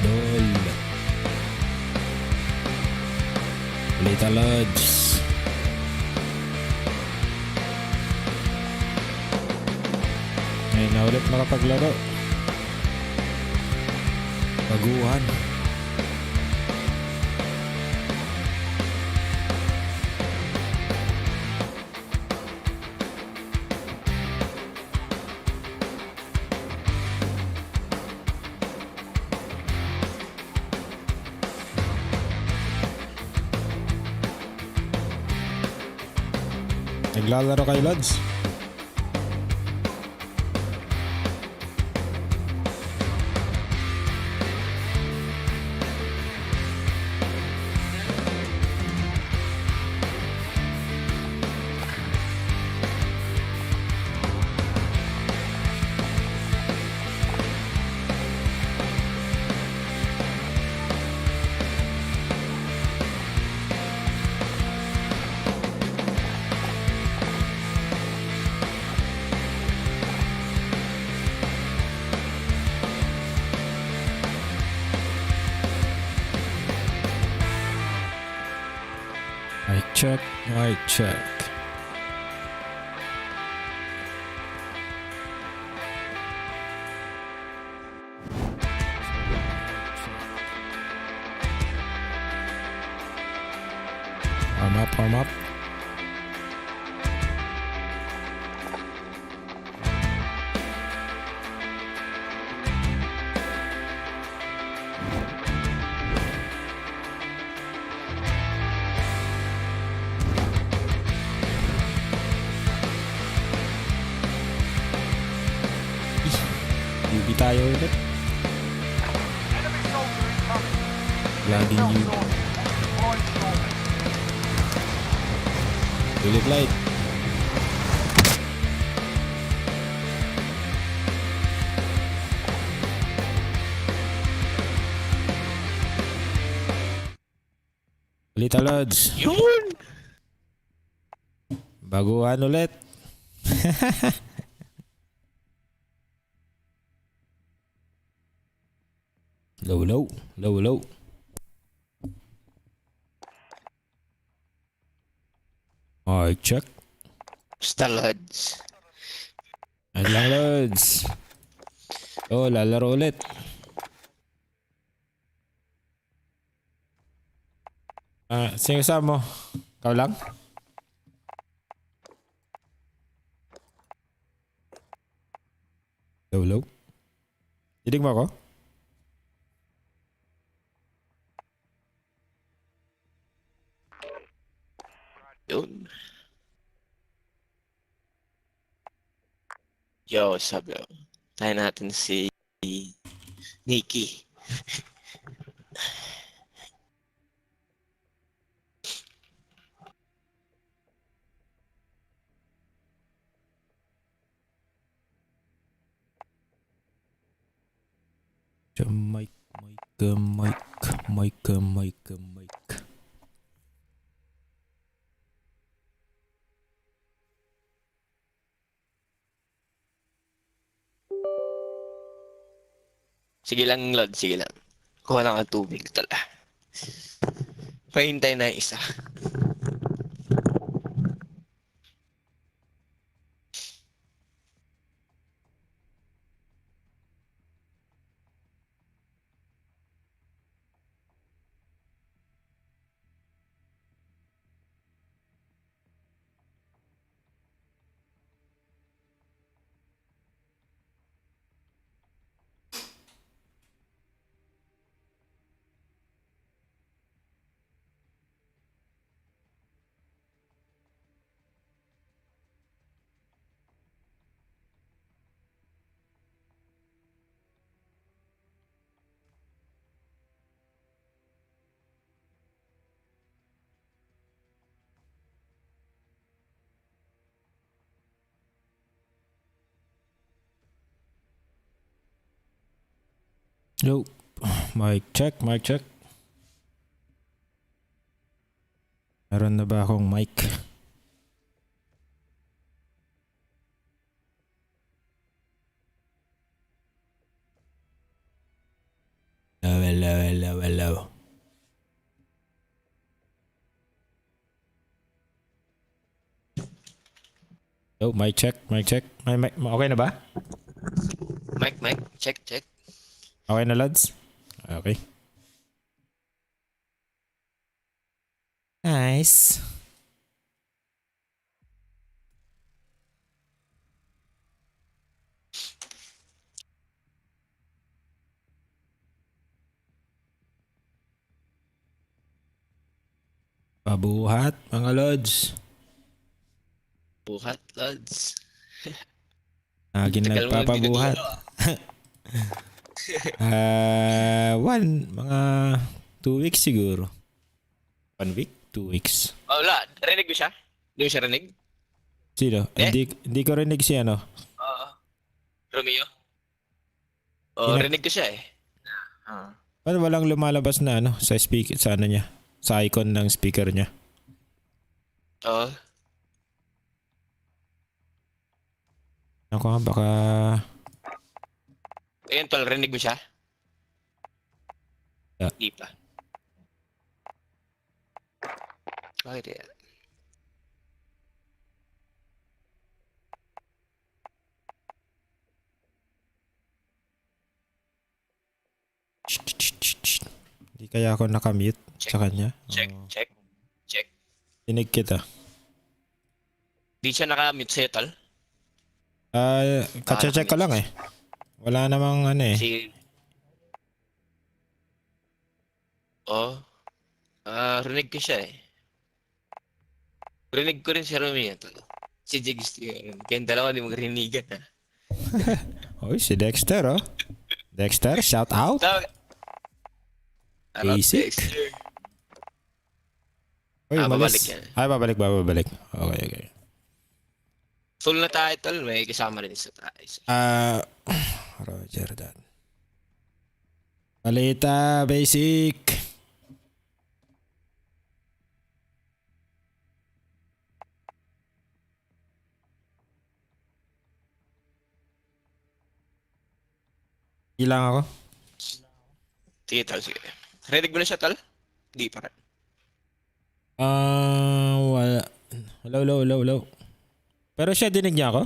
idol. Balita Lods. Ngayon na ulit makapaglaro. Baguhan. Naglalaro kayo, lads? Mic check. Warm up. Hindi tayo ulit. Laging you. Ulit light. Ulit lods. Yun! Baguhan ulit. Low. Mic check. Basta lods. Ano lang lods. Lalaro ulit. Sino kasama mo? Ikaw lang? Low. Didig mo ako? Yun. Yo, sabi ko. Tayo natin si Nikki. Mic. Sige lang, Lord. Sige lang. Kuha lang ang tubig tala. Pahintay na isa. Yo. Mic check. Meron na ba akong mic? hello. Oh, mic check. Mic. Okay na ba? Mic. Check. Okay na, lads? Okay. Nice. Pabuhat, mga lods. Buhat, lads. Laging Tagal mo nagpapabuhat. nagduduro. Mga 2 weeks siguro. 1 week? 2 weeks. Oh, wala. Rinig mo siya? Hindi mo siya rinig? Sino? Hindi ko rinig si ano. Oo. Romeo? Oh, Ina- rinig ko siya eh. Ah. Paano walang lumalabas na ano sa speaker, sa ano niya? Sa icon ng speaker niya. Oo. Ako nga baka... Ayun, tol, rinig mo siya? Yeah. Di pa. Bakit yan? Hindi kaya ako nakamute sa kanya. Check. Dinig kita. Di siya naka-mute sa'yo, tol? Kacheck ko lang eh. Wala namang ano eh. Oh. Rinig ko siya eh. Rinig ko rin si Romeo, tol. Si Jigs yun. Kayong dalawa di magrinigan ha. Oy, si Dexter oh. Dexter, shout out. Basic. Oy, Babalik malis. yan. Ay, babalik. Okay. Full na tayo, tol. May kasama rin sa tayo. Roger that. Balita, basic. Ilang ako? Sige, tol. Sige. Rinig mo na siya, tol? Di pa rin. Wala. Low. Pero siya dinig niya ako?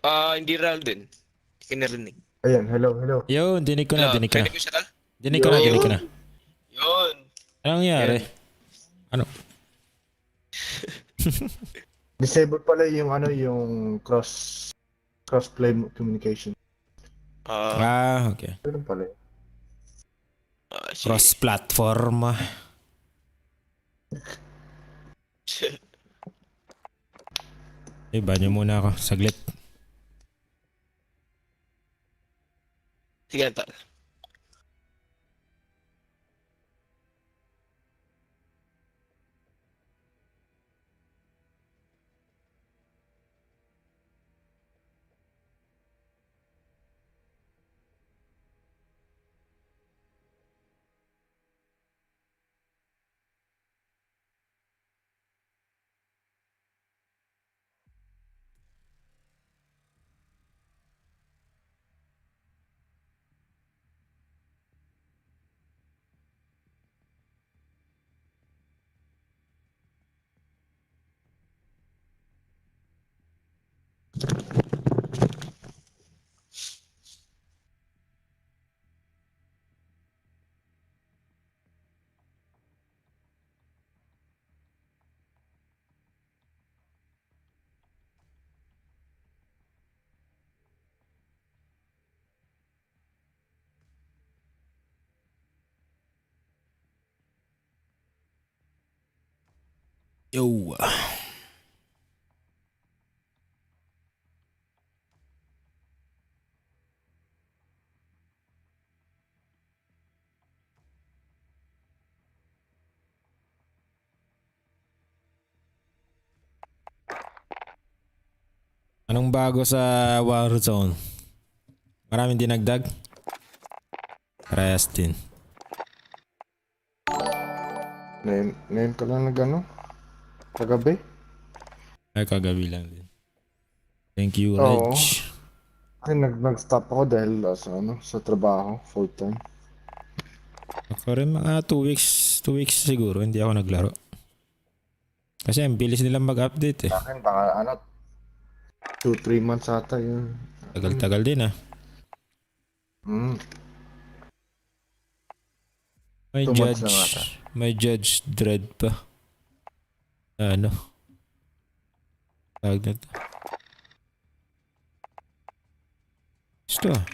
Oh, hindi real din. Hindi ka narinig. Ayan, hello. Yun, dinig ko na. Rinig mo siya, tol? Dinig ko na. Yun. Anong nangyari? Ano? Disable pala yung cross-play communication. Okay. Ganun pala. Sige. Cross-platform. Banyo muna ako. Saglit. Sige, tol. Yo. Anong bago sa Warzone? Maraming dinagdag? Parehas din. Ngayon ka lang kagabi? Ay, kagabi lang din. Thank you, Oo. Reg. Ay, nag-stop ako dahil sa trabaho, full time. Ako rin mga 2 weeks siguro, hindi ako naglaro. Kasi ang bilis nilang mag-update eh. Sa akin, baka 2-3 months ata yun. Tagal-tagal din ah. Hmm, May 2 months judge, lang ata. may judge dread pa. Ano? Tawag na to. Gusto ah.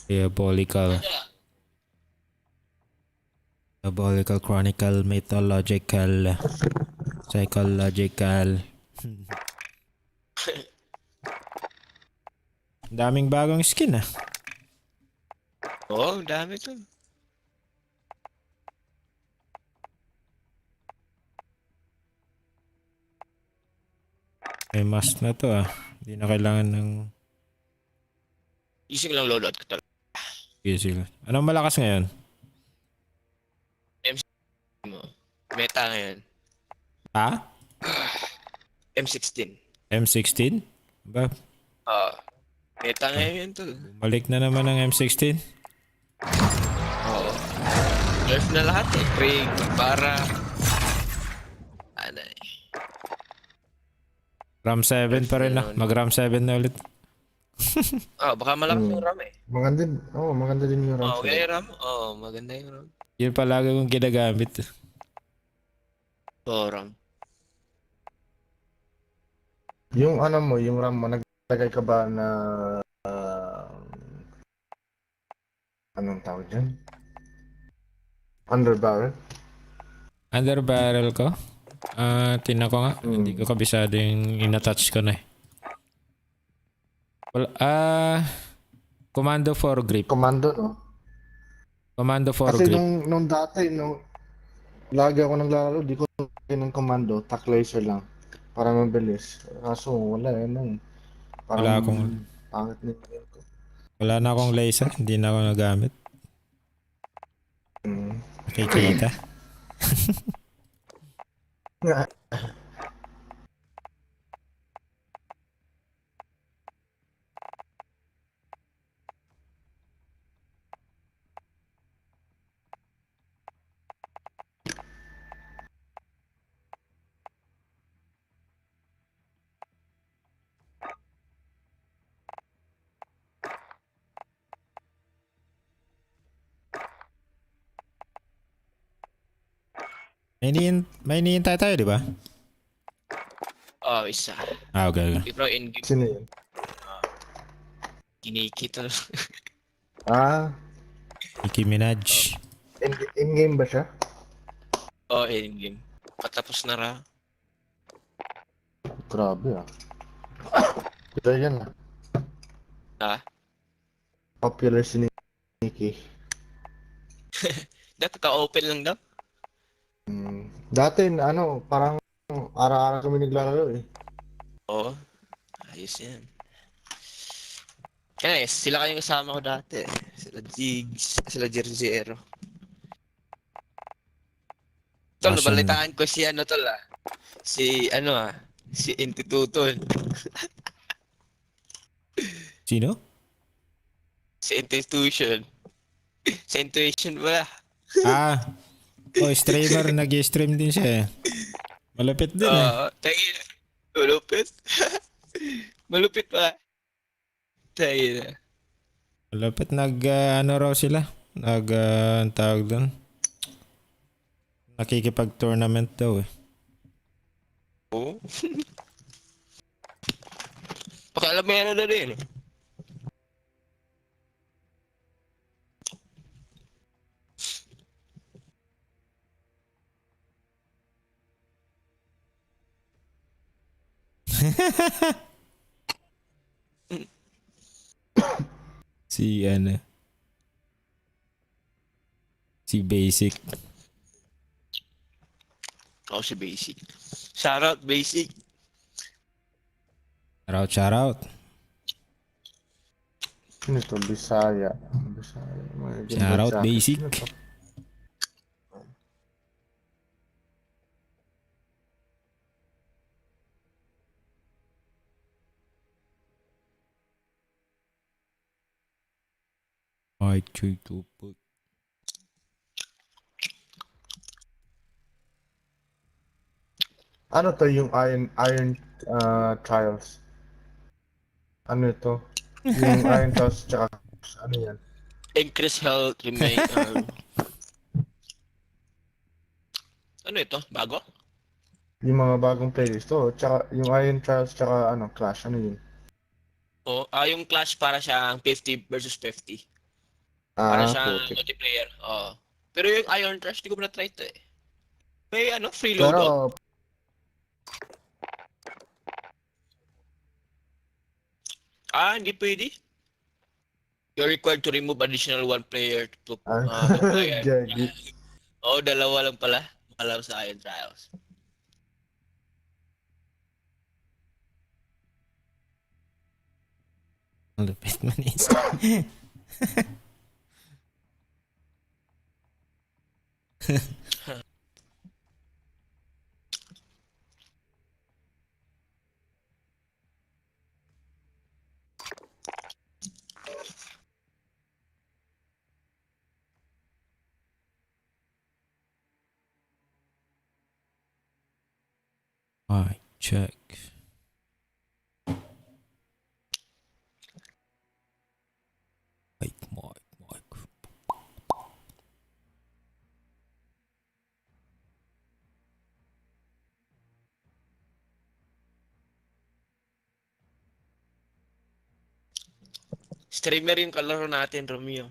Diabolical. Diabolical, chronicle, mythological, psychological. Daming bagong skin ah. Oo, dami to. May mask na to ah. Hindi na kailangan ng Isig lang load out ko talaga. easy. Anong malakas ngayon? Mo. Meta ngayon. Ha? M16. M16? Ba? Meta ngayon yun to. Bumalik na naman ang M16? Oo. Nerf na lahat eh. Craig, para... Ano eh. RAM 7 pa rin ah. Mag RAM 7 na ulit. Baka malakas yung RAM eh. Maganda din yung RAM. Okay, RAM. Maganda yung RAM. Yun palagi kong ginagamit. RAM. Yung yung RAM mo, naglagay ka ba na anong tawag dyan? Under barrel? Under barrel ko? Tina ko nga. Hindi ko kabisado yung inattach ko na eh. Well, Commando 4 grip. Commando, no? Commando 4 Kasi grip. nung dati, lagi ako naglalaro, di ko ng commando, tack laser lang. Para mabilis. Kaso wala eh. Parang Wala akong... pangit nito. Wala na akong laser. Hindi na ako nagamit. Nakikita. May hinihintay tayo, di ba? Isa. Okay. Pero in-game. Sino yun? Kinikita. Nicki Minaj. In-game ba siya? In-game. Patapos na ra. Grabe Ito yan Popular si Nikki. Dati ka-open lang daw. Dati, parang araw-araw kami naglalaro eh. Oo. Ayos yan. Kaya sila kayong kasama ko dati. Sila Jigs, sila Jerzero. Tol, Awesome. nabalitaan ko si tol si Instituton. Sino? Si Institution. Si Intuition wala. Streamer. Nag-stream din siya eh. Malapit din eh. Tangin. Malupit. Malupit pa. Tangin. Malapit raw sila. Ang tawag doon. Nakikipag-tournament daw eh. Oo. Pakala meron na rin. Si Basic. Si Basic. Shoutout Basic. Shout out. Sino to? Bisaya. Shout out Basic. Sino to? Ay, chuy, tupot. Ano to yung Iron Trials? Ano ito? Yung Iron Trials tsaka ano yan? Increase health, remain, ano ito? Bago? Yung mga bagong playlist to, tsaka yung Iron Trials tsaka ano, Clash, ano yun? O, yung Clash para siyang 50 versus 50. Para Ah, siyang putik. multiplayer. Oo. Pero yung Iron Trash, di ko pa na-try ito eh. May free loadout? Pero, Hindi pwede. You're required to remove additional one player ah, to play. gagi. Oo, dalawa lang pala. Alam sa Iron Trials. Ang lupit man is. Ay, check. Mike. Streamer yung kalaro natin, Romeo.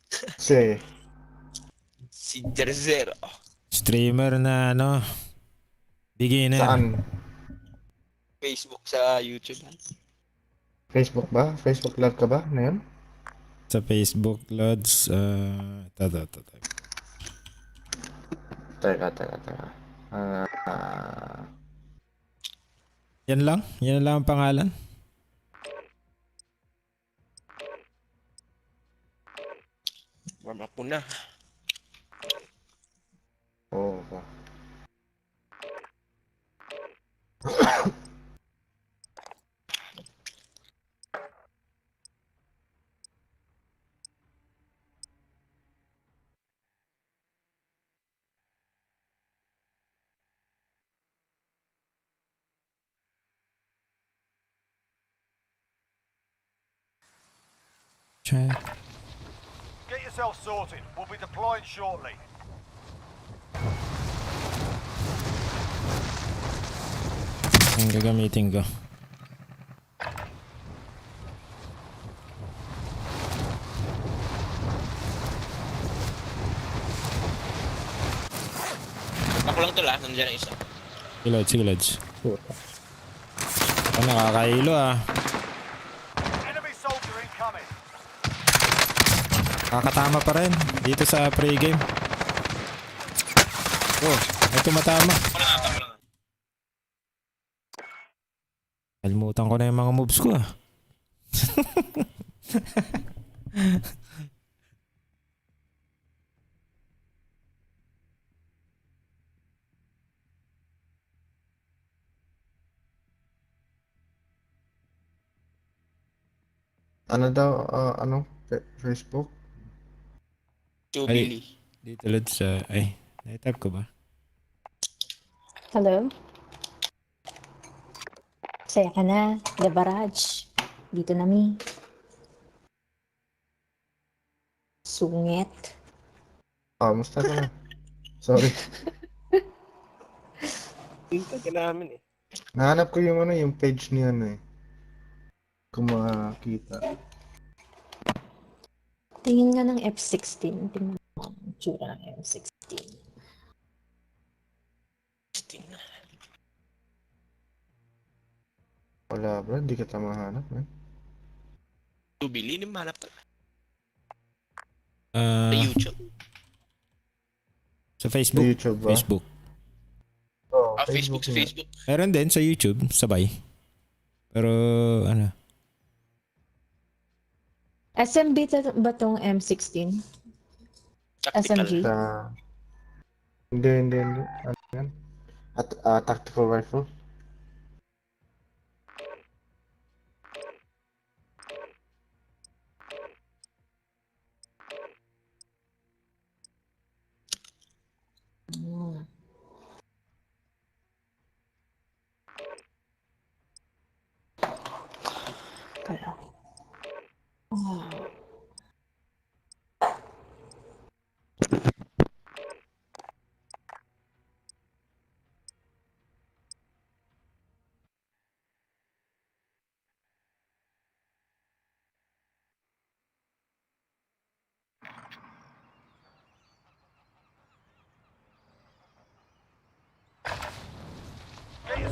Kasi, Si Jerzero. Streamer na ano, beginner. saan? Facebook sa YouTube. Facebook ba? Facebook Live ka ba? Na yun? Sa Facebook, Lods. Ito. Teka. Ah, Yan lang? Yan lang ang pangalan? Warm up muna. oo. Check. Get yourself sorted. We'll be deploying shortly. Ang gagamitin ko. Ako lang to lang, nandiyan ang isa. Sige, Lods. Puta. Nakakailo ah. Enemy soldier incoming. Kakatama pa rin dito sa pre-game. Oh, may tumatama. Ako lang. Kalimutan ko na yung mga moves ko ah. Ano daw, Facebook? Chubili. Dito Lods sa... Ay, na-type ko ba? Hello? Saya ka na. The Barrage. Dito na mi. Sungit. Musta ka na? Sorry. Tingnan ka namin eh. Nahanap ko yung page niya eh. Kung makakita. Tingin nga ng F16. Tingnan mo ang tsura ng F16. Wala bro, hindi kita mahanap eh. Chubili, ni malap ka. Ah, Sa YouTube. sa Facebook. YouTube ba? Facebook. Oh, Facebook. nga. Meron din sa YouTube, sabay. Pero ano, SMB ba tong M16? Tactical. SMG? Hindi. Ano yan? Tactical rifle?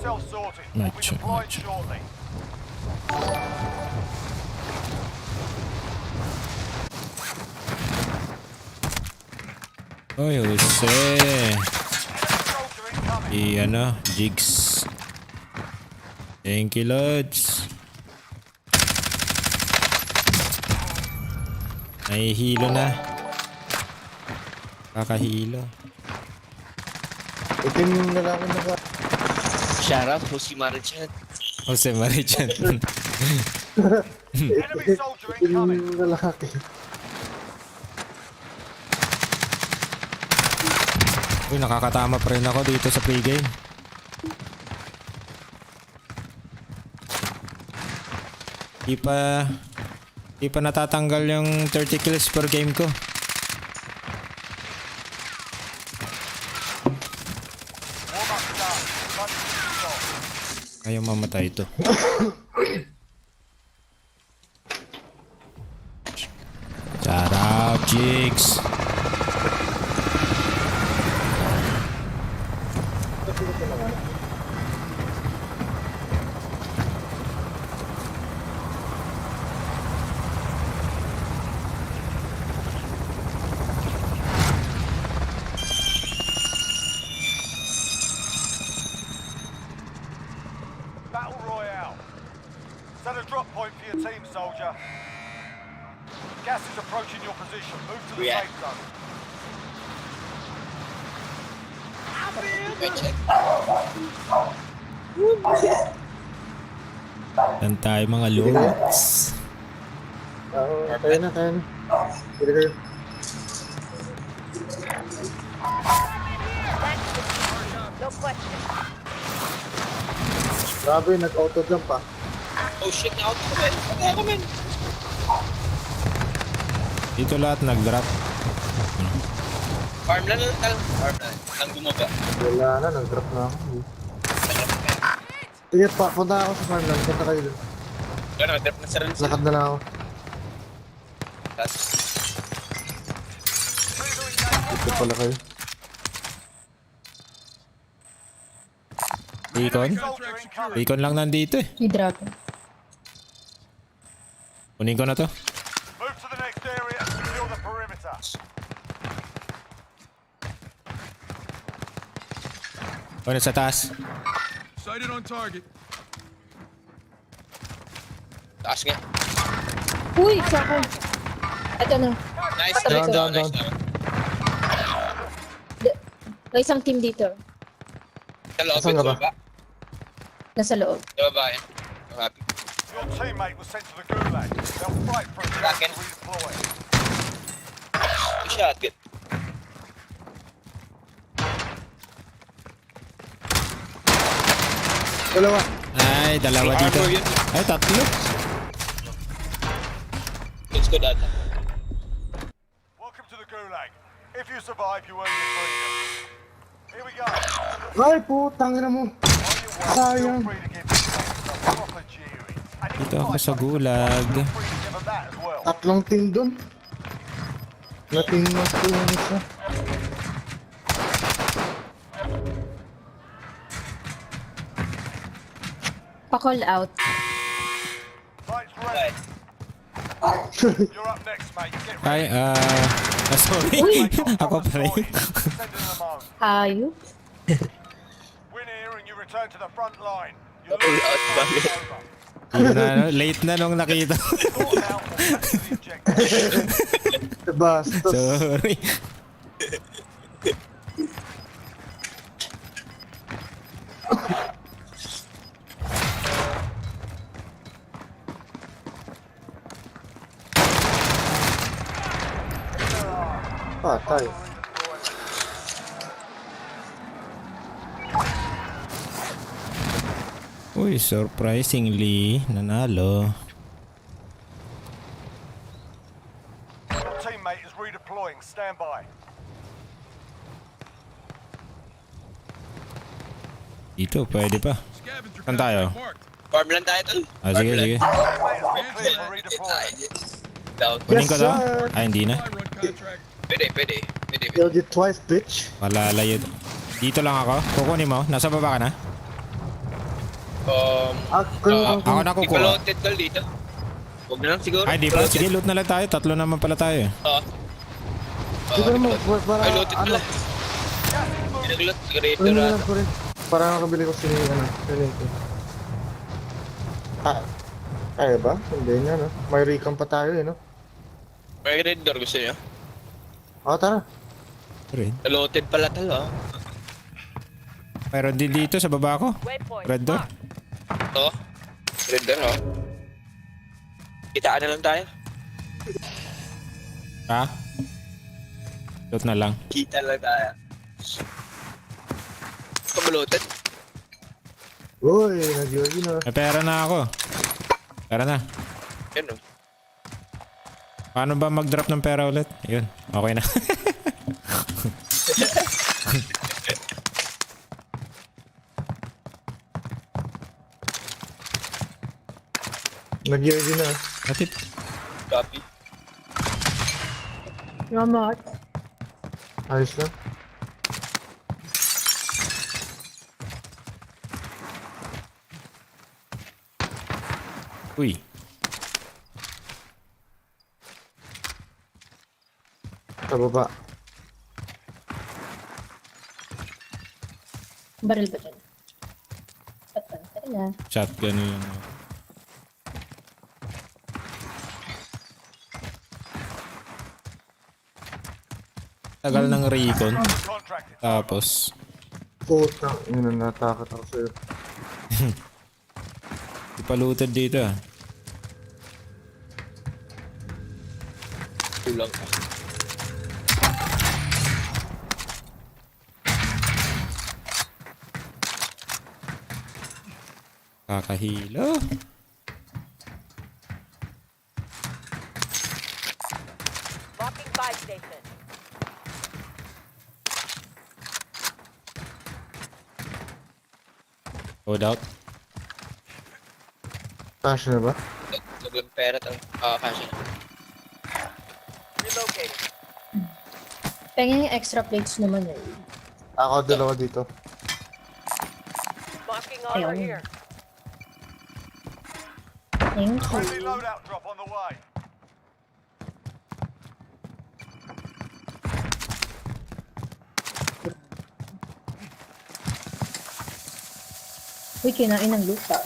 yourself sorted. We'll be Macho, deployed macho. shortly. Oy, Jose. Soldier incoming. Jigs. Thank you, Lods. Nahihilo na. Kakahilo. Ito yung lalaki na ba? Shout out po si Marichan. Jose Marichan. Enemy soldier Ito incoming. yung lalaki. Uy, nakakatama pa rin ako dito sa pregame. Di pa natatanggal yung 30 kills per game ko. Warm up done. Time to finish off. Ayaw mamatay ito. Shout out, Jigs. Battle Royale. Set a drop point for your team, soldier. Gas is approaching your position. Move to the Yeah. safe zone. Check. Saan tayo mga loads? Kaya na. Pwede kayo. Grabe, nag-auto jump pa. Oh shit, na-out ko men. Patay ako men. Dito lahat nag-drop. Farmland na lang. Farmland. Nang bumaba. Wala na, nag-drop na ako. Sige pa, punta ako sa farmland. Punta kayo dun. Gano'n, trip na sa rin. Lakad na lang ako. Dito pala kayo. Recon? Soldier incoming. Recon lang nandito eh. May dragon. Kunin ko na to. Move to the next area and secure the perimeter. Ano sa taas? Sighted on target. Taas nga. Uy, sa akin. Ito na. Nice, Down, nice, down, nice. down. May isang team dito. Sa loob, Asan ka sa ba? baba. Nasa loob. Sa baba yan. Happy. Your teammate was sent to the gulag. They'll fight for a chance to redeploy. Shotgun. Dalawa. Ay, dalawa dito. Armor yun. Ay, tatlo. Let's go data. Welcome to the gulag. If you survive, you earn your freedom. Here we go. Ay, putang ina mo. On your way, Sayang. feel free to give yourself some proper cheering. And if Dito you ako fight sa something, gulag. feel free to give them that as well. Tatlong team dun. Natingin ko yung isa. Pa-call out. Lights ready. Right. You're up next, mate. Get Ay, ready. sorry. Ako pa rin. Send in them home. Ayup. Win here and you return to the front line. You Double lose out, the bakit? fight over. Yun na, no? Late na nung nakita. Sort out or back to the objective. Bastos. Sorry. Patay. Uy, surprisingly, nanalo. Your teammate is redeploying. Stand by. Dito, pwede pa. Scavenger Saan tayo? contract marked. Farmland tayo tol. Ah, sige, sige. Teammate has been cleared for redeploying. Down. Kunin ko to? sir. Ay, hindi na. Fly run contract. Pwede. Killed it twice, bitch. Malalayo. Dito lang ako. Kukunin mo. Nasa baba ka na? Ako nakukuha. Ipaloted ka dito. Huwag na lang siguro. Ay, di pa. Sige, loot na lang tayo. 3 naman pala tayo. Di ba naman, para, Ay, loaded ano, pala. Pinag-loot. Creator kunin mo ata. lang ko rin. Para nakabili ko si, Renate. Kaya ba? Hindi niya, no? May recon pa tayo, no? May red door gusto niyo? Tara. Red. Loaded pala talo. Pero di dito sa baba ko. Red door. Ito. Red door, oh. Kitaan na lang tayo. Ha? Loot na lang. Kita lang tayo. Pabaloted. Uy, nag-yogi na. May pera na ako. Pera na. Yan, oh. Paano ba mag-drop ng pera ulit? Yun. Okay na. Nag-yogi na. Natip. Copy. Salamat. Ayos lang. Uy. Sa baba. Baril ba dyan? Patay na. Shotgun yung... Tagal ng recon. Contract is Tapos... Puta. Yun na, natakot ako sa'yo. Ipalooted dito ah. Kulang ka. Kakahilo. Locking buy station. Hold out. Cash na ba? Naglang pera tayo. Kasi. Relocating. Pengen yung extra plates naman eh. Ako, dalawa dito. Marking armor Ayun. here. Thank friendly you. loadout drop on the way. Uy, kinain ng lupa.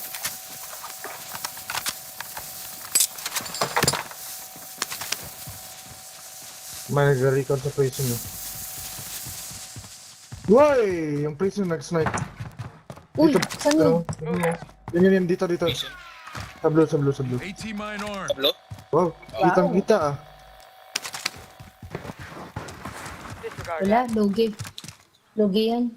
May nag-recon sa prison mo. Woy! Yung prison nag-snipe. Uy, saan yun? Yun, dito. Prison. Sa blue. AT mine armed. Tablo. Wow, kitang-kita ah. Disregard Wala, that. logi. Logi yan.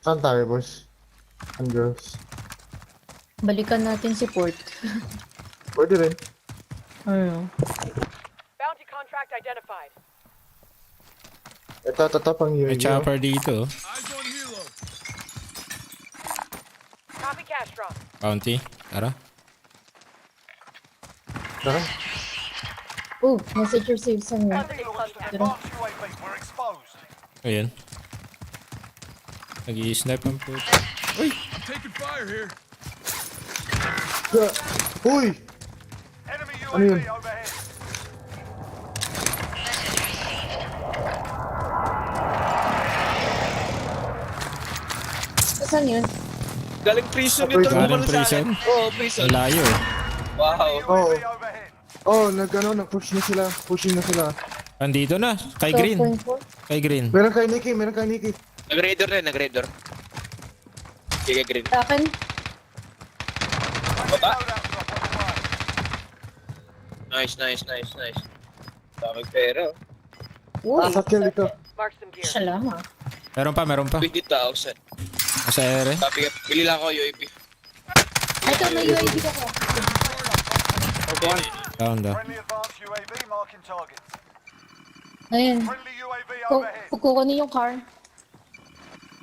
Saan tayo, boys? And girls. Balikan natin si Port. Pwede rin. Ano? Bounty contract identified. Ito pang May UAV. chopper dito. Eyes on helo. Copy cash drop. Bounty. Tara. Tara. Oh, message received saan yun? Positive Launched an contact. advanced UAV. We're exposed. Ayun. Nag-i-snipe ang puto. I'm taking fire here. Uy! Enemy Ano yun? UAV overhead. Saan yun? Galing prison Sa yun. prison. Galing Galing prison? Oo, prison. Ang layo eh. Wow. Oh. UAV overhead. Nag-push na sila. Pushing na sila. Andito na. Kay Green. 12.4? Kay Green. Meron kay Nikki. Nag-radar na, nag-radar. Sige, green. Sa akin? Baba. Loadout drop on the way. Nice. Daming pera. Uy, Sa kill dito. Mark some gear. salamat. Meron pa. 20,000. Nasa ere. Sabi ka, bili lang ako UAP. Ito, may UAV ako. Down. Friendly advanced UAV marking target. Ayun. Friendly UAV Kung overhead. kukunin yung car.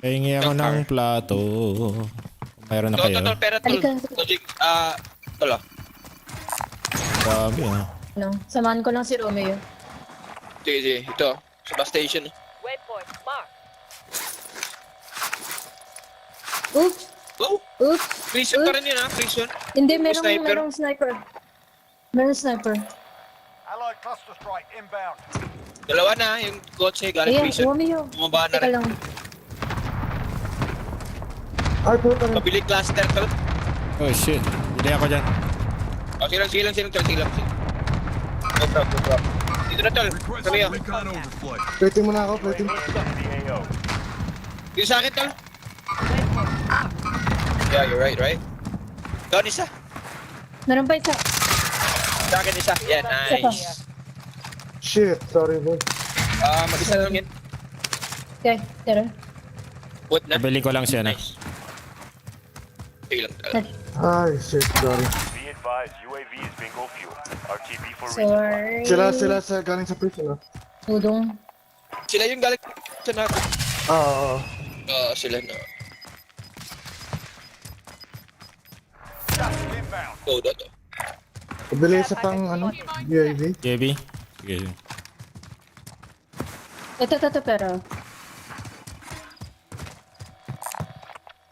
Pahingi ako ng plato. Kung mayroon na kayo. Tol, pera, tol. Halika. Logic, tol ah. Grabe ah. Ano, samahan ko lang si Romeo. Sige. Ito. Sa bus station. Waypoint mark. Oops! Oh! Oops! Prison pa rin yun, ha? Prison. Hindi, May sniper. merong sniper. Merong sniper. Allied cluster strike inbound. Dalawa na, yung kotse galing Ayan, prison. Romeo. Bumaba na Teka rin. lang. Ay, puta na. Pabili cluster, tol. Oh shit. Hindi ako dyan. Oh, silang, tol. Silang. No problem. Dito na, tol. Request Kami, oh. recon overflight. Plating muna ako, plating. Dito sa akin, tol. Yeah, you're right? Doon isa. Meron pa isa. Sa akin isa. Yeah, nice. Shit, sorry boy. Mag-isa lang yun. Okay, tara. Put na. Pabili ko lang siya na. Nice. Sige lang. Ay, shit, sorry. Be advised, UAV is bingo fuel. RTB for Sorry. Sila sa galing sa prison, ah. Tudong. Sila yung galing sa natin. Oo. Sila na. Gas is inbound. Go to. Pabili sa pang, ano, UAV. JB? Sige. Ito, pero.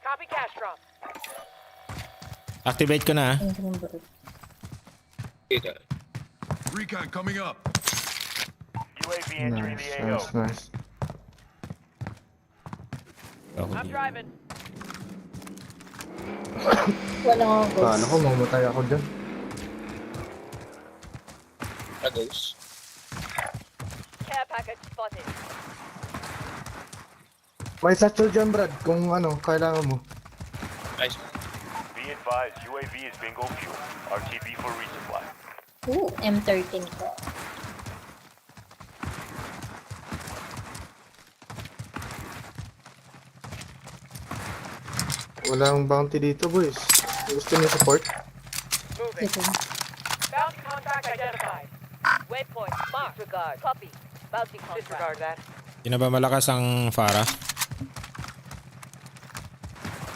Copy cash drop. Activate ko na. Ayun, yung baril. Dito. Recon coming up. UAV entering the AO. Nice. Ako I'm dyan. driving. Walang ako. Paano ko, mamatay ako dyan. Goes. Care package spotted. May satchel dyan, Brad, kung ano, kailangan mo. Nice. Be advised, UAV is bingo fuel. RTB for resupply. Ooh, M13 ko. Walang bounty dito, boys. Gusto niyo support? Moving. Ito. Bounty contract identified. Waypoint mark. Disregard. Copy. Bounty contract. Disregard that. Hindi na ba malakas ang Farah?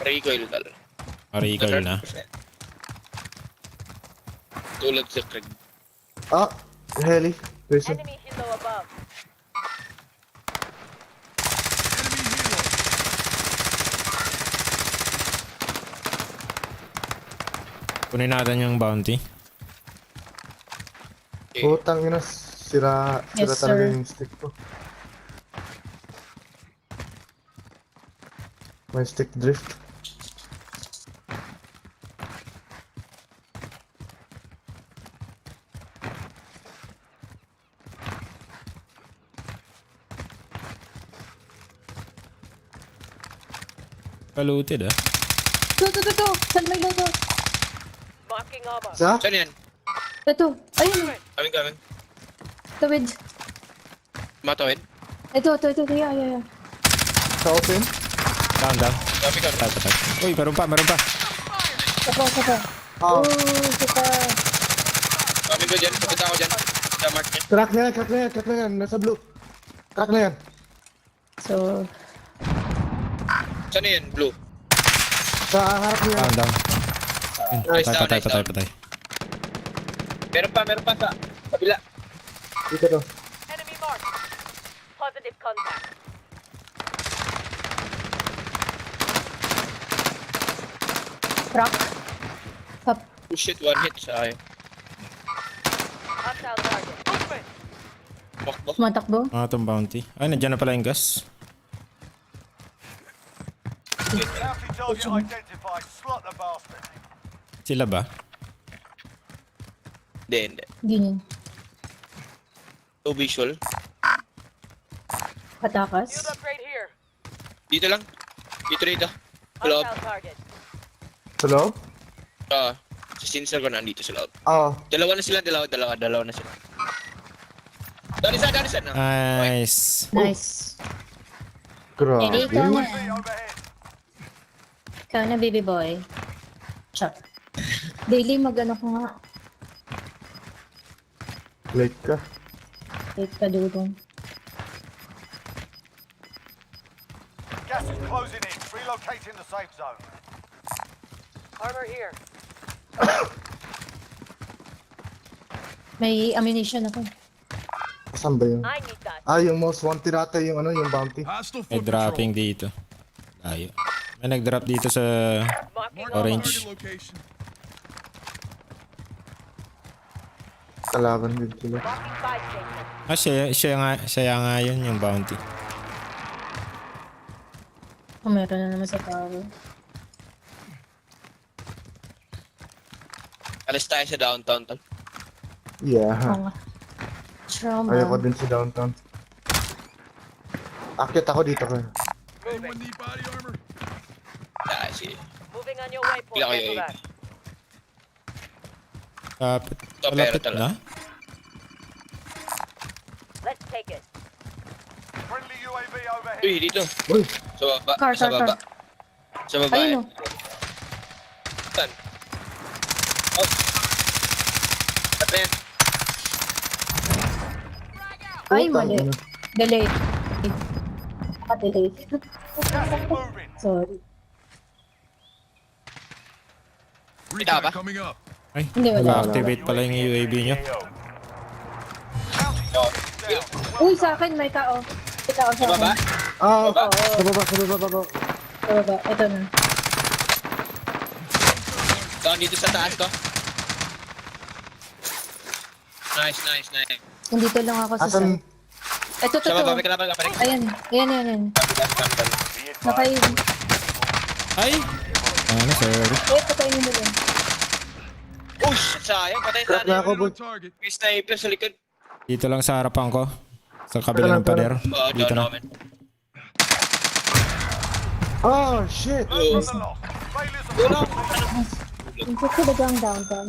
Recoil talo. Recall na. Tulad sa Craig. Ah, heli. Prison. Enemy helo above. Enemy helo. Kunin natin yung bounty. Okay. Putang ina, sira Yes, talaga sir. yung stick ko. May stick drift. Kaluted ah. Ito. Saan may logo? Marking armor. Sa? Saan yan? Ito. Ayun. Kaming. Tawid. Matawid. Ito. Yeah. Sa open? Down. Kami. Patay. Uy, meron pa. Sapa. Ah, Sapa. Kami ko dyan. Punta ako dyan. Sa mark niya. crack na yan. Nasa blue. Crack na yan. So, Saan na yan? Blue. Sa harap niya. Down. Nice down, nice down. Patay. Meron pa sa kabila. Dito to. Enemy mark. Positive contact. crack. Hop. Oh shit, one hit sa akin. Hostile target. Movement. Bakbo. Matakbo. Itong bounty. Ay, nandiyan na pala yung gas. Bounty target identified. Slot the bastard. Sila ba? Hindi. Ganyan. No visual. Patakas. Field upgrade here. Dito lang. Dito. Loob. Hostile target. Sa loob? Si Sinsar ko nandito sa loob. Oo. Dalawa na sila. Dali sa na. Nice. Nice. Grabe. Ready, ikaw na. UAV overhead. Ikaw na, baby boy. Chop. Daily, mag-ano ko nga. Late ka. Wait ka, dudong. Gas is closing in. Relocating the safe zone. Armor here. May ammunition ako. Saan ba yun? I need that. Yung most wanted ata yung yung bounty. Hostile May foot dropping patrol. dito. Layo. May nag-drop dito sa Marking Mark Orange. target location. Kalaban din sila. marking buy station. siya nga yun yung bounty. Oh, meron na naman sa tower. Alis tayo sa downtown, tol. Yeah. Oo nga. Trauma. Ayoko din si downtown. Akit ako dito ko. Anyone need body armor? Ah, sige. Moving on your waypoint. Ilang kayo, Cancel that. Malapit pero na. Let's take it. Friendly UAV overhead. Uy, dito. Uy! Sa baba. Car, Sa car, baba. Sa baba. Ayun o. Saan? Oh. Atin. Ay, Putang mali. ina. Delay. Delay. Gas is moving. Sorry. Kita ba? Recon coming up. Ay, Hindi, wala. naka-activate pala yung UAV nyo. AO. Oh. Down. Uy, sa akin may tao. May tao sa Sa baba? akin. Sa baba, sa baba, sa baba. Sa baba. Ito na. Down dito sa taas to. Nice, nice, nice. Nandito lang ako sa Asan? side. Ito, Sa baba, may ito. kalaban ka pa rin. Ayan. Ayan, ayan, ayan. Be Nakay... advised, Ay! Ano, sorry. Patayin mo lang. Oh, shit, sayang. Patay Crap sana na yung ako, boy. On target. may sniper sa likod. Dito lang sa harapan ko. Sa kabila ng pader. Oo, Dito down na. ako, man. Oh, shit! Learn from the loss. Failures of Tulong! Ang gusto ba ang downtown?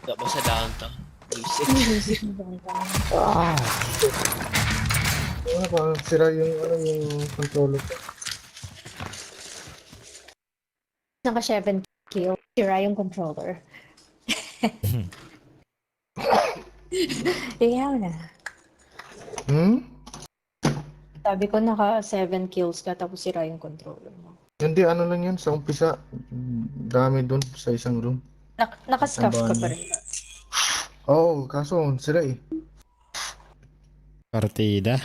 Tapos sa downtown. Basic. Ang music ng downtown. Ah! Ano ba? Sira yung controller. Naka 7 kill. Sira yung controller. Iyaw na. Sabi ko naka 7 kills ka tapos sira yung controller mo. Hindi, ano lang yan. Sa umpisa, dami dun sa isang room. Nakascuff ka pa rin. Oo, kaso sira eh. Partida.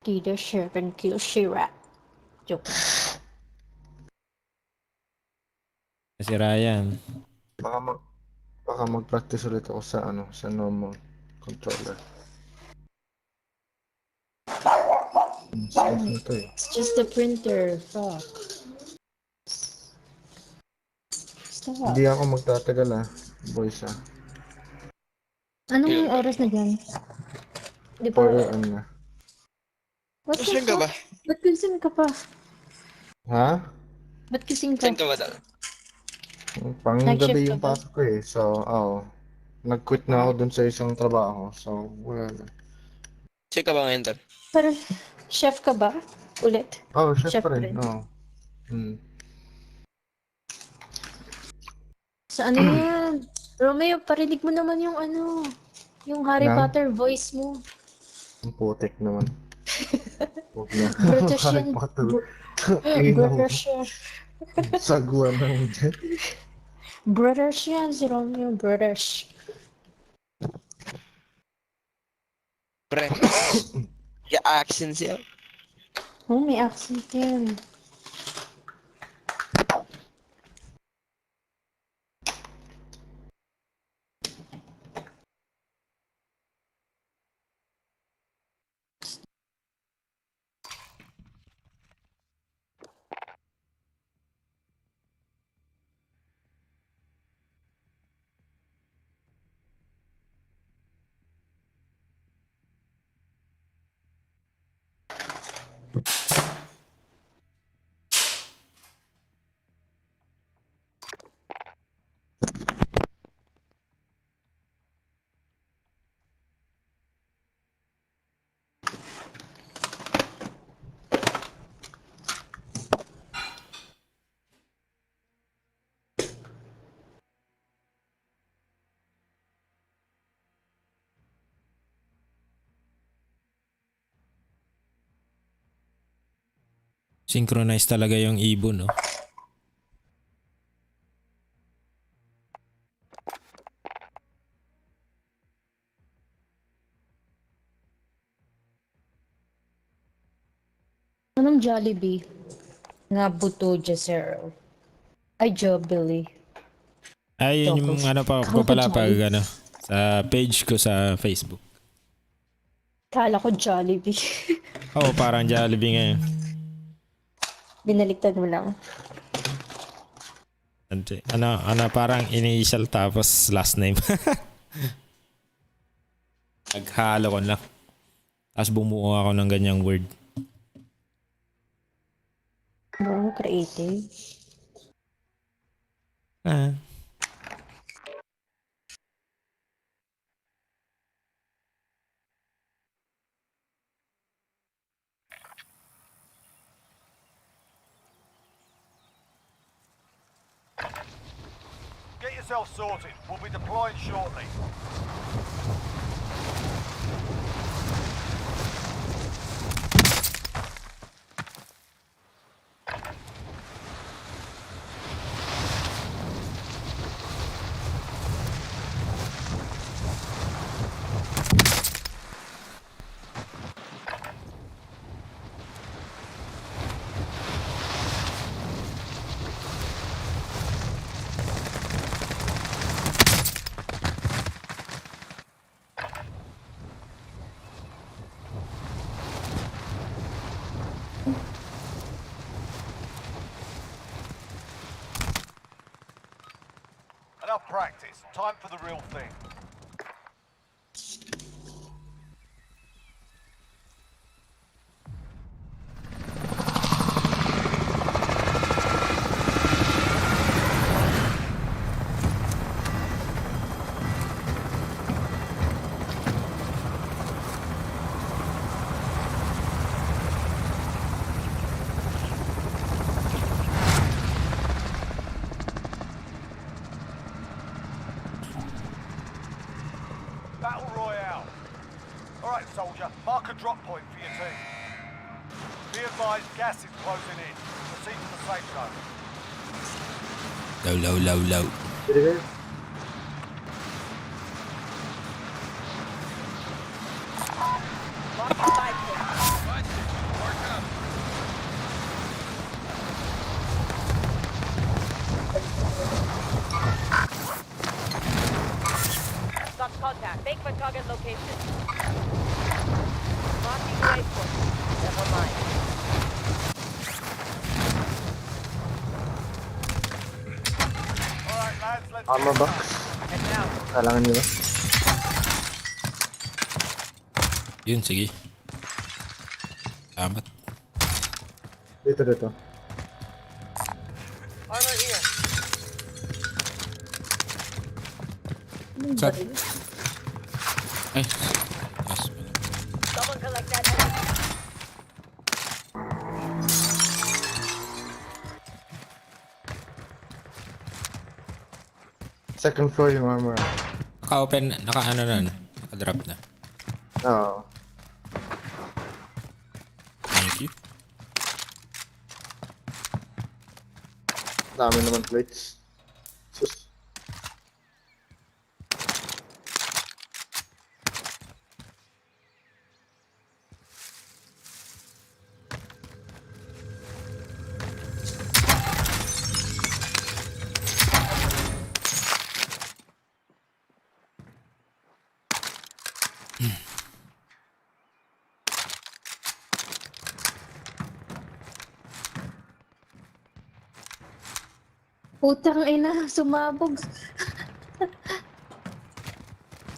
Tida 7 kills, Shira. Joke. Si Ryan. Baka mag-practice ulit ako sa sa normal controller. Stuff nito eh. It's just the printer. Fuck. Stop. Hindi ako magtatagal boys Anong oras na dyan? Di ba? For na. What the Saan ka ba? fuck? Ba't kising ka pa? Ha? Ba't kising ka? Saan ka ba daw? Night shift Panggabi ka yung ba? pasok ko eh. So, nag-quit na ako dun sa isang trabaho. So, wala na. Saan ka ba ngayon, tol? Pero, chef ka ba? Ulit? Oh, chef Chef pa rin. rin. Oo. Sa ano yan? Romeo, parinig mo naman yung yung Harry Nang? Potter voice mo. Ang putik naman. Huwag na. British Harry yan. Potter. British yan. Sagwa na mo dyan. British yan, si Romeo. British. Pre. Yung accent siya. Oh, may accent yan. Synchronize talaga yung ibon, no? Anong Jollibee? Nga buto, Jezero. Ay, Jollibee. Ay, yun yung Jokos. ano pa ko Kala ko pala pag Jolly. ano, sa page ko sa Facebook. Kala ko Jollibee. Oo, parang Jollibee ngayon. Binaliktad mo lang. Ano, parang initial tapos last name. Naghalo ko lang. Tapos bumuo ako ng ganyang word. Wow, creative. Ah. Get yourself sorted. We'll be deploying shortly. Enough practice. Time for the real thing. Battle Royale. All right, soldier. Mark a drop point for your team. Be advised, gas is closing in. Proceed to the safe zone. Low. Pwede kayo? Mark the buy station. Mark up. Got contact. Make for target location. Marking waypoint. Never mind. All right, lads, let's Armor get box. And now, Kailangan nyo ba? Yun, sige. Salamat. Dito. armor here. Anong Sa- baril? Ay. Yes. Someone collect that heavy. Second floor yung armor. Naka-open, naka-ano na, naka-drop na. Oo. Thank you. Dami naman plates. Sus. Putang ina, sumabog.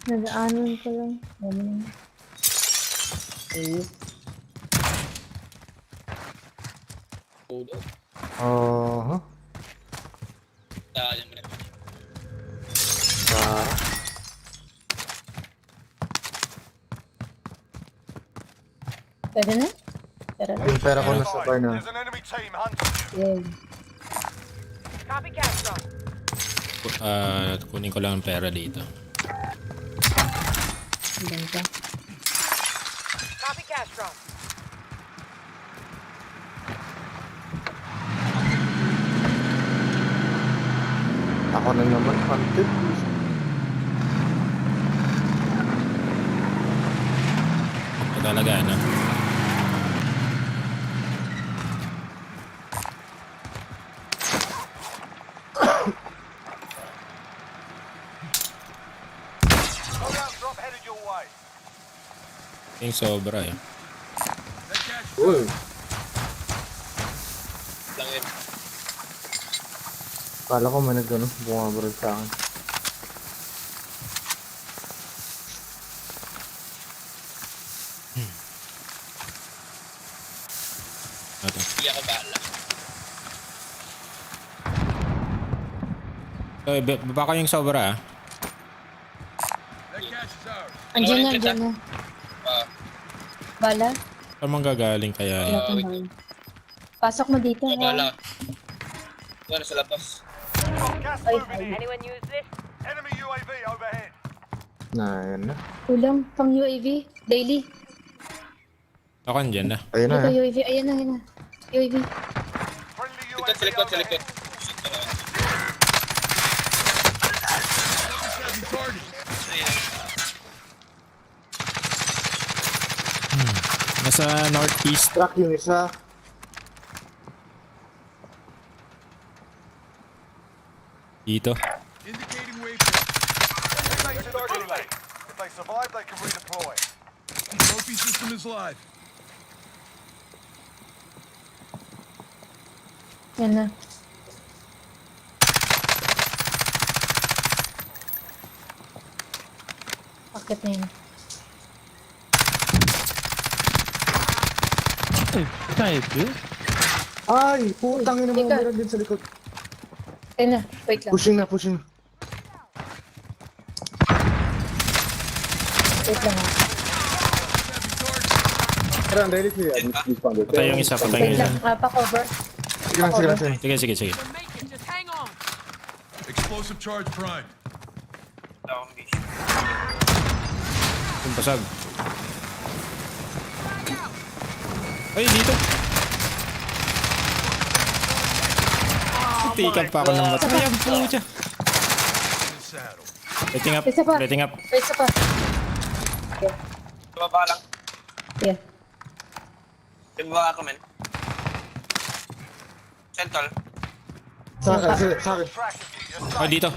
Nagaanon ko lang. Ganun. Okay. Oo. Ah. Pwede na? Pwede na. Yung pera ko nasa bar na. There's an enemy team hunting you. Yun. Copy cash drop. Kunin ko lang ang pera dito. Ilan ka? Copy cash drop. Ako na naman, hunted. Ito talaga, ano? Yung sobra eh. Uy, Lang yun. kala ko may nagano, bumabaril sa akin. Ito. Hindi ako bahala. So, baba ko yung sobra ah. That cash is ours. Andyan na, Wala andyan na. Ah, Bala? Saan manggagaling kaya yun? Wala kang bala. Pasok mo dito, bahala. ha? Wala sa labas. Gas Ay, moving in. Anyone use this? Enemy UAV overhead. Na, yan na. Kulang pang UAV. Daily. Ako andyan na. Ayun na, Dito eh. UAV. Ayan na, ayan na. UAV. Friendly Likod, UAV sa likod, sa likod. overhead. Shit, wala. Heavy target. Nasa northeast. Truck yung isa. Dito. Indicating waypoint. Take to the gulag. If they survive, they can redeploy. Trophy system is live. Yan na. Bakit na yun? Ay, putang ina mo, Ika. meron din sa likod. Ayun na. Wait lang. Pushing na, pushing na. Wait lang, ha? Tara, ready to yan. Patay yung isa, patay yung Wait isa. lang. Pa-cover. Sige lang, sige lang, sige lang. Sige, sige, sige. Explosive charge prime. Wala akong vision. Yung basag. Ay, dito. Tikan pa ako ng mata. Ay, ang pucha. Saddle. Letting up, Isa pa. letting up. Isa pa. Baba lang. Yeah. Baba ako, men. Central. Sa akin, sige, sa akin. Tracking you. You're Oh, safe. dito.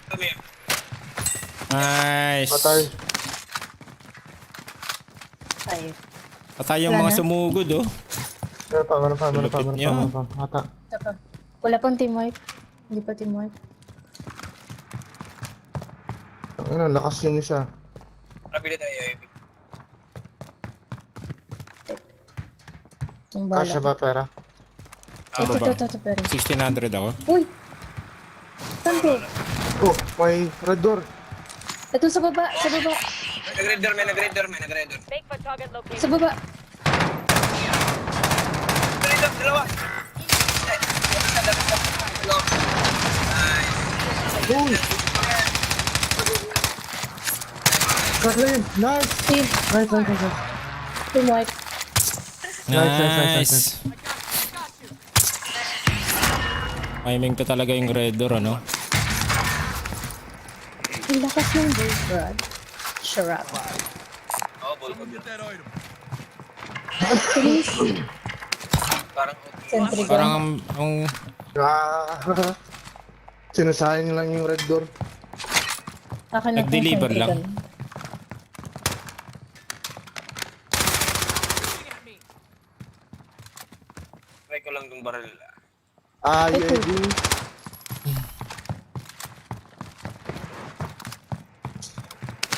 Come here. Nice. Patay. Tayo. Patay yung Wala mga na. sumugod, oh. Meron pa, meron pa, meron pa, Lupit meron niya. pa, meron pa. Mata. Isa pa. Wala pang team wipe. Hindi pa team wipe. Ano, lakas yung isa. Rapid tayo, UAV. Yung bala. Kasya ba pera? Ito, Ano ba? ito, pero. 1600 ako. Uy! Saan ko? Oh, may red door. Ito sa baba, sa baba, Nag-red door, men. Nag-red door, men. Nag-red door. Make for target sa location. baba. Nag-red door, dalawa. Isa, dalawa. Nice. Uy! Kathleen, nice! Team, Nice, nice, nice, nice. team wipe. Nice, nice, nice, Nice. nice. Timing to talaga yung red door, ano? Ang lakas ng bolt rod. Sharap. Oo, ball ko. Get that item. Please. Parang Sentry gun. Parang ang Ah, sinasayang lang yung red door. Akin na tong nag-deliver sentry lang. gun. try ko lang yung barrel. Ah, Ay, UAV.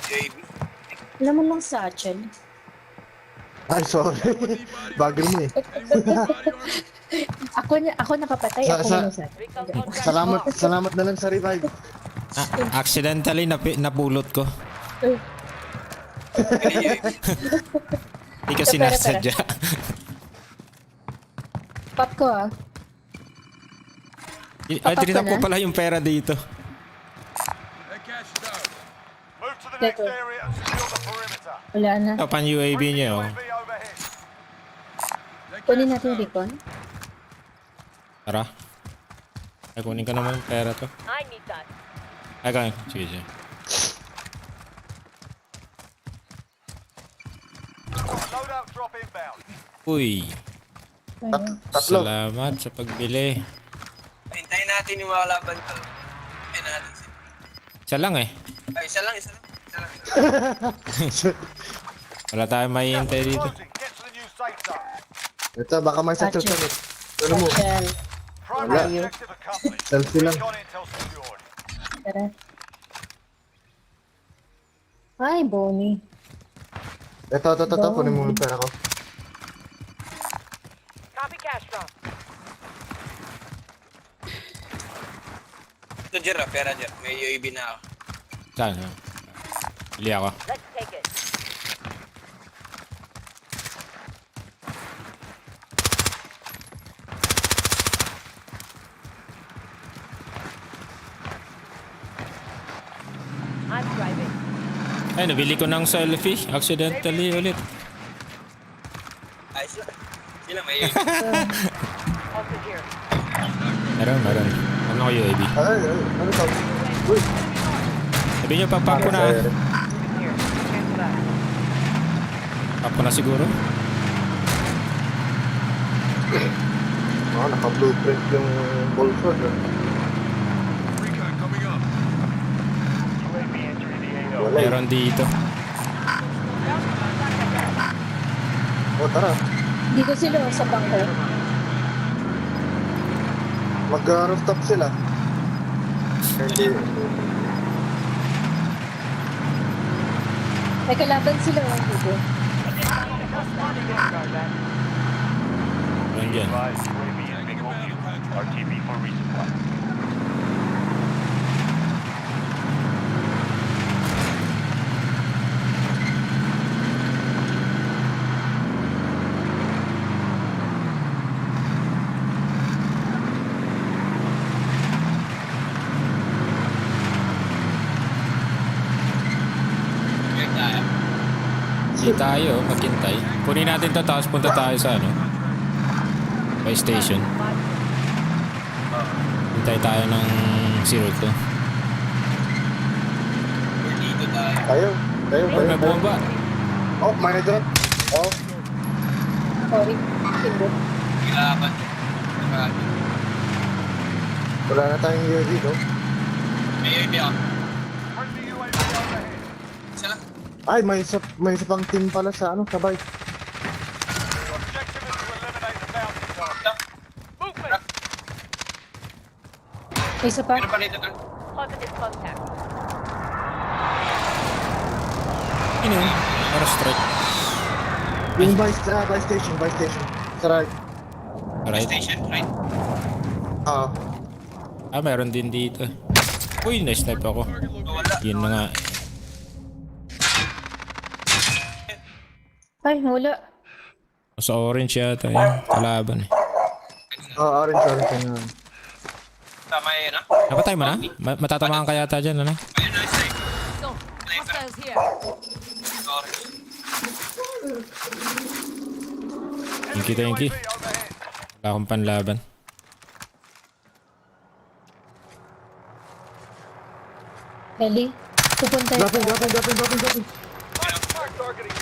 UAV. Laman lang satchel. Ay, sorry. Bagel mo eh. Ako nakapatay, Sa- ako sa- walang satchel. Recon contract Salamat, lost. salamat na lang sa revive. accidentally napulot ko. Uy, Hindi ko Pera, sinasadya. pop ko ah. Ay, Papak ko tinitap ko na. pala yung pera dito. That cash is ours. Move to the Let next go. area and secure the perimeter. Wala na. Tapan UAV Friendly niya, oh. UAV overhead. That Kunin cash natin is yung ours. beacon. Tara. Ay, kunin ko naman yung pera to. I need that. Ay, kaya. Sige, sige. Loadout drop inbound. Uy, Ayun. Tatlo. salamat sa pagbili. Hintayin natin yung mga kalaban ko. Kaya natin sila. Isa lang eh. Ay, isa lang. Wala tayong mahihintay dito. Closing. Get to the new safe zone. Ito, baka may satchel Satchel. ulit. Ano mo? Shell. Primary objective accomplished. Selfie lang. Recon intel secured. Tara. Ay, Bonnie. Ito. Kunin mo yung pera ko. Copy cash drop. Ito, Jer, pera, Jer. May UAV na ako. Saan? Bili ako. Let's take it. I'm driving. Ay, nabili ko ng selfie. Accidentally ulit. Ayos lang. Sila may UAV. Hostage here. Meron. Ano ko UAV? Ay, ano to? Uy! Sabi nyo, pap ko na. Here. Cancel that. Pap ko na siguro. Naka-blueprint yung Bolford. Recon coming up. UAV entering the AO. Wala eh. Meron dito. Tara. Dito sila sa bangko. Mag-rooftop sila. Hindi. May kalaban sila dito. Meron dyan. Advised, UAV is bingo fuel. RTB for resupply. Here tayo. Hindi tayo, maghintay. Kunin natin to tapos punta tayo sa ano? By station. Hintay tayo ng 02. We're dito tayo. Tayo. Oh, may bomba. Oh, may drop. Oh, Sorry. Pindot. Kalaban. wala na tayong UAV, no? May UAV ako. Friendly UAV overhead. Isa lang. Ay, may isa pang team pala sa ano, sabay. Your objective is to eliminate the bounty target. Movement. May isa pa. Meron pa rito doon. Positive contact. Ano yun? Para strike. Yung by station. Sa right. Right. Station, right? Meron din dito. Uy, na-snipe ako. Wala. Yun na nga. Ay, wala. Sa orange yata yun. Kalaban eh. Orange yun. Tama yun, ha? Napatay mo na? Matatamaan ka yata dyan, ano? Ayun na, sniper. So, hostiles here. Orange. Thank you. UAV overhead. Wala akong panlaban. Ellie, pupunta yun. Dropping. Mark targeting.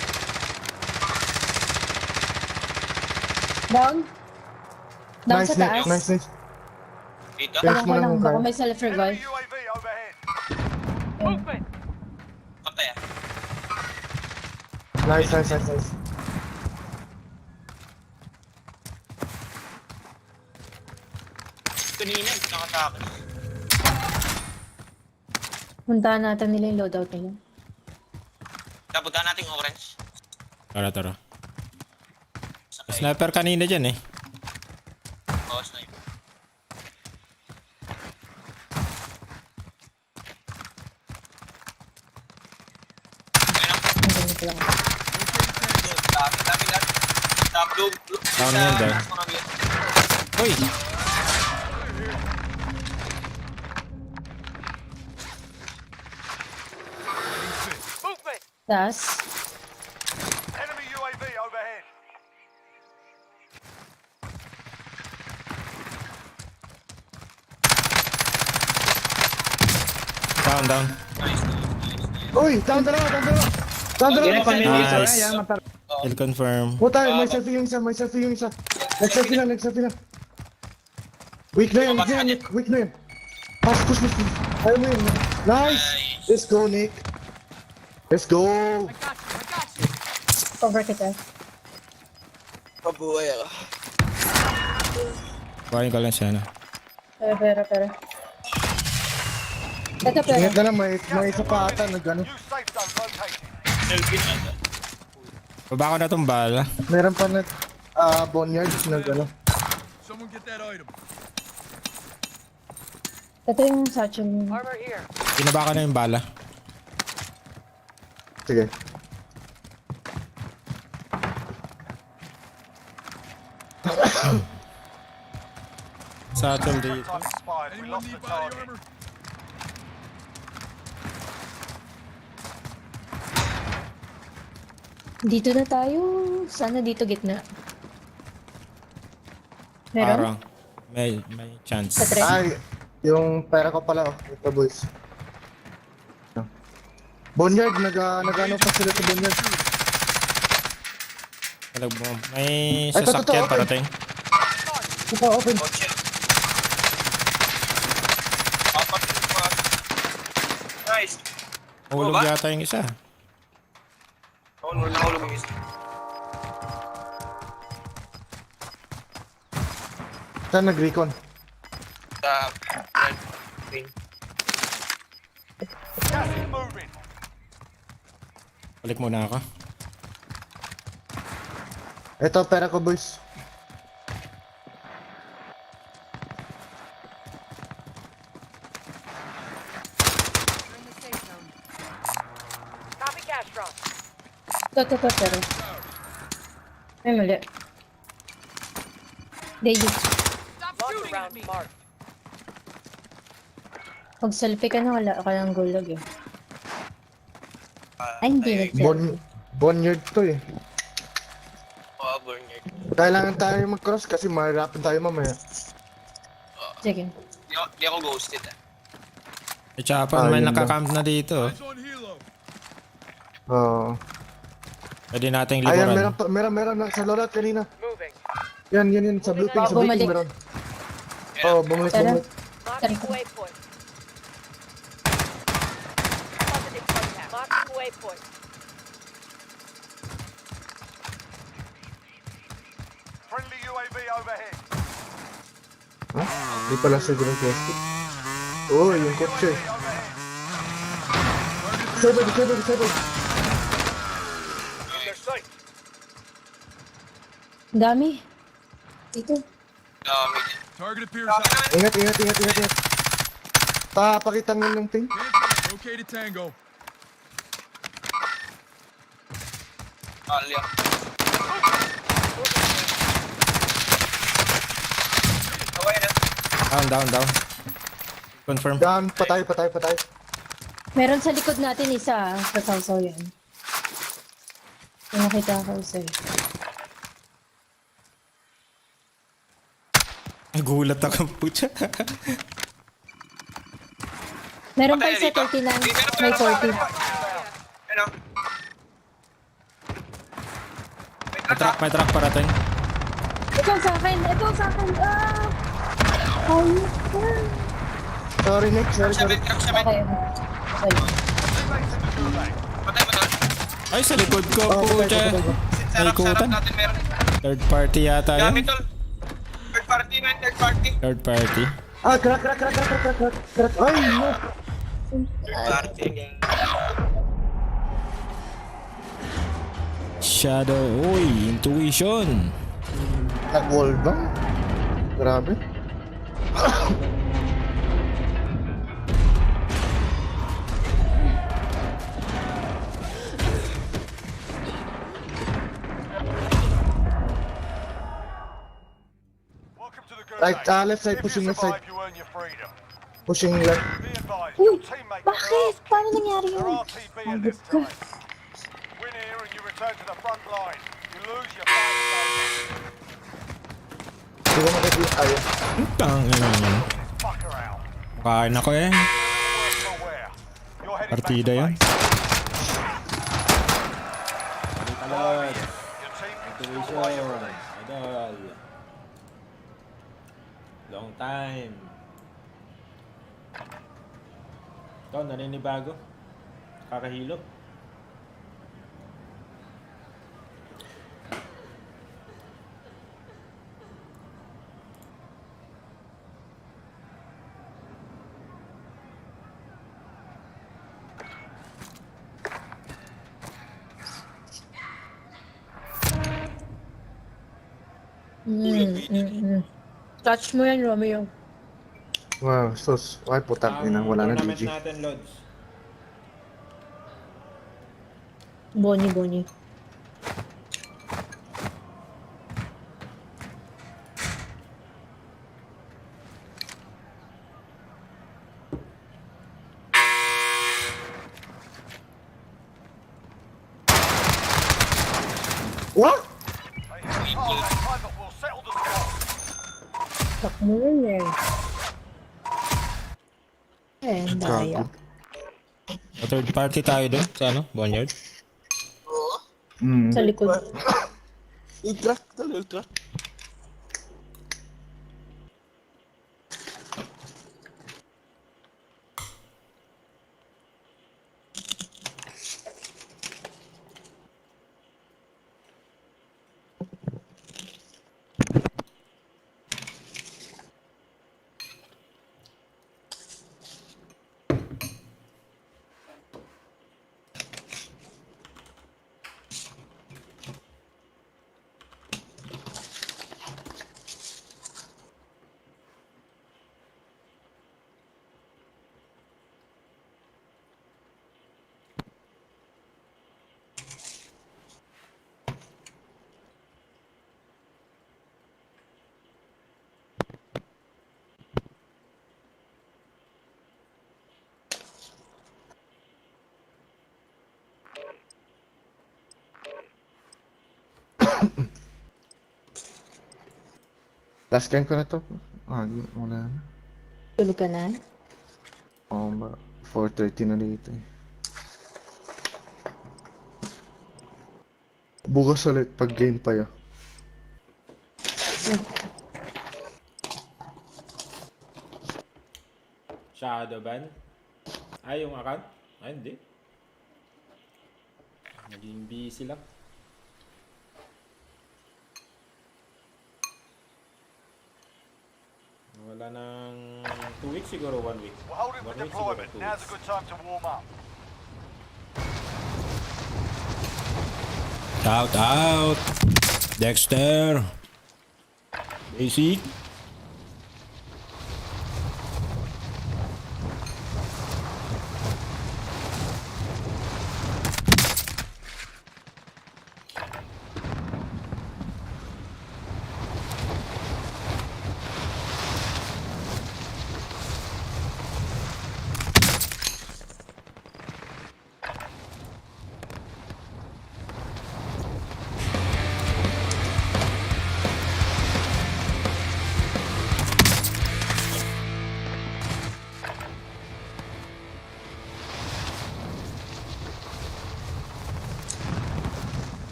Down? Down Nice, sa taas? nice. Dito. Flash Alam mo ko lang lang, yung baka car. may self-revive. Enemy UAV overhead. Movement. Patay, ah. Nice. Kanina, nakatakot. Puntahan natin nila yung loadout nila. Tapuntahan natin yung orange. Tara. Sakay. Sniper kanina dyan eh. Oo, sniper. Ang ganito lang. Dami lang. Top blue. Down yan, down. Uy! Movement. Taas. Enemy UAV overhead. Down. Uy, down dalawa. Nice. I'll confirm. Puta, may selfie yung isa. Nag-selfie na. Weak na yan, weak na yan. Push. Ayaw mo yun. Nice! Let's go, Nick. Let's go! Cover kita. Pabuhay ako. Kuhain ko lang siya na. Pero. Ito, pero. Ingat na lang, may isa pa ata na gano'n. New safe zone located. Selfie na ito. Baba ko na tong bala. Meron pa na boneyard na gano'n. Someone get that item. Ito yung satchel. Armor here. Binaba ko na yung bala. Sige. Satchel dito. Time expired. We Anyone lost the need body target. armor? Dito na tayo. Sana dito gitna. Meron? Parang may chance. Sa tres? Ay, yung pera ko pala, oh. Ito, boys. Boneyard, nag-ano pa sila sa boneyard. May Ay, sasakyan totoo, okay. parating. Ito, open. Kotse. Apat yung pa. Nice. Hulog ba? yata yung isa. Nahulog yung isa. Saan nag-recon? Sa green. Gas is moving. Balik muna ako. Ito, pera ko, boys. Copy cash drop. Ito, pero. Ay, mali. Daily. Launcher round marked. Pag selfie ka na, wala ka ng gulag eh. Ay, hindi nag-selfie. Boneyard to eh. Burner. Kailangan tayo mag-cross kasi mahirapan tayo mamaya. Sige. Di ako ghosted ah. Eh, Chapan, may yun lang. nakacamp na dito. Eyes on helo. Oo. Pwede nating Ayan, liburan. meron na sa lolat kanina. Moving. Yan, sa blue ping, sa blue Bumalik. ping meron. Oo, bumalik. Tara. Marking waypoint. Positive contact. Marking waypoint. Friendly UAV overhead. Di pala sa green plastic. Oo, yung kotse. Overhead. Sabay. Their sight. Ang dami. Dito. Dami. Target appears Dami hot. naman. Ingat. Pakita nga ng ping. Okay to tango. Alya. Okay na. Down. Confirm. Yan, patay. Meron sa likod natin isa sa sausaw yan. Yung nakita ko sa'yo. Nagulat ako, putya. Meron pa Patay isa dito. 39, may Meron 40. Ano? May truck parating. Ito sa akin! Ah! Ayun ka! Sorry, Nick. Sorry. Truck 7. Okay. Okay. Patay mo doon. Ay, sa likod ko, putya. Sarap ikutan. natin meron. Third party yata Dami yun. tol. Third party man, third party. Third party. Crack. Ay, no. Third party. Shadow. Uy, intuition. Nag-wall ba? Grabe. Welcome to the good Right, day. left side, If pushing you left side. survive, you earn your freedom. Pushing left. Be advised, Uy! your teammates are Bakit? Paano nangyari They're yun? RTB at this time. Win here and you return to the front line. You lose your fight. Hindi ko makikita tayo. Tangin na. Fucker out. Kain ako eh. Work for where? You're heading Partida back yan. to base. Your team can still play your release. Long time. Ito, naninibago. Kakahilo. Touch mo yan, Romeo. Wow, sus. Ay, putang ina. Wala na tournament DG. natin, Lods. Boni. What? They hit the target, private will settle the score. Tak mo yun eh. Ang daya. Third party tayo dun sa ano? Boneyard. Sa likod. Ultra, tol, ultra. Last game ko na to. Ah, wala na. Tulog ka na? Oo ba? 4:30 na dito eh. Bukas ulit pag game pa yun. Shadow ban. Ay, yung account? Ay, hindi. Naging busy lang. Wala nang 2 weeks siguro, 1 week. We're holding for 1 week siguro, deployment. 2 Now's a weeks. good time to warm up. Shout out! Dexter! Basic!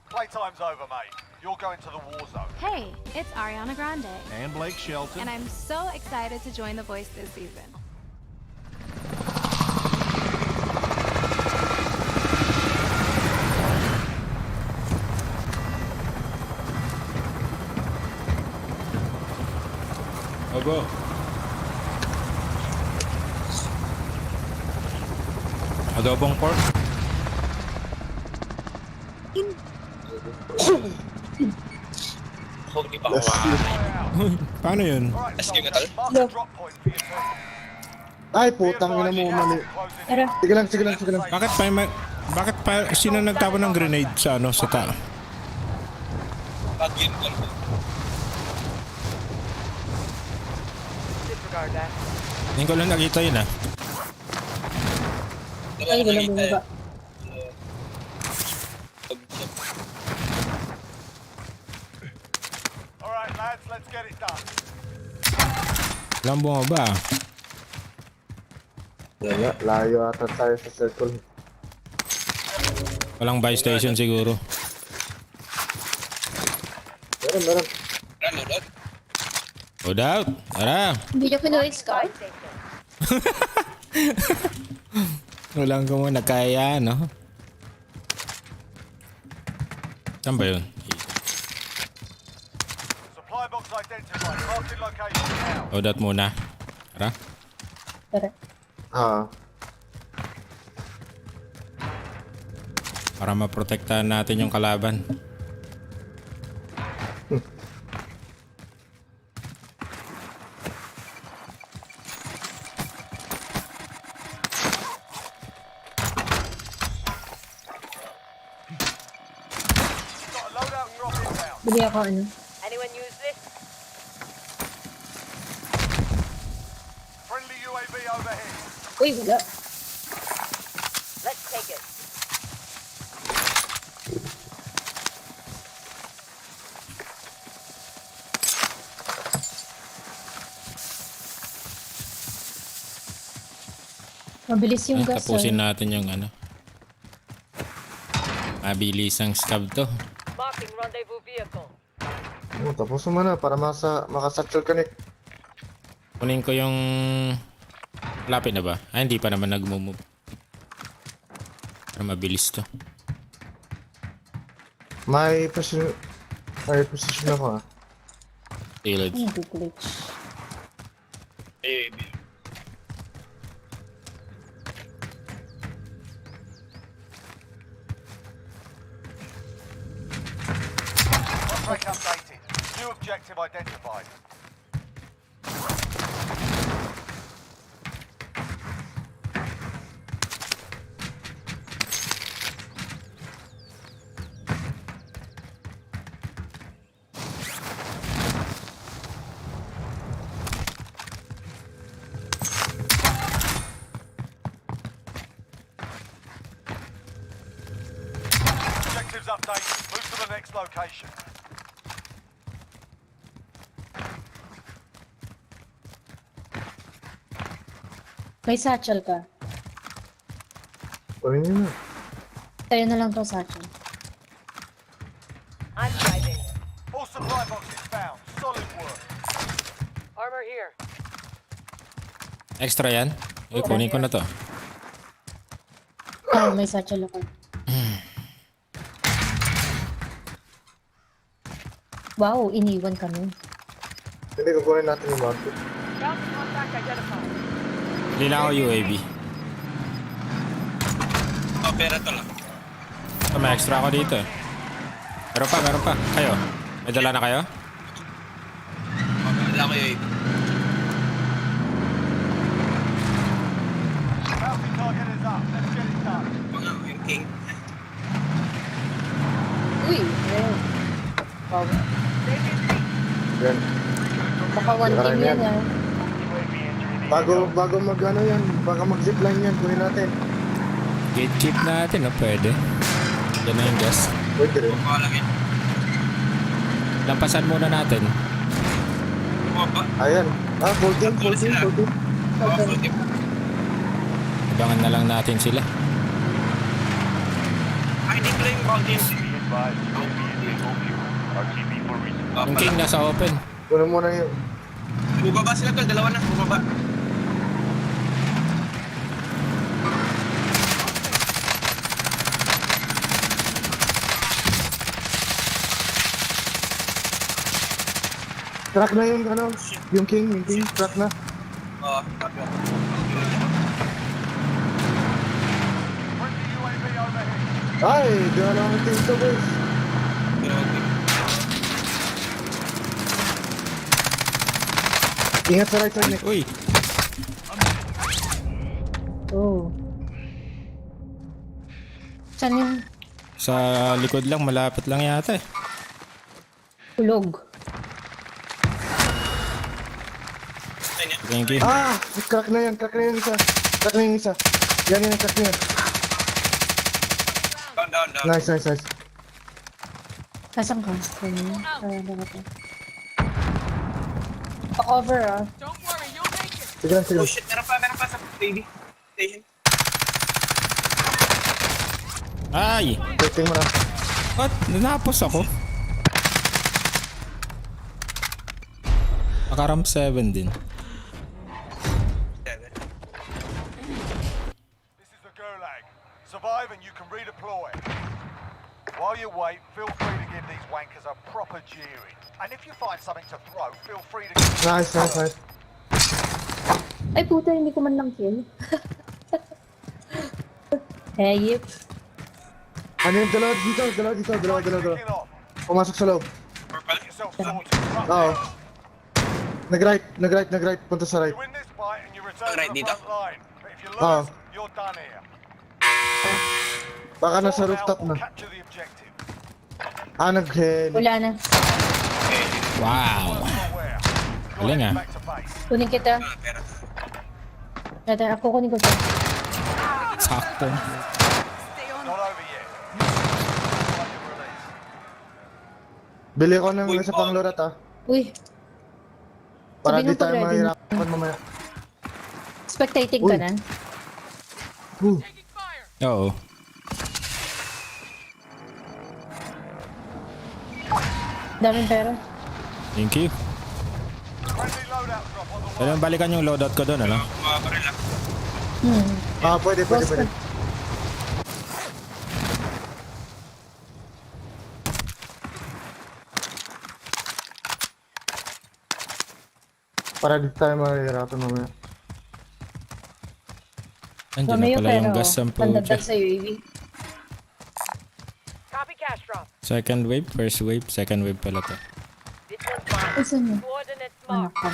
Playtime's over, mate. You're going to the war zone. Hey, it's Ariana Grande, And Blake Shelton. and I'm so excited to join The Voice this season. Go. Adobong pork. Kung di pa kumain. Paano yun? Alright, Let's give it soldier, a- mark a drop point for your team. Ay, putang ina mo, mali. Tara. Sige lang, sige lang, sige lang. Bakit pa sino nagtapon ng grenade sa ano sa ta? Pag yun ko. Disregard that. Hindi ko lang nakita yun ah. Ay, walang bumaba. Alright, lads, let's get it done. Walang bumaba ah. Wala, layo ata tayo sa circle. Walang buy station siguro. Meron. Load out. Tara. Hindi niyo pinuha yung scout? Buy station. Walang ko muna kaya, no? Saan ba yun? Supply box identified. Marking location now. Load out muna. Tara. Tara. Para maprotektahan natin yung kalaban. Got a loadout drop inbound. Bili ako ano. Anyone use this? Friendly UAV overhead. Uy, wala. Let's take it. Mabilis yung gas. Tapusin natin yung ano. Mabilis ang scab to. Marking rendezvous vehicle. Tapos mo na para makasatchel ka ni. Kunin ko yung... Lapit na ba? Ah, hindi pa naman nag-move. Para mabilis to. May position ako Tailored. Ay, glitch. Contract updated. New objective identified. Objectives updated. Move to the next location. May satchel ka. Kunin nyo na. Tayo na lang to satchel. I'm driving. All supply boxes found. Solid work. Armor here. Extra yan? Kunin ko na to. Oh, may satchel ako. Wow, iniwan kami. Hindi, kukunin natin yung market. Ground contact identified. Hindi na ako UAV. Pera to lang. So, may extra ako dito eh. Meron pa. Kayo? May dala na kayo? Wala ko yung Bounty target is up. Let's get it done. mga yung king. Uy, ayun. Wow. Yan. Baka one team Marami yan yan. ah. Bago mag ano yan, baka mag-zipline yan, kunin natin. Gate chip natin, no? Pwede. Yan na yung gas. Pwede rin. Wala yun. Lampasan muna natin. Bumaba. Ayan. 14. Okay. Abangan na lang natin sila. Ay, hindi pala yung mountain. Be advised, UAV is bingo fuel. RTB for resupply. Yung king nasa open. Kunin mo na yung... Bumaba sila tol, dalawa na. Bumaba. Track na yung ano, yung king, track na. Oo, copy ako. Friendly UAV overhead. Ay, gano'n ang team to boys. Pero, okay. Ingat sa right side, Nick. Uy! Oh. Saan yung Sa likod lang, malapit lang yata eh. hulog? Thank you. Crack na yan isa. Yan, crack na yan. Down. Nice. Nasaan ka? Pa-cover ah. Sige lang. Oh shit, meron pa sa baby station. Ay! Testing mo na. What? Nanapos ako. Nakaram 7 din. Seven. This is the Gulag. Survive and you can redeploy. While you wait, feel free to give these wankers a proper jeering. And if you find something to throw, feel free to... Nice. Ay puta, hindi ko man lang kill. Hey, yep. Ano yung dalawa dito? Dalawa. Kicking off. Pumasok sa loob. Purple. Get yourself sorted. Oo. Nag-right. Punta sa right. You win this fight and you return Right, to the dito? front line. But if you Oh. lose, you're done here. Baka nasa Sort rooftop out or na. capture the objective. Nag-heli. Wala na. Wow. Aware. Galing ah. Back to base. Kunin kita. Pera. Ito, ako kunin ko siya. Sakto. Not over yet. Like a release. Bili ko ng Uy, isa pang lorat Uy, Para Sabihin di mo pag tayo ready na. mahirapan mamaya. spectating ka Uy. na. Oo. Daming pera. Thank you. Friendly loadout drop on the way. Kailangan balikan yung loadout ko doon, ano? Mga baril lang. Pwede. Para di tayo mahirapan mamaya. Andiyan na Mamaya pala yung pero gas ang pandagdag pucha. sa UAV. Copy cash drop. Second wave, first wave, second wave pala to. This one's mine. Ay, saan yun? Coordinates Anak marked. ka.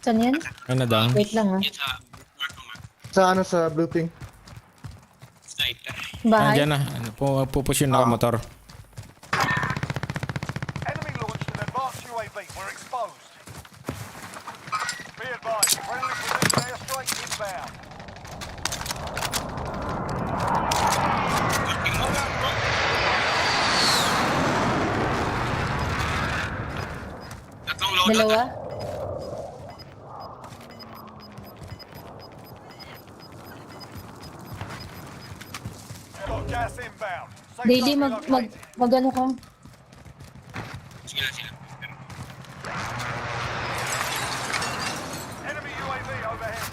Saan yan? Ay na down. Wait lang ha. Yan sa mark. Sa blue ping. Sniper. Bahay? Andiyan na. Pupush yung nakamotor. Enemy launched an advanced UAV. We're exposed. Be advised, friendly precision airstrike inbound. Tatlong loadout. Dalawa? Got gas inbound. Safe Daily zone relocated. mag-ano ka? Sige lang. Enemy UAV overhead.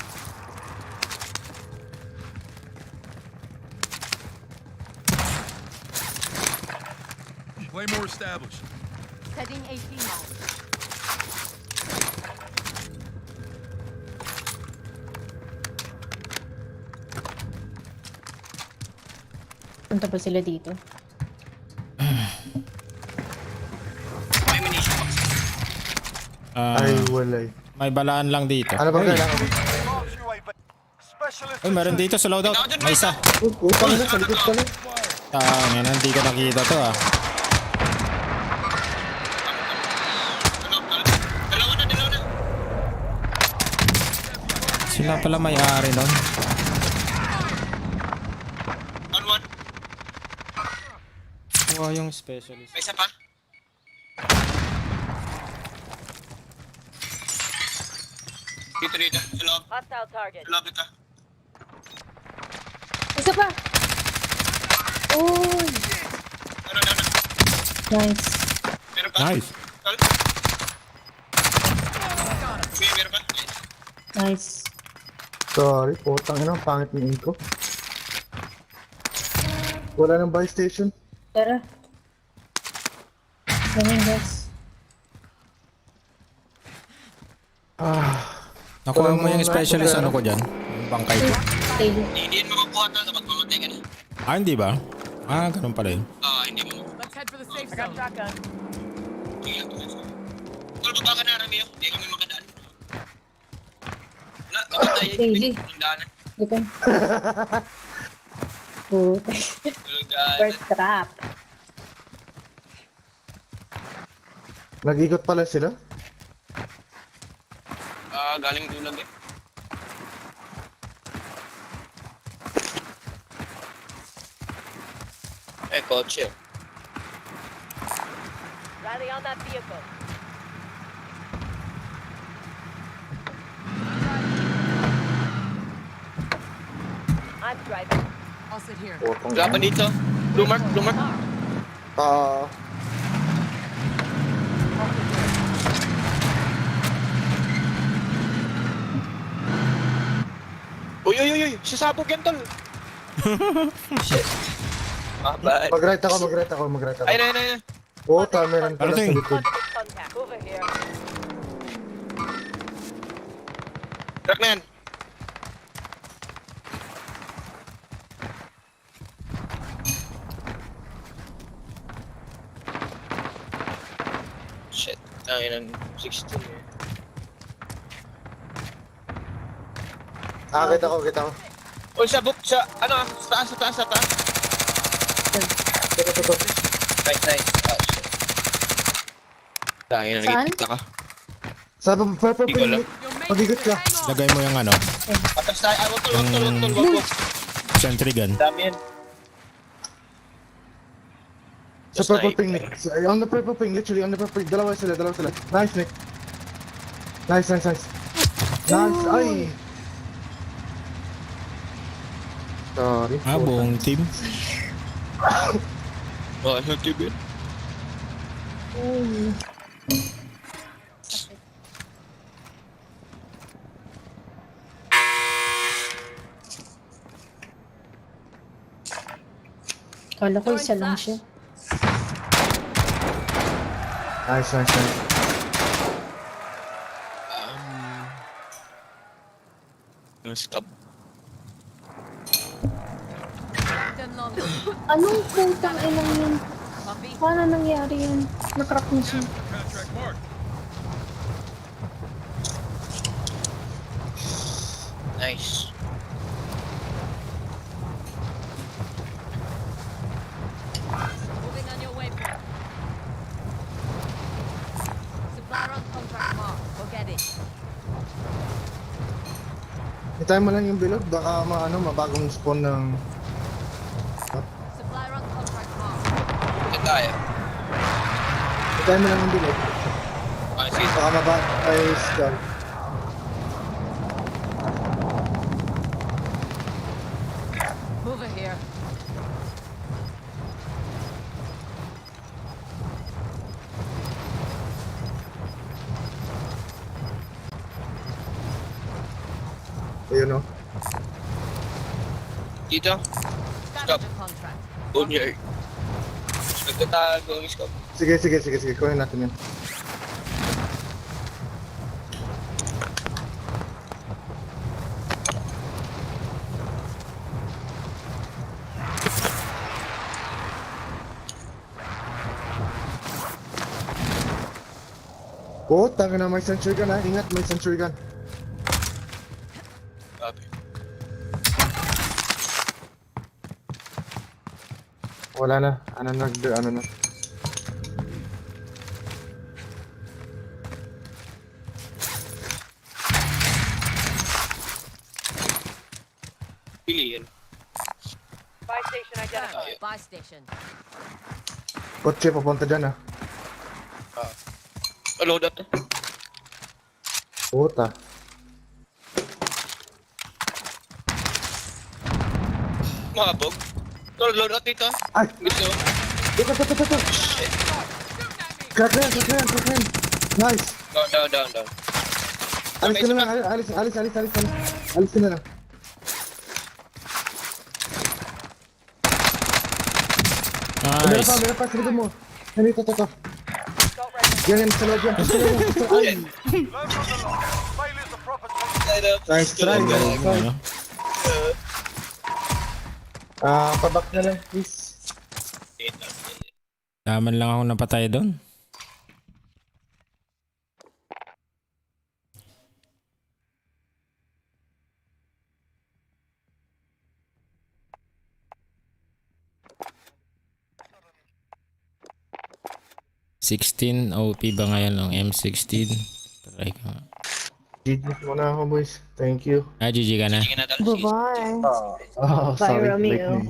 Claymore established. Setting AC mode. Punta pa sila dito. May munition box. Ay, walay. May balaan lang dito. Ano ba kailangan mo? Advanced UAV. Specialist. Ay, meron dito sa loadout. May isa. Utang na, sa likod pala. Yan, hindi ko nakita to ah. Dalawa na. Sila pala may-ari nun. One. Kuha yung specialist. May isa pa. Dito. Sa loob. Hostile target. Sa loob ito. Isa pa! Uy! Ano. Nice. Meron pa. Nice. Meron pa. Nice. Sorry, putang ina, pangit ni Ikaw. Wala nang buy station. Tara. Daming gas. Nakuha mo yung specialist ano ko dyan? Yung bangkay ko. Daily. Hindi yan makakuha ito kapag mamatay ka na. Hindi ba? Ganun pala yun. Hindi mo. Let's head for the safe I got zone. shotgun. Sige lang. Tol, baba ka na, Ramiro. Hindi kami makadaan. Namatay yan. Daily. Walang daanan. Dito. Puta. Walang daanan. First trap. Nag-ikot pala sila. Galing dulag eh. Kotse. Rally on that vehicle. I'm driving. I'll sit here. Putang Wala pa dito. Blue mark. Uy, uy, uy, uy! Sasabog yan, tol! Shit. Bad. Mag-right ako. Ayun, ayun, ayun. Puta, meron pala sa Parating. likod. Contact. Over here. Truck na yan. Shit. Ayun, 16 eh. Kita ko. Uy, sabog sa, ano, sa taas. Ito. Nice. Ah, shit. Dahil na Saan? nagkikita ka. Sa purple Hindi ko alam. pink. Pabigot ka. Lagay mo yung ano, Atas tayo. Ay, wag. sentry gun. Dami yan. Sa purple pink, Nick. On the purple pink, literally on the purple pink. Dalawa sila. Nice, Nick. Nice. Nice, ay! Sorry. Buong team. Oh, ano TV? Kala ko isa lang siya. Nice. Yung stop. Done long. Anong putang inang yun? Copy. Paano nangyari yun? Nakrack na siya. Contract marked. Nice. Moving on your waypoint. Supplier on contract mark. Forget it. Hintayin mo lang yung bilog. Baka mabagong spawn ng... Supplier on contract mark. Ito tayo. Hintayin mo lang yung bilog. Ah, sige. Baka ay skull. Over here. Ayun o. Dito. Scavenger contract. Boneyard. Nagtatago ang scope. Sige. Kunin natin yan. Tanga na may sentry gun ha. Ingat, may sentry gun. Grabe. Wala na. Ano na. Pili yan. Buy station identified. Buy station. Kotse, papunta dyan ha. Load up. Puta. Mabog. Load up dito. Ay! Gusto. Ito. Crack na yan. Nice. Down. Alis ka na lang. Alis ka na lang. Meron Nice. pa. Sa likod mo. Ito. Assault rifle. Yan. Sa loob yan. Ay! Learn from the loss. Failure's a proper tool. Nice try. Ano? Pabak na lang, please. Naman lang ako napatay doon. $16 OP ba ngayon ng M16? Try ko nga. GG muna ako, boys. Thank you. GG ka na. Sige na tol. Bye-bye. Oh, Bye, sorry. Romeo.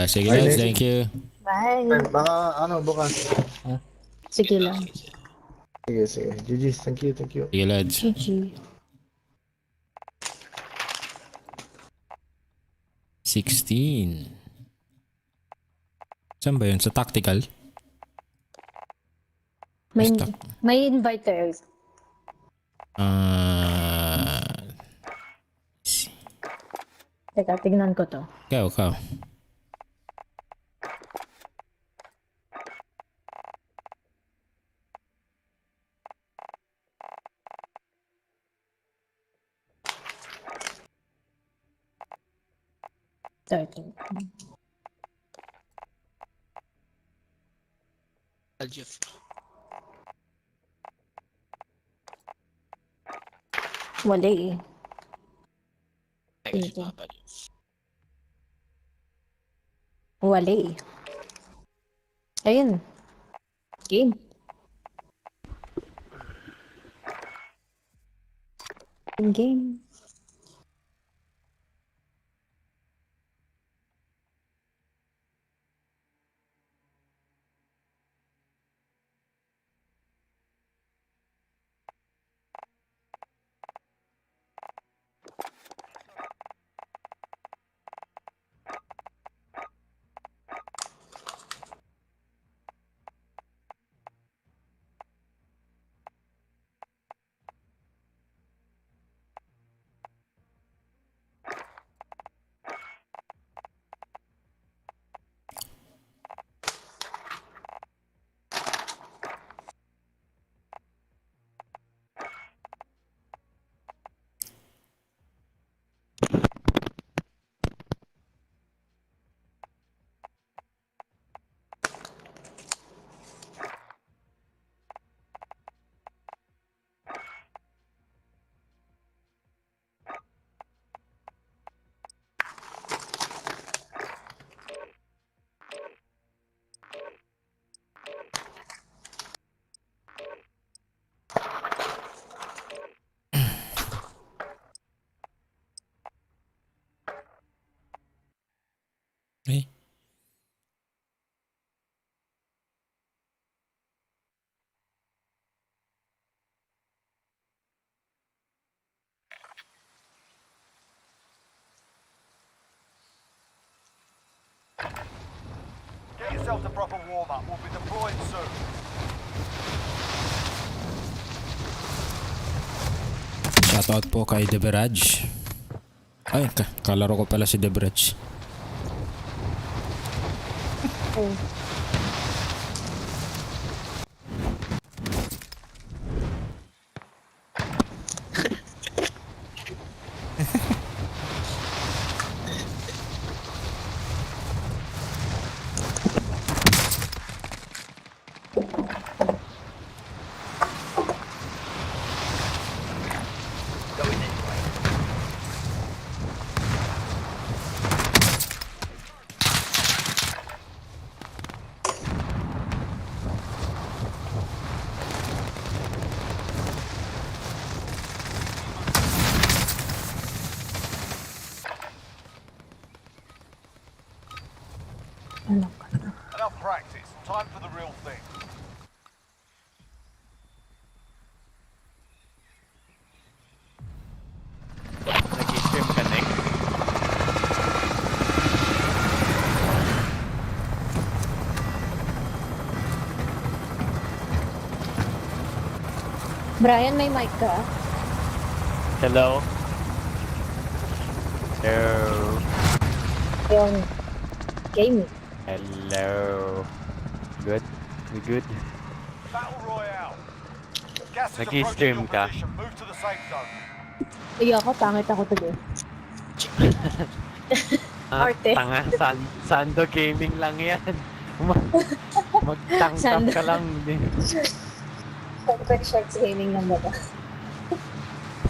Sige Bye, guys, Leslie. thank you. Bye. Baka, bukas. Sige lang. Sige. GG, thank you. Sige lads. GG. 16. Saan ba yun? Sa tactical? May, Stop. may inviter. Ah, Teka, tignan ko to. Ikaw. Starting. Jeff. Wala eh. Teka, si Dito. Papa. Wala eh. Ayun. Game. Game. Ay. Get yourself a proper warm-up. We'll be deploying soon. Shoutout po kay Deberaj. Ay, kalaro ko pala si Deberaj. Oh. Enough practice. Time for the real thing. Nag-stream ka, Nick? Brian, may mic ka? Hello? Hello? Yung game. Hello? Good? We good? Battle Royale. Gas is Nag-i-stream approaching your ka? position. Move to the safe zone. Iyo ako, pangit ako today. Arte. Tanga, Sando Gaming lang yan. Magtangkap Sando. ka lang. Perfect shorts gaming lang ba ba?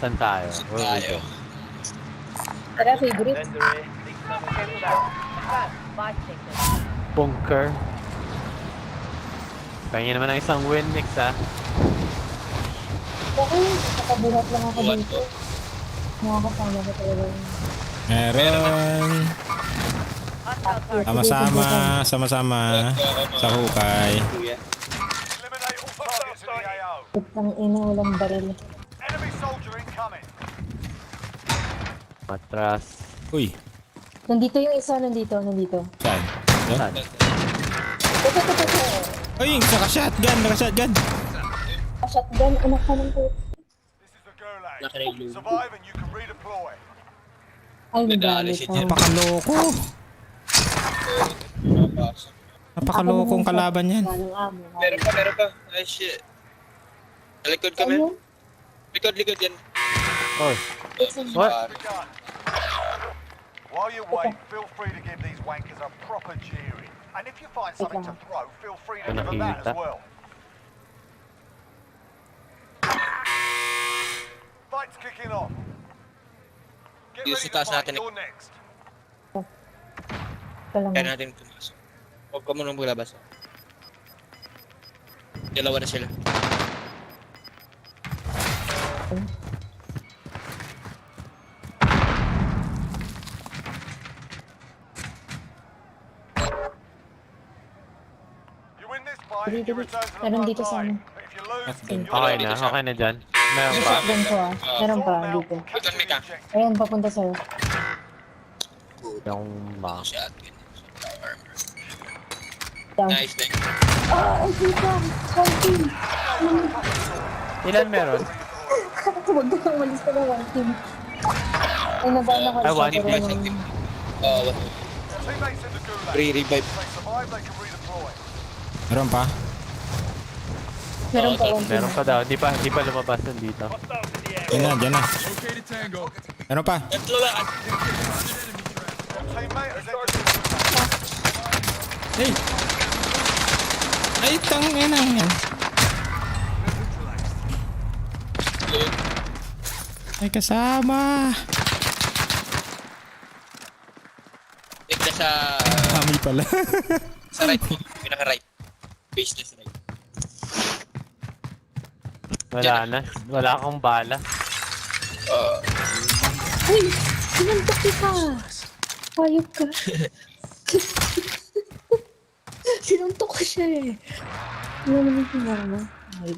Saan tayo? Where we go? Tara, favorite. Buy tickets. Bunker. Kanya naman ang isang win mix ah. Okay, nakabuhat lang ako dito. Nakakasama ko talaga. Meron. Sama-sama sa hukay. Eliminate all targets in the AO. Putang ina, walang baril. Enemy soldier incoming. Matras. Uy, Nandito yung isa, nandito. saan? Yan? Saan? Ito. Ay, naka-shotgun. Shotgun, anak ka ng puto. This is the Gulag. Survive and you can redeploy. Ay, Nadali nagalit siya ako. dyan. Napakaloko. Napakalokong kalaban yan. Ganong amo. Meron pa. Ay, shit. Sa likod ka, man. Ayun. Likod yan. Begun. While you wait, feel free to give these wankers a proper jeering. And if you find something to throw, feel free to give them that as well. Fight's kicking off. Get Dito ready sa to taas fight. natin. You're next. Ito lang. Kaya natin pumasok. Huwag ka munang maglabas. Dalawa na sila. You win this fight, Dito, you return to the meron front dito sa line. ano. But if you lose, Okay you're Okay done. na dyan. Meron May pa. shotgun ko ah. Meron pa, Sort them out, dito. capture the Ka. objective. Ayan, papunta sa'yo. Yung ba? Shotgun. Down. Nice, nice. Ah, ay, kita! One Ilan meron? Huwag ka umalis ka na, one team. Ay, nabahan ako. Ay, one pero team. walang- Teammates in the gulag. Re-revive. If they survive, they can redeploy. Meron pa? Meron pa one team. Meron pa daw. Di pa lumabas dito. Dyan na. Located Tango. Meron pa. Tatlo lang. Teammate has entered the gulag. Hey! Ay, tangina yan. Ay, kasama. Take na sa... Kami pala. Sa right mo. Pinaka-right. Base na sa right. Wala na. Wala akong bala. Ay! Sinantok kita! Hayop ka. Sinantok ko siya eh. Ano naman yung pinama? Ay.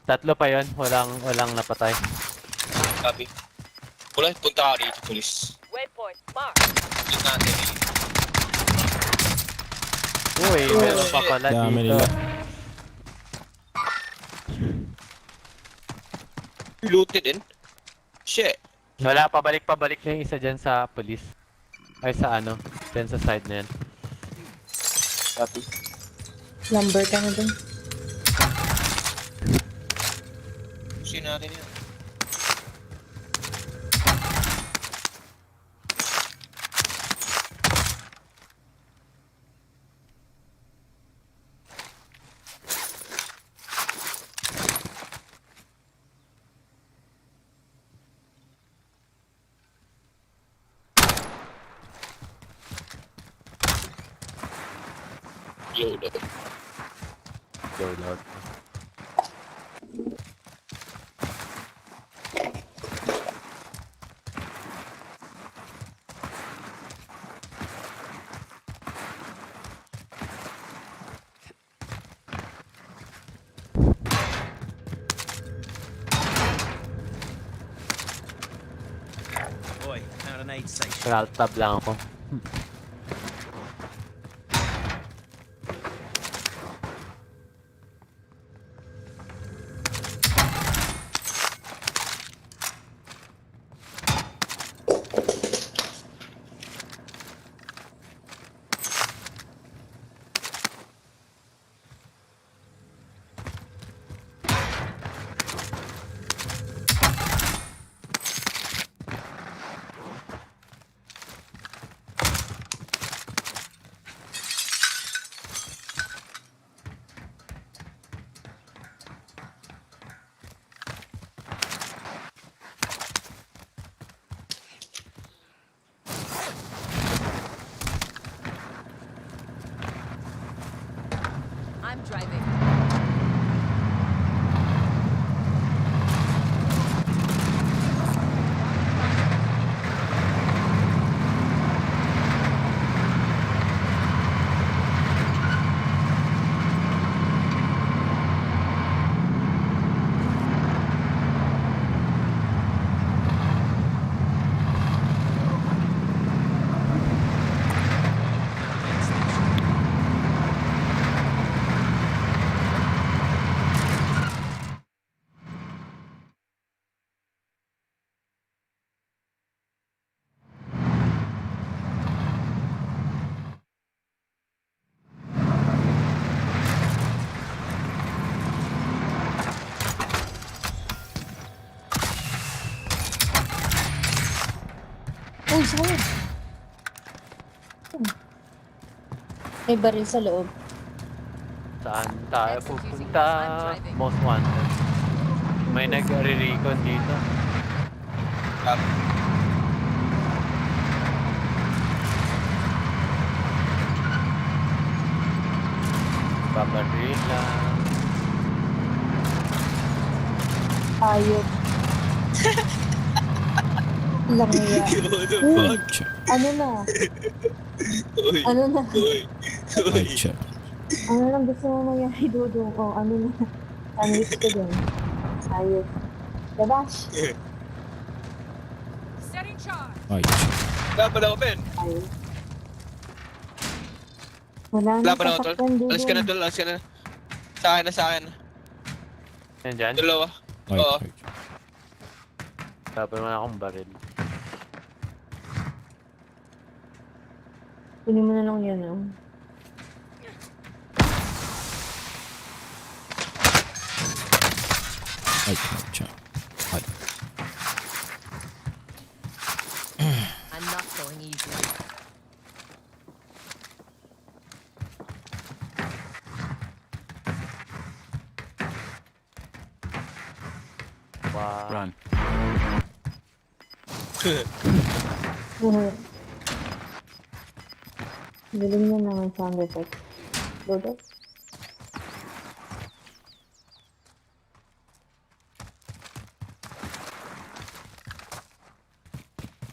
Tatlo pa yon. Walang napatay. Copy. Wala, punta ka dito, police. Waypoint mark. Dito natin. Uy, meron pa pala Dami dito. nila. Looted din. Shit. Wala, pabalik na yung isa dyan sa police. Ay, sa ano. Dyan sa side na yan. Copy. Number ka na dun. Pusin natin yan. Yo, Go loud. Alt tab lang ako. I'm driving. ako. May baril sa loob. Saan tayo Excuse me, pupunta? I'm driving. Most wanted. May nag-re-recon dito. Babaril lang. Ayop. Langya. What the Headshot. Ano na? Uy, Ano na? uy, uy. Headshot. Ano lang gusto mo mangyari, Dudong? O, ano na? Sandwich ko dun. Ayop. Dabash. Setting charge. Headshot. Laban ako, Ben. Ayop. Wala na Laban ako, tol. sasaktan, Alis ka na, Dudong. tol. Alis ka na. Sa akin na, sa akin. Yan dyan. Dalawa. Oo. Headshot. Tapos naman akong baril. Kunin mo na lang yan, oh. Headshot. I'm not going easy. Wow. Run. Galing mo naman sound effect. Dudong?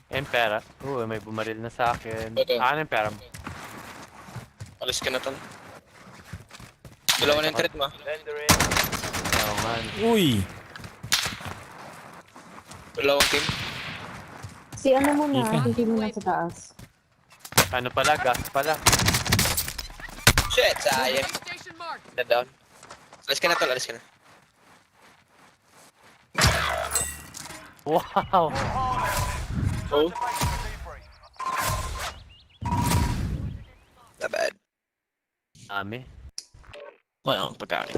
Yung pera. May bumaril na sa akin. Ito. Ano yung pera mo? Alis ka na, tol. Dalawa na yung threat mo. Oo man. Uy! Dalawang team. Si ano mo na, Ika. hindi mo na sa taas. Ano pala? Gas pala. Shit, sayang. Station marked. Na down. Alis ka na, tol. Alis ka na. Wow! Oh, Make a debrief. not bad. Dami. Wala akong pagkain.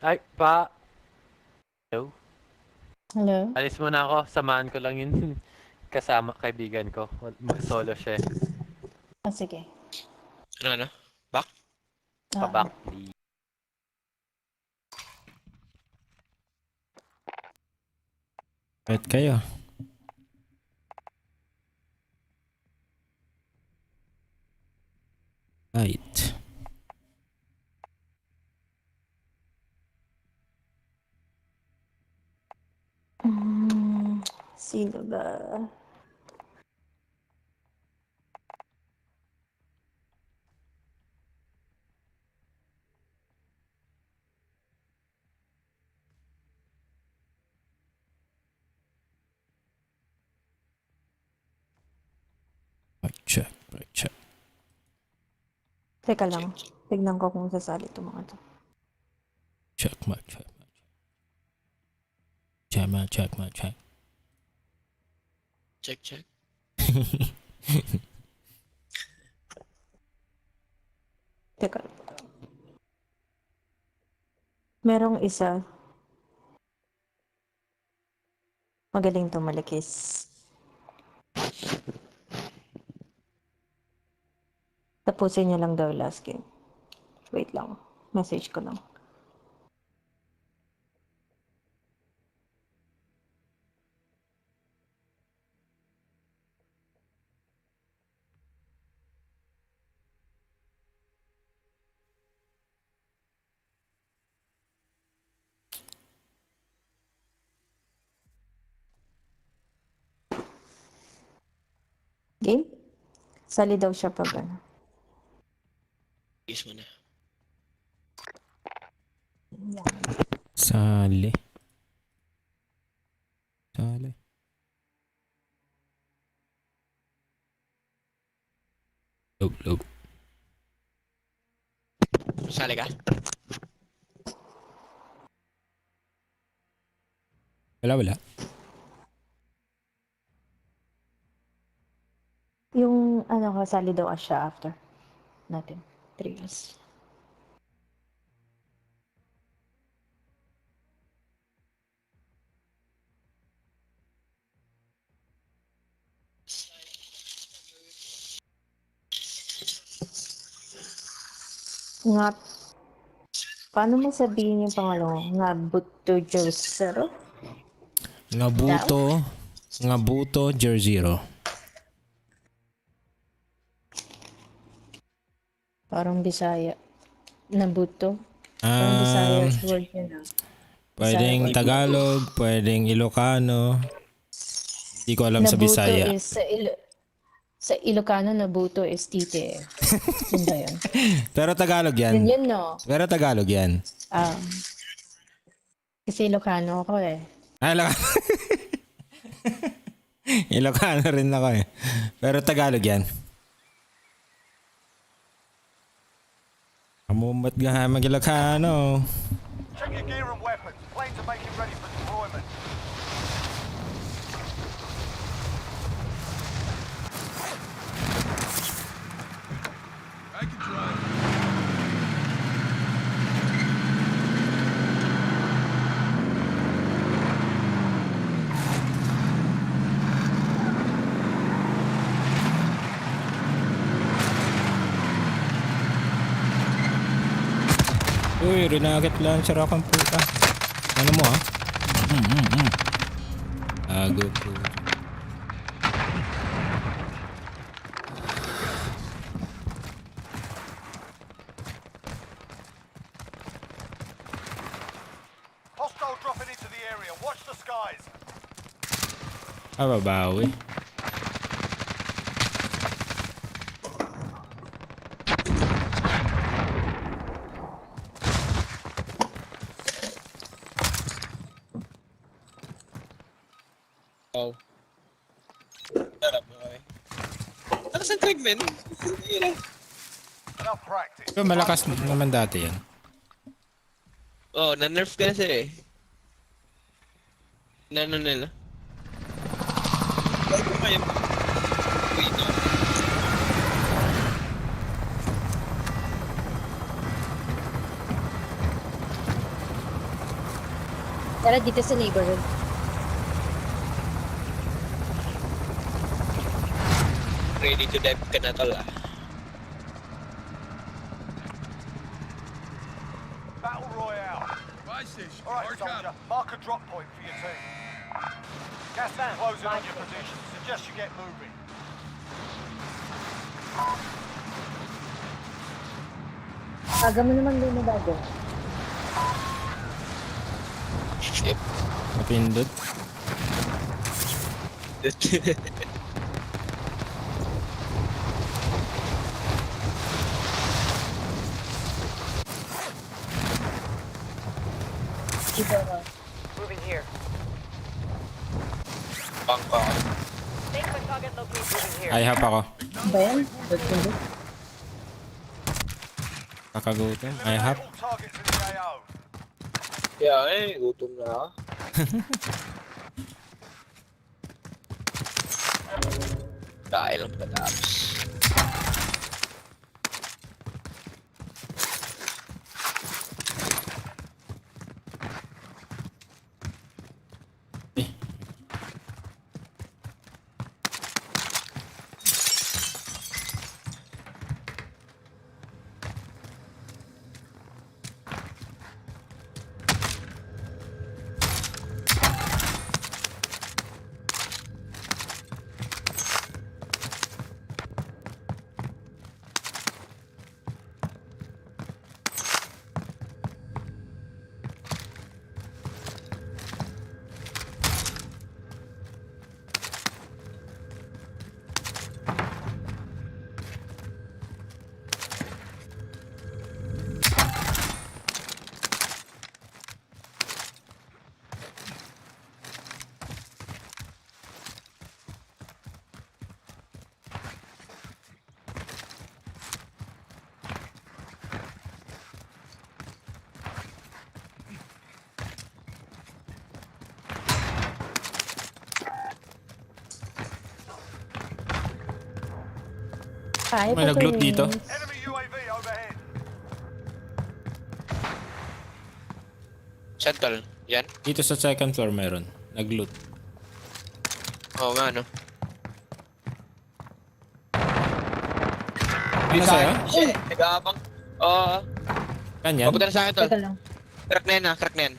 Ay, pa. Hello? Hello? Alis muna ako. Samahan ko lang yun. Kasama kaibigan ko. Mag-solo siya. Ah, sige. Ano? Back? Ah, Pabak, please. Bet kayo. Right. Sino ba? Headshot. Headshot. Teka lang. Tignan ko kung sasali itong mga to. Check my check. Check my check my check. Check, check. Teka lang. Merong isa. Magaling tumalikis. Tapusin niya lang daw last game. Wait lang. Message ko lang. Game? Sali daw siya pag ano. Yes mo na. Yan. Sali. Sali. Loop. Sali ka? Wala. Yung ano, kasali daw siya after natin. 3 years. Nga, paano mo sabihin yung pangalawa? Nga, Buto Josero? Ngabuto Jerzero. Parang Bisaya. Nabuto? Parang Bisaya word yun ah. Pwedeng Bisaya word. Tagalog, pwedeng Ilocano. Hindi ko alam sa Nabuto Bisaya. is sa Ilokano, Nabuto is tite. Yun ba yun? Pero Tagalog yan. Yun no? Pero Tagalog yan. Kasi Ilokano ako eh. Ilocano. Ilocano rin ako eh. Pero Tagalog yan. Kamumat nga mag-Ilocano. Check your gear and weapons. Planes are making ready for deployment. I can drive. Uy, rinakit launcher akong puta. Ano mo ha? Ago po. Hostile dropping into the area. Watch the skies. Babawi. Oh. Sarap okay. Ano sa treatment? Enough practice. So, malakas naman dati yan. Oh, na-nerf ka na sila eh. Nano nila? Bago kayo. Wait no. Tara dito sa neighborhood. Ready to dive ka na tol ah. Battle Royale. Buy station. All right, Mark soldier. out. Mark a drop point for your team. Gas is closing on your position. Suggest you get moving. Aga mo naman doon na bago. Shit. Napindot. Moving here. Bangka. Take the target location. Moving here. Ay, hap ako. Ba yan? Ba't Kakagutom. Ay, hap. All targets in the AO. Yeah, eh, gutom na ako. Dahil lang patapos. Ay, May nag-loot dito. Enemy UAV overhead. Central. Yan. Dito sa second floor meron. Nag-loot. Oo nga, no? Ano sa'yo? Shit, nag-aabang. Oo. Kanyan? Papunta na sa akin, tol. Teka lang. Crack na yan, ha? Crack na yan.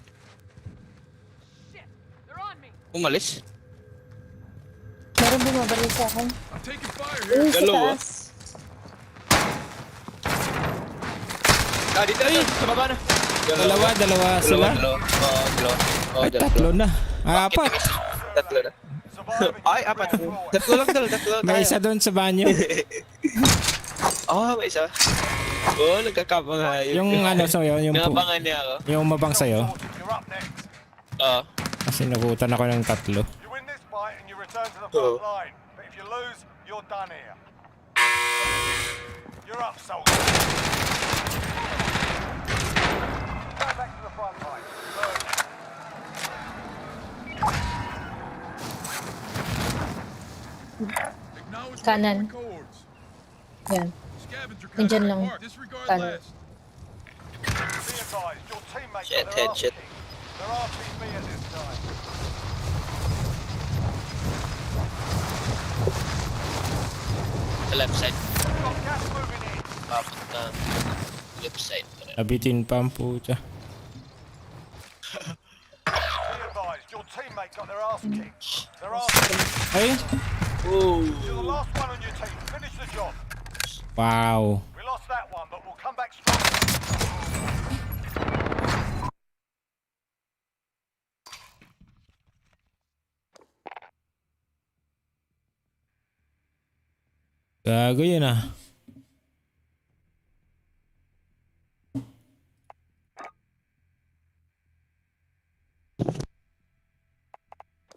Shit, they're on me. Umalis. Meron bumabalik sa akin. I'm taking fire here. Uy, sa Dalawa. taas. Dito na, tol. Sa baba na. Dalawa sila. Dalawa. Oo, dalawa. Oo, Ay, dalawa. tatlo na. Apat. Tatlo na. Surviving. Ay, apat. Tatlo lang, tol. Tatlo lang May tayo. isa doon sa banyo. Oo, may isa. Oo, nagkakapangayo. Yung ano sa'yo, Nakapangan niya ako. yung mabang sa'yo. You're up next. Oo. Kasi nakutan ako ng tatlo. You win this fight and you return to the Oh. front line. But if you lose, you're done here. You're up, soldier. Go back to the front line. Third. Acknowledge Kanan. my codes. Yan. Scavenger Nandyan count lang. marked. Disregard Kanan. last. Be advised, your teammates Shit, got their head, arse shit. kicked. They're RTB at this time. Sa left side. Got gas moving in. Papunta. Left side. Nabitin pa ang puta. Be advised, your teammate got their arse kicked. Their arse kicked. Ay! Oh. You're the last one on your team. Finish the job. Wow! We lost that one, but we'll come back strong. Gago yun ah.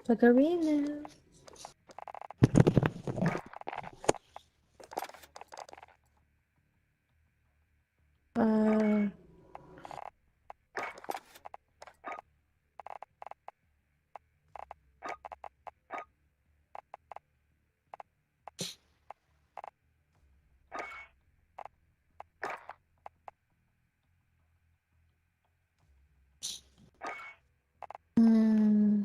Pag-arena. Ah, hmm.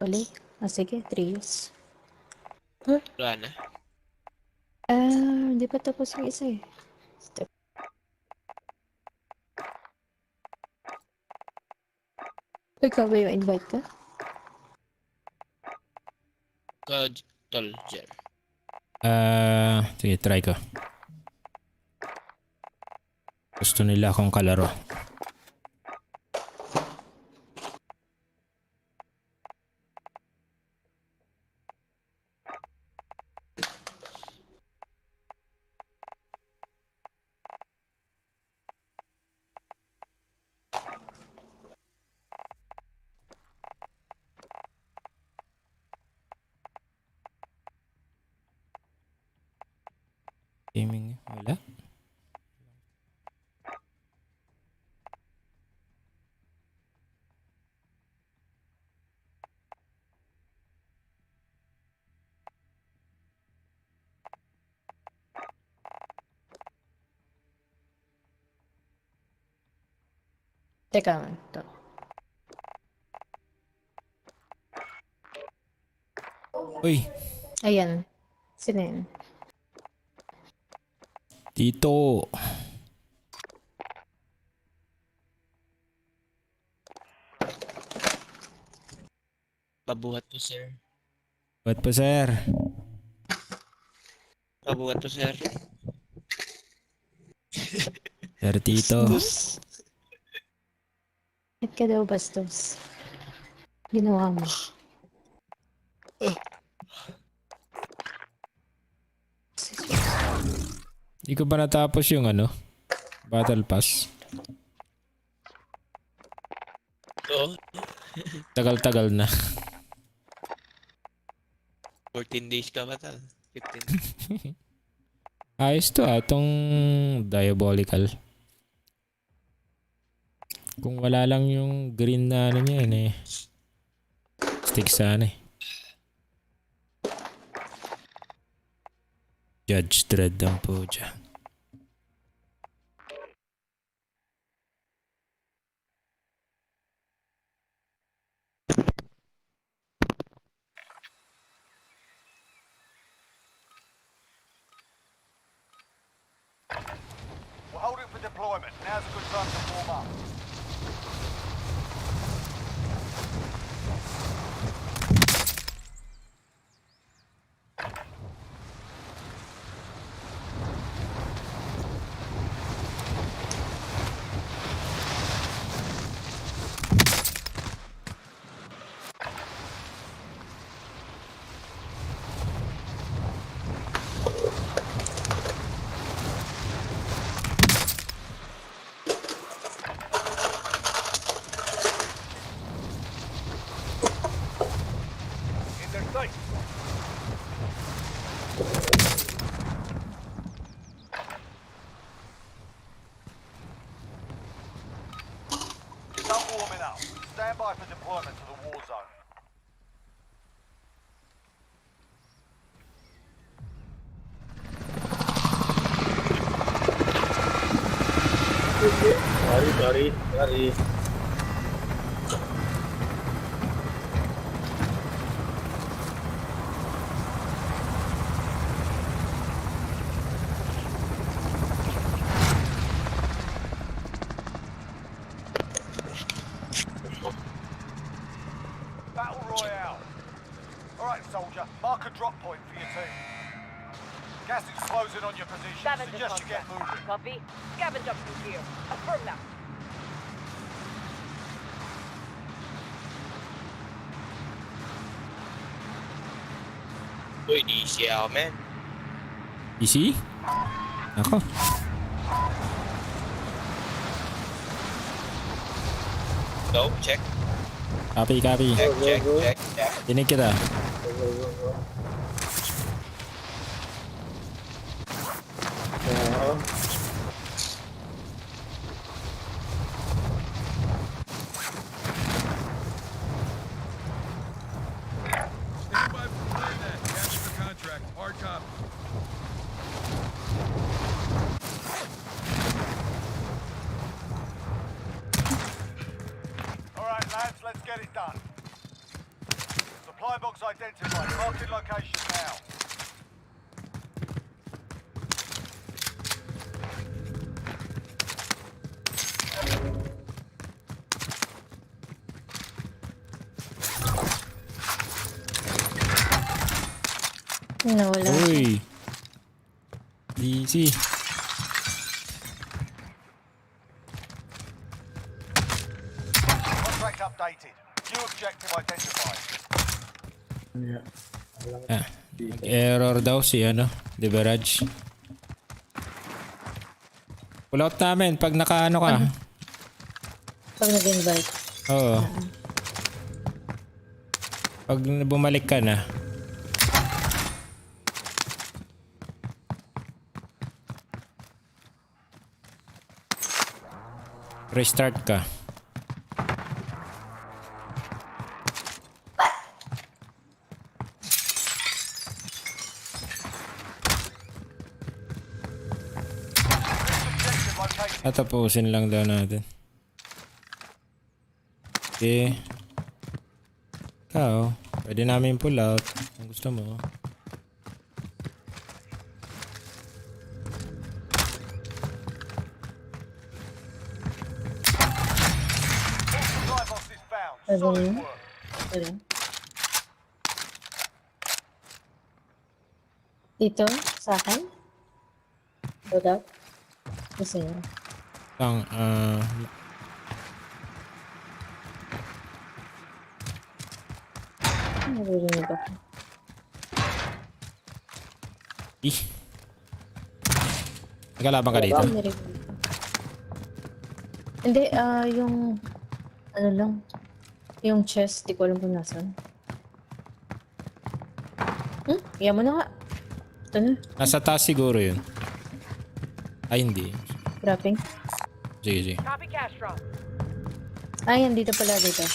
Balik. Ah, sige. 3 years. Wala na. Ah, hindi pa tapos yung isa eh. Step. Ikaw ba yung invite ka? Tol, Jer. Sige, try ko. Gusto nila akong kalaro. Gaming, wala. Teka nga. Ito. Uy! Ayan. Sino yun? Dito! Pabuhat po, sir. Ba't pa sir? Pabuhat po, sir. Sir Tito. Ba't ka daw bastos? Ginawa mo. Di ko ba natapos yung ano? Battle Pass? Oo. Tagal-tagal na. 14 days ka ba, tal? 15. Ayos to ah, tong diabolical. Kung wala lang yung green na ano niya yun eh. Stick sana eh. Judge Dredd ang po dyan. We're holding for deployment. Now's a good time to warm up. In their sight. Start warming up. Stand by for deployment to the war zone. Sorry. Battle Royale. Alright, soldier. Mark a drop point for your team. Gas is closing on your position. Scavenger Suggest you get contract. moving. Copy. Scavenge up through here. Affirm that. Uy, easy ako, man. Easy? Ako. Go, check. Copy. Check. Tinig kita. Stand by for that. Capture the contract. Hard copy. Alright, lads, let's get it done. Supply box identified. Marking location now. Nawala. Uy. Easy. Contract updated. New objective identified. Ah, error daw si di ba Raj? Pull out namin pag nakaano ka. Pag nag-invite. Oo. Pag bumalik ka na. Restart ka. Objective located. Tatapusin lang daw natin. Okay. Ikaw, pwede namin pull out kung gusto mo. Supply box is found. Pwede Solid yun? work. Pwede. Dito? Sa akin? Load up? Gusto niyo? Ang, Naririnig ako. ih. Nagkalaban ka dito? Naririnig ako. Hindi, yung... Ano lang. Yung chest, di ko alam kung nasan. Iyan mo na nga. Ito na. Nasa taas siguro yun. Ay, hindi. Wrapping. Sige. Copy cash drop. Ay, dito pala dito.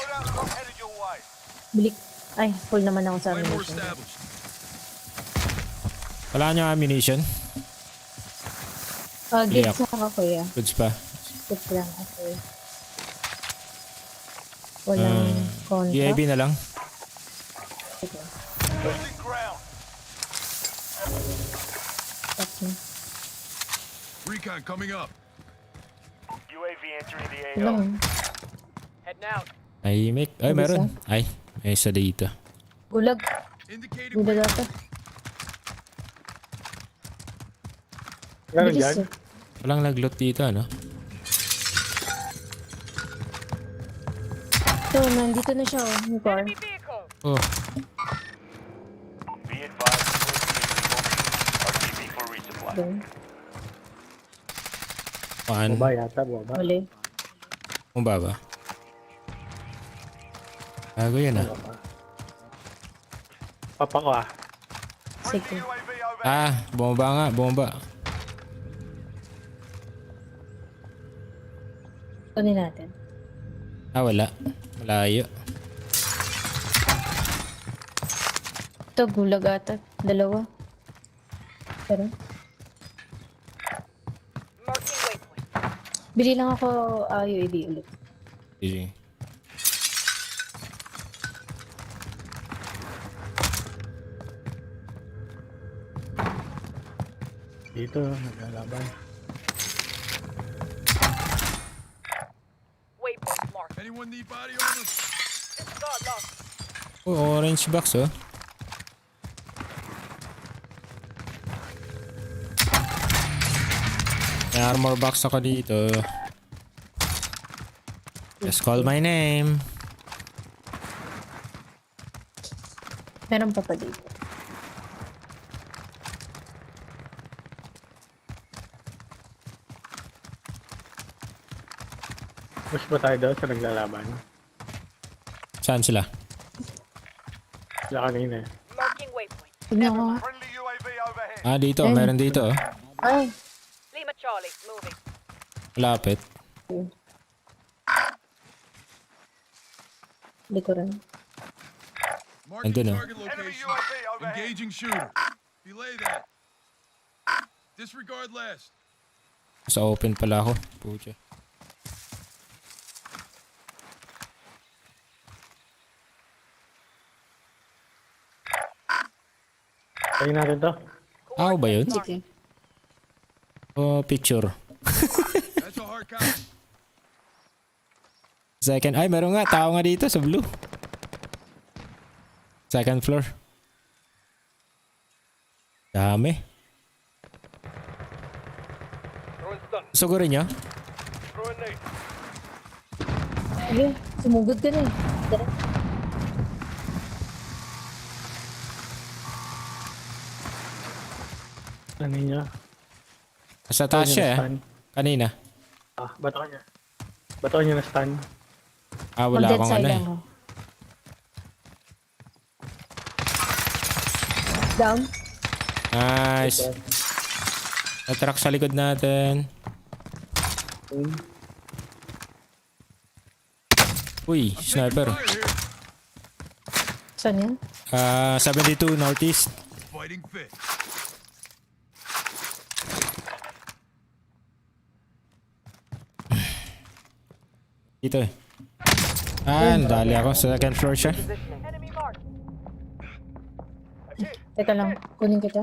Loadout drop headed your way. Bilik. Ay, full naman ako sa Claymore ammunition. established. Wala nyo ammunition? Gits Yeah. na ako, kuya. Goods pa. Gits lang ako. Walang contact. UAV na lang. Losing ground. Okay. Recon coming up. UAV entering the AO. Walang. Heading out. Ay, Ano meron. Ay, may isa dito. Gulag. Indicated Gulag ata. Meron Bilis dyan? eh. Walang nag-loot dito, ano? So, nandito na siya, oh, yung car. Enemy vehicle. Oh, Be advised, UAV is being overviewed. RTB for resupply. Doon. paan? Yata, baba. Huli. Kung ba ba? Bago yan, ah. Papa ko ah. Sige. UAV overhead. Bomba nga, bomba. Kunin natin. Wala. Malayo. Ito, gulag ata. Dalawa. Pero, Marking waypoint. bili lang ako UAV ulit. Sige. Dito, naglalaban. Waypoint marked. Anyone need body armor? Disregard lost. Oh, orange box, oh. May armor box ako dito. Just call my name. Meron pa pa dito. Push ba tayo doon sa naglalaban? Saan sila? Sila kanina eh. Marking waypoint. Tignan ko. Friendly UAV overhead. Dito. Meron dito, oh. Ay, Lima Charlie. Moving. Malapit. likuran. Marking Andun, oh. target Enemy location. UAV overhead. Engaging shooter. Belay that. Disregard last. Sa open pala ako. Pucha. Tayo natin to. Ba yun? Sige. Oh, picture. That's a hard copy. Second. Ay, meron nga. Tao nga dito sa blue. Second floor. Dami. Sugurin nyo? Through a knee. Sige, sumugod ka na eh. Tara. Ano niya? Sa taas siya, eh. Kanina. Bato niya. Bato niya na stun. Wala Mag-dead akong side ano, eh. lang ako. Down. Nice. Natruck sa likod natin. Uy, sniper. Fire here. Saan yan? 72 northeast. Fighting fit. Dito eh. Dali ako. Sa second floor siya. Enemy marked. Teka lang, kunin kita.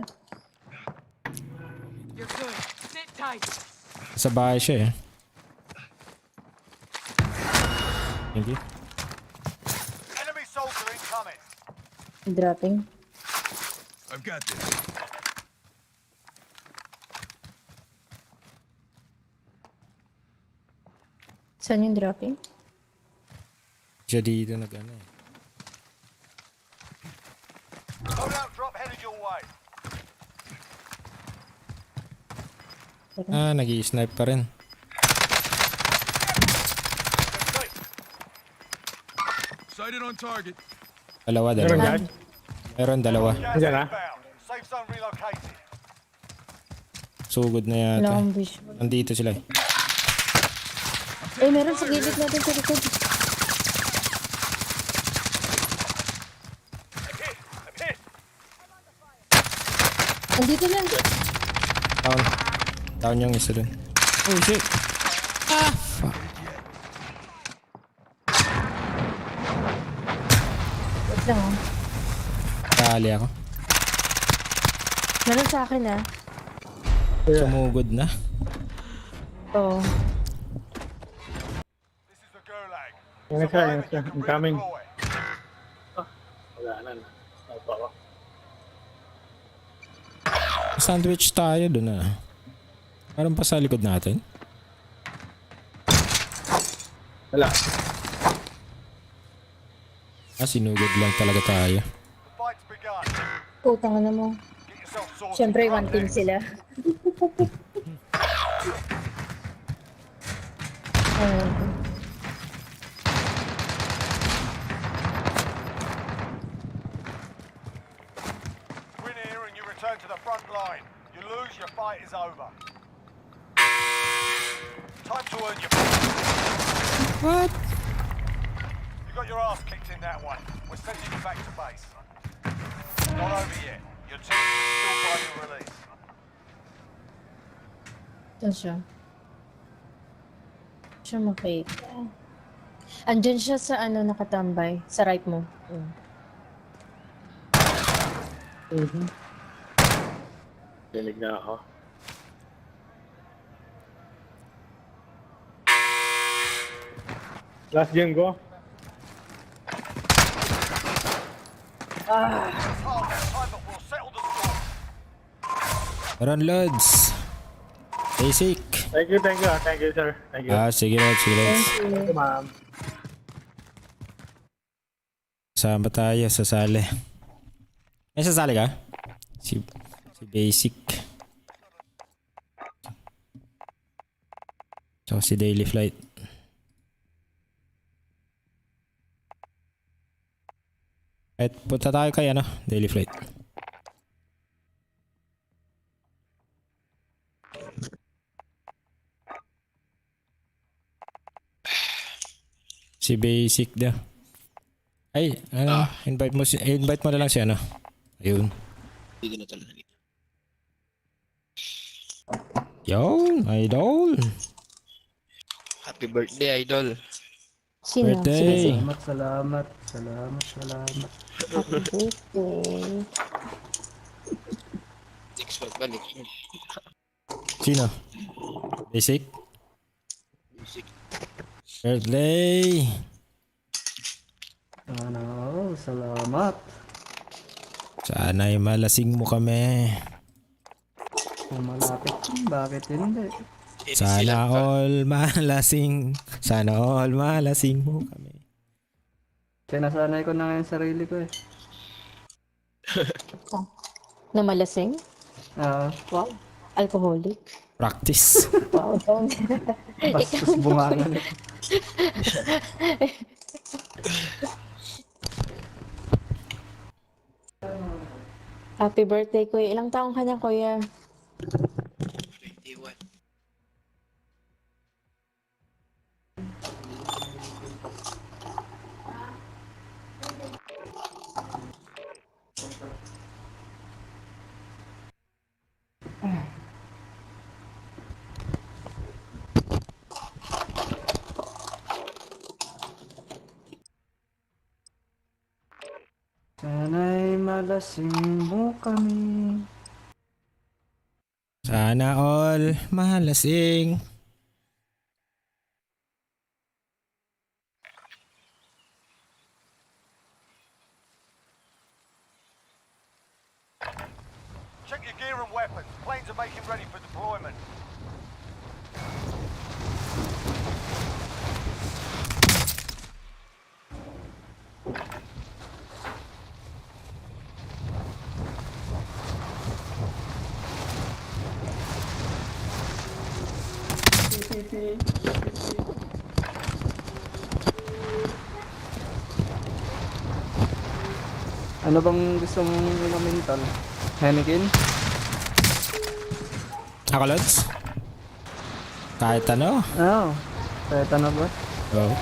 You're good. Sit tight. Sa bahay siya eh. Thank you. Enemy soldier incoming. Dropping. I've got this. Saan yung dropping? Siya dito nag-ano eh. Loadout drop headed your way. Nag-i-snipe pa rin. Sighted on target. Dalawa. dyan? Meron dalawa. Gas Diyan, inbound. Safe zone relocated. Sugod na Wala yata. akong visual. Nandito sila eh. Eh, meron sa gilid natin sa likod. Andito na. Down. Down yung isa dun. Oh shit. Ah, fuck. Wait lang ah. Dali ako. Meron sa akin ah. Sumugod na. Oo. This is the Gulag. Yan siya, yan siya. You can Incoming. redeploy. Sandwich tayo dun ah. Meron pa sa likod natin. Wala. Sinugod lang talaga tayo. The fight's begun. Putang na mo. Get yourself sorted. Siyempre, You're one up team next. sila. Ayun. Win here and you return to the front line. You lose, your fight is over. Time to earn your... What? You got your ass kicked in that one. We're sending you back to base. Not over yet. Your team is still trying to release. Saan siya? Siya makita. Andyan siya sa ano nakatambay. Sa right mo. Dinig na ako. Last game ko. It's hard that time, but we'll settle the score. Run loads. Basic. Thank you, sir. Thank you. Sige loads, sige loads. Thank you. Ma'am. Sama tayo, sasali. May sasali ka? Si Basic. So si Daily Flight. At punta tayo kay ano, Daily Flight. Si Basic daw. Ay, ano, invite mo na lang siya, ano. Ayun. Hindi na talaga. Yun, idol. Happy birthday, idol. Sino? Birthday. Sige, Salamat. happy birthday. Next month ba? Next month. Sino? Basic? Music. Birthday. Salamat. Sana'y malasing mo kami. Malapit. Bakit hindi? Sana all malasing. Sana all malasing mo kami. Sinasanay ko na ngayon sarili ko eh. Na malasing? Wow. Alcoholic. Practice. Wow. Bastos bungangan. Happy birthday, kuya. Ilang taong ka na, kuya? 21. Sana'y malasing mo kami. Sana all malasing. Check your gear and weapons. Planes are making ready for deployment. Ano bang gusto mong inumin, tol? Heineken? Ako, Lods? Kahit ano. Oo. Kahit ano ba? Oh.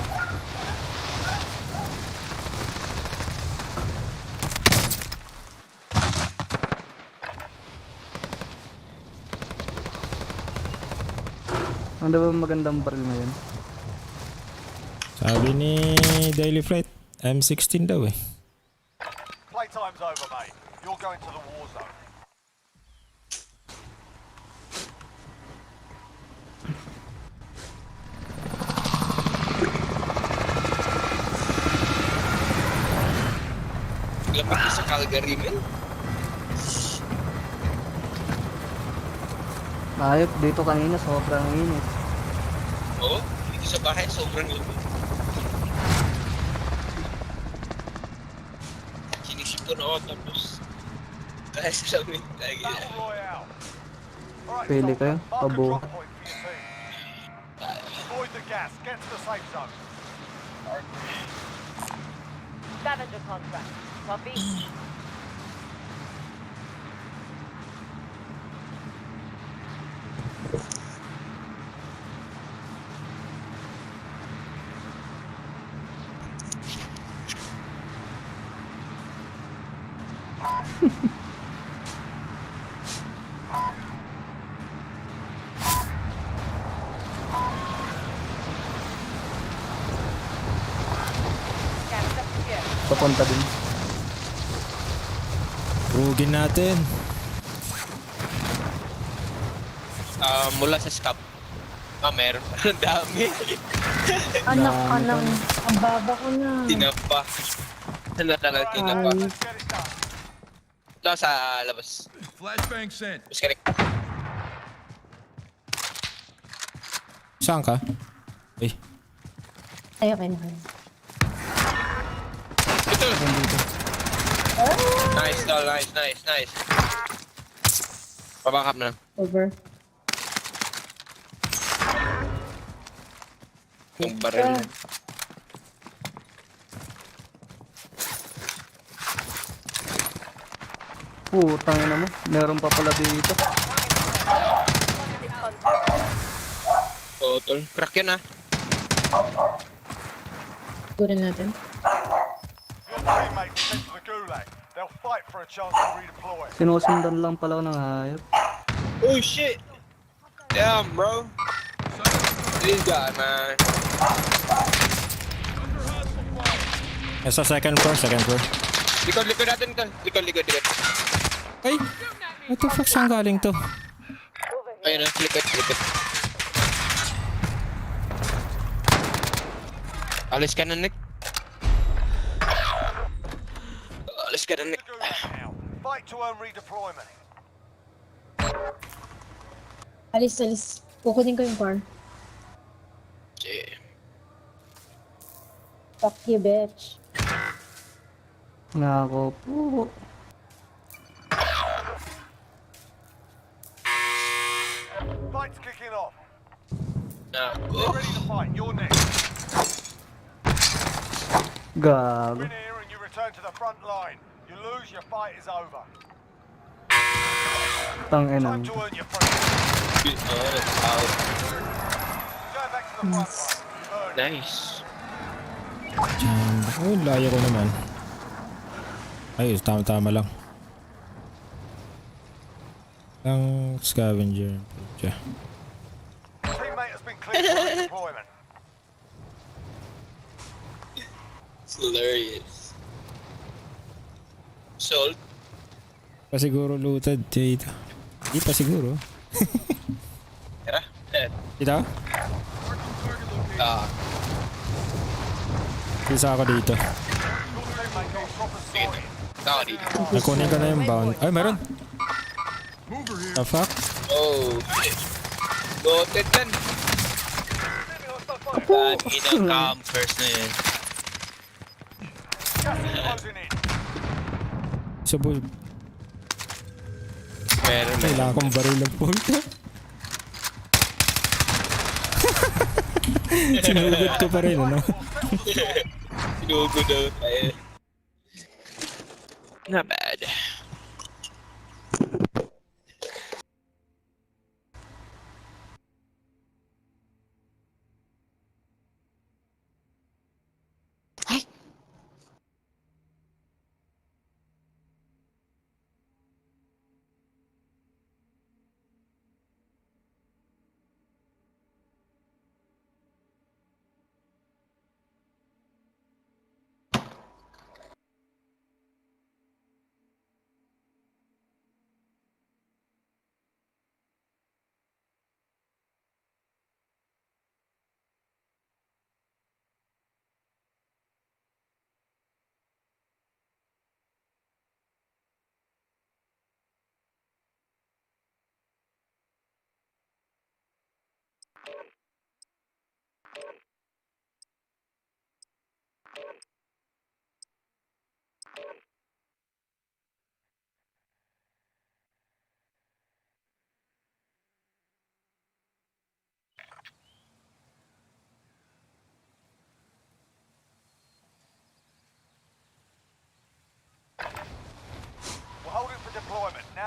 Ano ba magandang baril ngayon? Sabi ni Daily Flight, M16 daw eh. Playtime's over, mate. You're going to the war zone. Lapit ka sa Calgary, man. Ayop, dito kanina sobrang init. Oo, dito sa bahay, sobrang lamig. Sinisipon ako tapos dahil sa lamig lagi. Battle Royale. Alright, Pili kayo, mark a pabo. drop point for your team. Avoid the gas. Get to the safe zone. Scavenger contract. Copy. Scavenger secure. Papunta din. Rugin natin. Mula sa scap. Meron. Ang dami. Anak ka ng... Ang baba ko na. Tinapa. Natagal tinapa. Let's get it done. Ito sa labas. Flashbang sent. Disconnect. Saan ka? Eh, Ay, okay na. Ito. Nice, tol. Nice. Pabakap na. Over. Yung baril na. Putang ina mo. Meron pa pala dito. Oo, tol. Crack yun ah. Gurin natin. Your teammates are sent to the gulag. They'll fight for a chance to redeploy. Sinusundan lang pala ako ng hayop. Oh shit! Damn, bro. This guy, man. nasa second floor. Likod natin, tol. Likod. Ay! What the fuck, saan galing to? Ayun na, likod. Alis ka na, Nick. The gulag now. Fight to earn redeployment. Alis. Kukunin ko yung car. Yeah. Fuck you, bitch. Nako po. Fight's kicking off. Ah, Get ready to fight. You're next. Gago. Win here and you return to the front line. You lose, your fight is over. Tang ina. Time to earn your freedom. that's out. Go back to the front line. You've earned it. Nice. Diyan. Oh, layo ko naman. Ay, tama lang. Ang scavenger. Diyan. Teammate has been cleared for redeployment. It's hilarious. Salt. Pa siguro looted dito. Di pa siguro. Tara. Dito? Isa ako dito. Your teammate got proper sorted. Tao dito. Nakunin ko na yung bound. Ay, meron. Mover here. The fuck? Oh, shit. Loaded yan. Campers na yan. Gas is closing in. Sabol. Meron. Kailangan kong baril ng pulto. Sinugod ko pa rin, ano? Sinugo daw tayo. Not bad.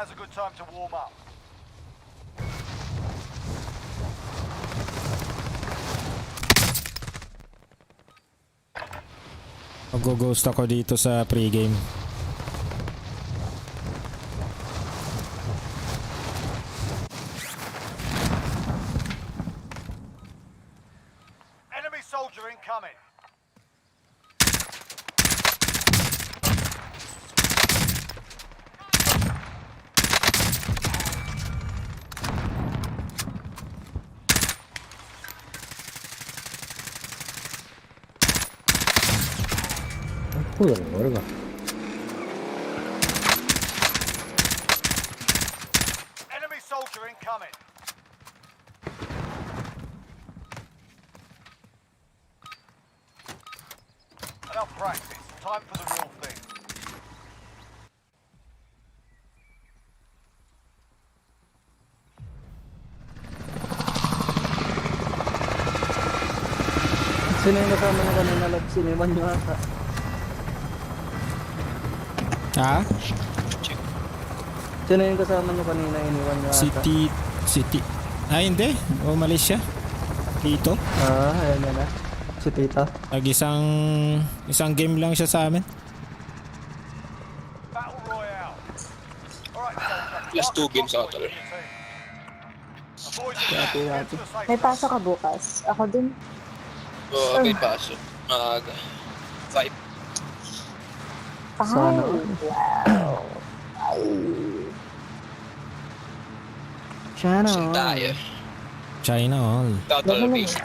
now's a good time to warm up. Mag-ghost ako dito sa pregame. Enemy soldier incoming. Enemy soldier incoming. Enough practice. Time for the real thing. Sino yung kasama na kanina lab? Siniwan nyo ata. Ha? Sino yung kasama nyo kanina? Iniwan nyo ata. City. Ah, hindi. O, Malaysia. Dito. Ayan na. Si Tita. Isang game lang siya sa amin. Battle Royale. Alright, soldier. Last 2 games Mark out the already. drop point for your team. Avoid the gap. Get to the safe May zone. pasok ka bukas. Ako din. Oo, may paso. Maaga. 5. Sana. Wow. Ay. Channel. Saan tayo? China all. Total base.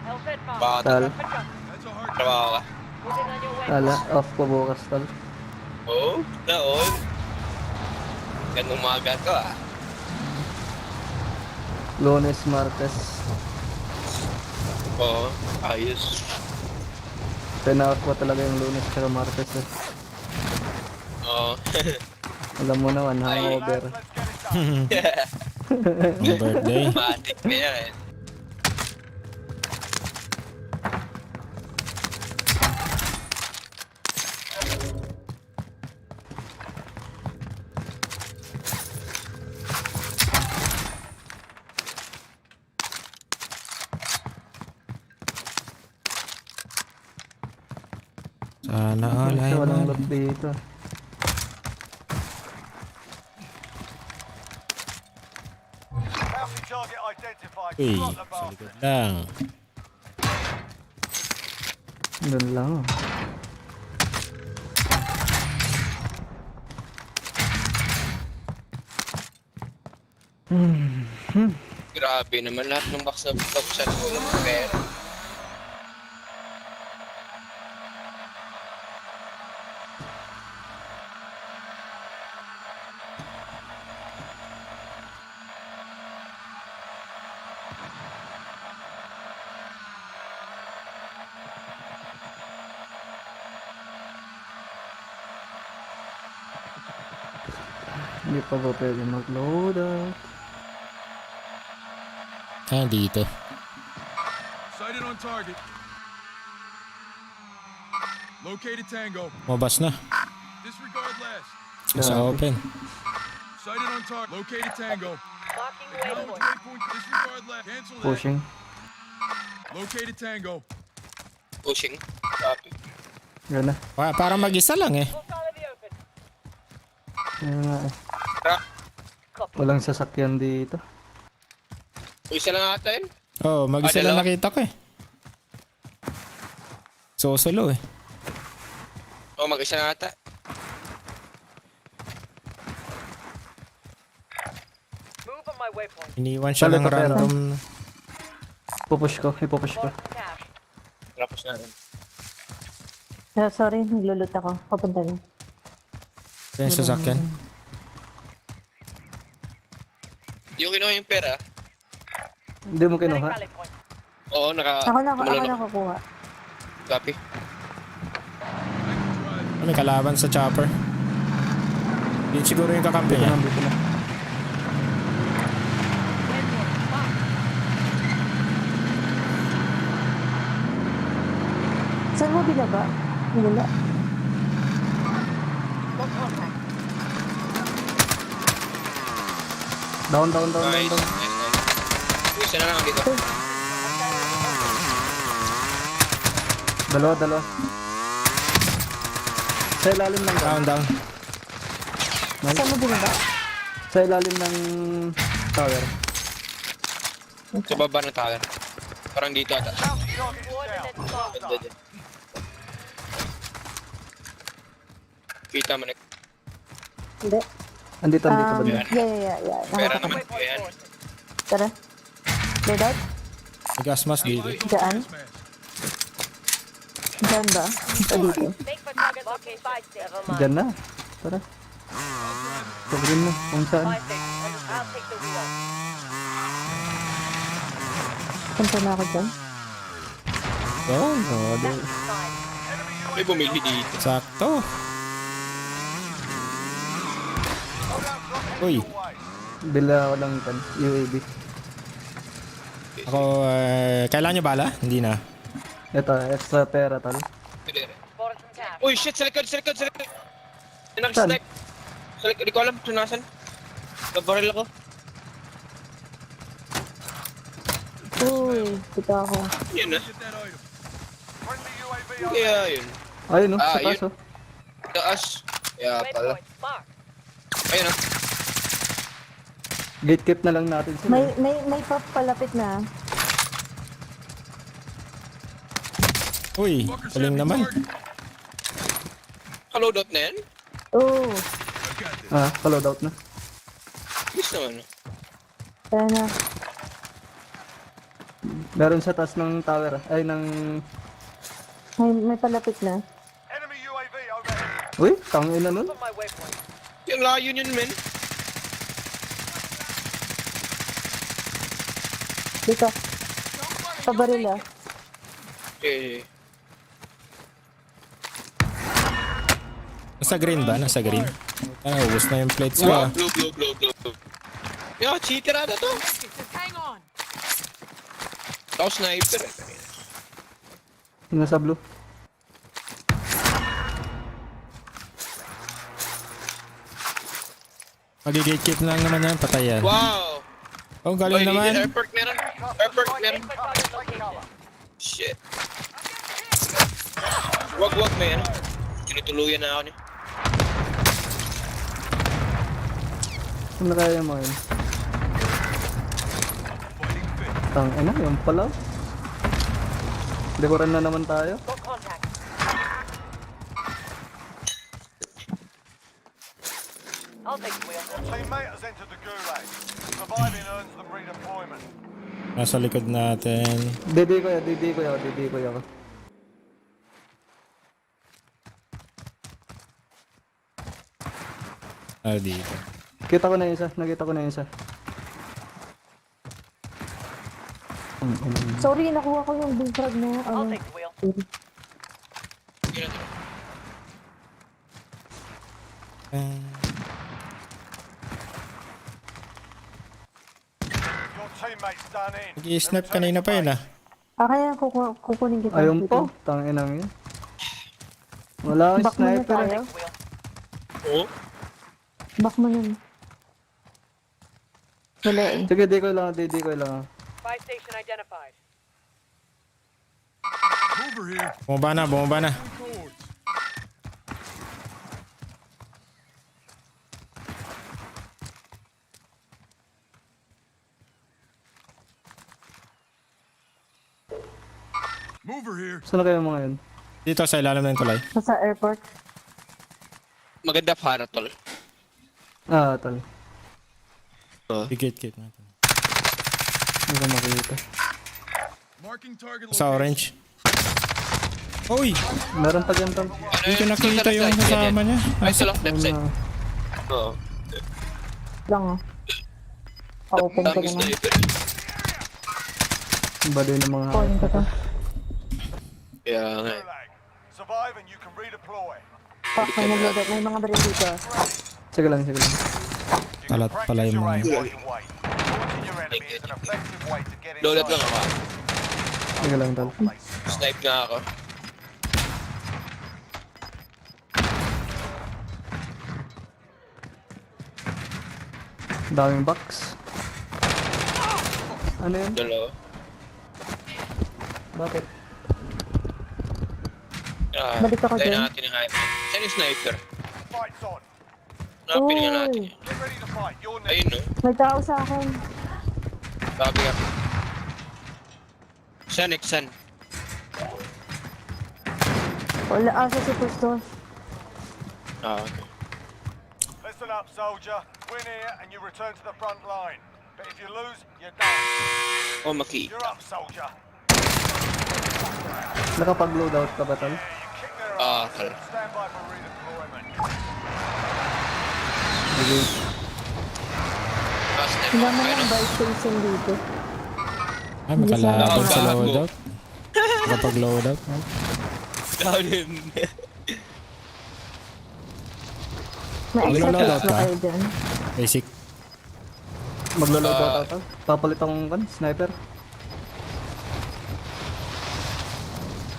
Helmet mark. Baka Tal. That's a hard trabaho ka. Moving on your way. Ala, off ko bukas tal. Oo, naon. Ganong umaga to ah. Lunes, Martes. Oo, ayos. Pina-off ko talaga yung Lunes tsaka Martes eh. Oo. Alam mo naman, hangover. Let's get it done. Yung birthday. Matik na yan. Sana all ay Walang man. loot dito. Bounty target identified. Uy, Drop the sa bastard. likod lang. Doon lang. Grabe naman lahat ng box na buksan ko ng pera. Hindi pa ba pwede mag-load up? Ah, dito. Sighted on target. Located Tango. Mabas na. Disregard last. Sa open. Sighted on target. Located Tango. Marking Acknowledge waypoint. waypoint. Disregard last. Cancel that. Pushing. Located Tango. Pushing. Copy. Yan na. Para mag-isa lang eh. Full out of the open. Yan nga eh. Truck. Copy. Walang sasakyan dito. Isa lang ata yun. Oh, mag-isa lang dalawa? nakita ko eh. Solo eh. Oo, mag-isa lang ata. Move on my waypoint. Iniwan siya Talo ng ka, pera. random. Ipupush ko. Lost some cash. Tapos na rin. Sorry, naglulot ako. Papunta rin. Yung sasakyan. Yung kinuha yung pera. Hindi mo Setting kinuha. rally point. Oo, Ako tumalon ako. nakakuha. Copy. May kalaban sa chopper. Yun siguro yung kakampi niya. Dito na. Waypoint. Mark. Saan mo binaba? Wala. Got contact. Down, down, down, down, Nice, down. nice, nice. Isa na lang dito. Dalawa, dalawa. Sa ilalim ng Down, down. Saan mo binaba? Sa ilalim ng tower. Sa baba ng tower. Parang dito ata. Coordinates marked. Ganda dyan. Kita mo na. Hindi. Andito, andito ba? Yeah. Pera Nakakita. naman. Ayan. Tara. Load out? May gas mask dito. Diyan? Diyan ba? O dito? Make for target location. 5 station. Never mind. Diyan na. Tara. Sabihin mo kung saan. 5 station. I'll take the wheel. Punta na ako dyan. Oh, May bumili dito. Sakto. Uy, bila ako lang kan UAV. ako, kailangan nyo bala? Hindi na. Ito, extra pera tal. For some cash. Uy, shit! Sa likod! Sa likod! Sa likod! Saan? Nag-snipe! Sa likod. Di ko alam kung nasan. Nabaril ako. Uy, kita ako. Yun na. Get that item. Friendly UAV Kaya yun. Ayun no, Ah, sa taas yun. oh. Taas. Kaya pala. Waypoint marked. Ayun na. Gatekeep na lang natin sila. May papalapit na. Uy, Fuckers galing have me naman. target. Ka-loadout na yan? Oo. I got this. Ah, pa-load out na. Bis naman. Tara na. Meron sa taas ng tower. Ay, ng... May palapit na. Enemy UAV overhead. Uy, tangin na nun. Put my waypoint. Yung layo yun, men. Dito. Pabaril ah. Eh. Nasa green ba? Nasa green. Ubus na yung plates ko Wow, ah. blue. Yo, cheater ata to. Just hang on. Ako sniper. Nasa blue. Mag-gatekeep lang naman yan, patay yan. Wow! Oh, galing Oy, naman. airport meron. Airport meron. Make for target location. Shit. Wag, man. Tinutuluyan na ako niya. Saan na kaya mo yun? Tangin na, yung pala. Dekoran na naman tayo. Got contact. I'll take the wheel. Teammate has entered the gulag. Surviving earns them redeployment. Nasa likod natin. Didi ko ako. Ah, dito. Nakita ko na yung isa. Sorry, nakuha ko yung big frag na. I'll take the wheel. Your teammate's done in. Nag-i-snap kanina pa yun ah. Kaya kukunin kita. Ayun po, tangin na yun. Wala akong Back mo na sniper tayo. eh. Oo. Back mo nun. Wala eh. Sige, di ko lang. 5 station identified. Over here. Bumaba na. Codes. Mover here. Saan na kayo mga yun? Dito sa ilalim ng kulay. Sa airport. Maganda para, tol. Ah, tal. I-gatekeep natin. Hindi ko makita. Marking target Sa location. orange. Uy! Meron pa dyan tal. Hindi ko nakita yung kasama niya. Ay, sa left side. Ano, Oo. Lang ah. Pa-open ka Dami naman. sniper. baduy ng mga... Calling ka to. Kaya nga. Gulag. Survive and you can redeploy. Fuck, may nagloadout. May mga baril dito. Sige lang. You Talat can pala practice yung your mga... aim while you wait. Launching your enemy is an effective way to get Loaded inside lang ako. Sige lang tal. places. Snipe nga ako. Daming box. Ano yun? Dalawa. Bakit? Balik ako tayo dyan. natin yung hype. Saan yung sniper? Fight's on. Napin nga natin Uy, yan. Get ready to fight. You're next. Ayun no. may tao sa akin. Sabi ka. Saan, Exan? Wala sa superstore. Okay. Listen up, soldier. Win here and you return to the front line. But if you lose, you're done. Oh, makita. You're up, soldier. Nakapag-loadout ka ba, Tol? You kick their Kal. ass. Stand by for redeployment. Sige. Wala man lang buy station dito. Ah, makalaban sa Gago. loadout. Kapag loadout. Down yun. May extra Wala, tips ba wala. kayo dyan? Basic. Maglo-loadout ata. Papalit akong sniper.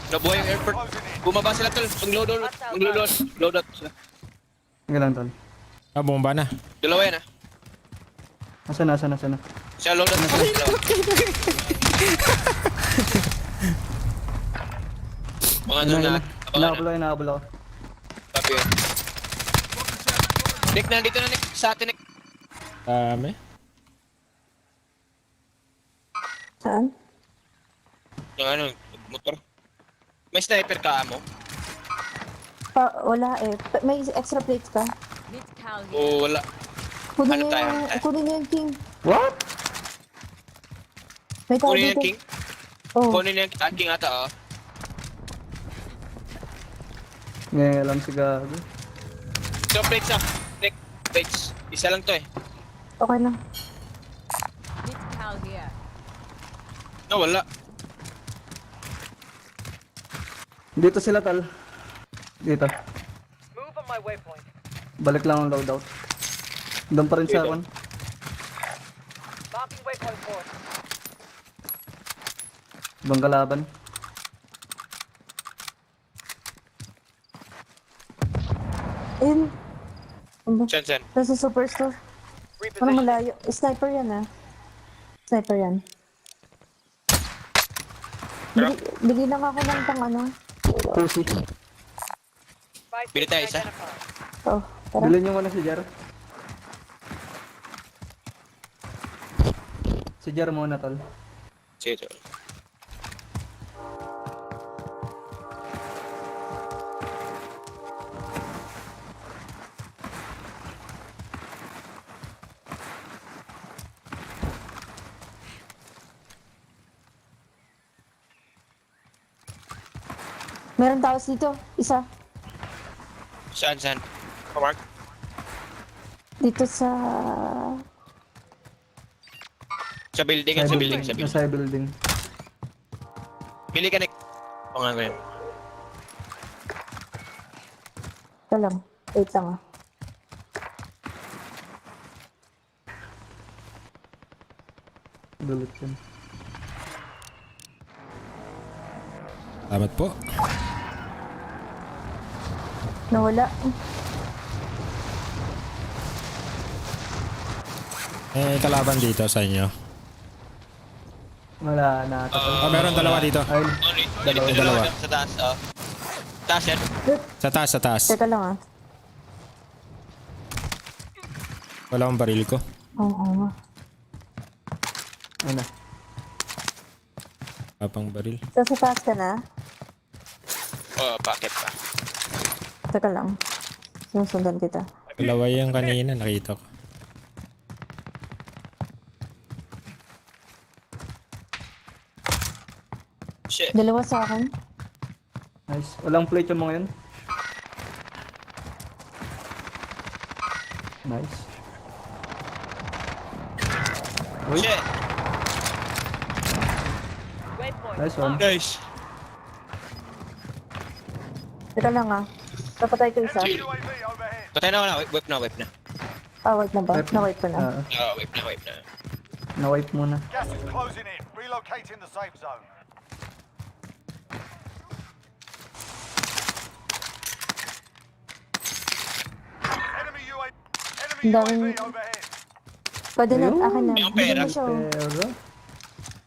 Nabuhay yung airport. Bumaba sila tol. Mag-loadout sila. Sige lang, Tol. Ah, bomba na. Dalawa yan ah. Asan na? Siya loadout na sila. Mga ano na. Abangan na. Inaabol ako. Sabi yun. Nick, nandito na Nick. Sa atin Nick. Dami. Saan? Yung ano, motor. May sniper ka mo? Wala eh. May extra plates ka? Mid-cal here. O wala. Kunin Ano niyo tayo? kunin niyo yung king. What? May tao Kunin dito. yung king. Oh, Kunin yung king ata oh. Ngayon lang si Gago. So plates ah. Nick, plates. Isa lang to eh. okay na. Mid-cal here. No, wala. Dito sila, Tol. Dito. Move on my waypoint. Balik lang ang loadout. Doon pa rin sa akin. Marking waypoint 4. Ibang kalaban. Ayun. Saan? Nasa superstore. Ano malayo? Sniper yan ah. Sniper yan. Bili lang ako ng pang ano. Pussy. Bili tayo isa. Oh, tara. Bilhin yung si Jar. Si Jar muna, Tol. Sige tol. Meron taos dito. Isa. Saan? Mark? Dito sa... Sa building at sa building. Nasa building. Bili ka Nick. O nga ngayon. Ito lang. Wait lang ah. Dulot yan. Salamat po. Nawala. Eh, kalaban dito sa inyo. Wala na. Ah, meron dalawa dito. Ay, Dalawa. Sa taas oh. Taas yan. Sa taas. Teka lang ah. Wala akong baril ko. Oo. ano? Kapang baril. Sa taas ka na? Oh, packet pa. Teka lang. Sinusundan kita. Dalawa yung kanina, nakita ko. Shit. Dalawa sa akin. Nice. Walang plate yung mga yun. Nice. Uy, Shit. Waypoint. nice one. Nice. Teka lang ah. Napatay ko isa. UAV overhead. Patay na wala. Wipe na. Ah, wait na ba? Na-wipe ko na. Wipe na. Na-wipe muna. Gas is closing in. Relocating the safe zone. Enemy UAV. Ang Enemy daming- UAV overhead. Pwede na, Ayun. akin na. Yung pera. Bigyan mo siya. Pero,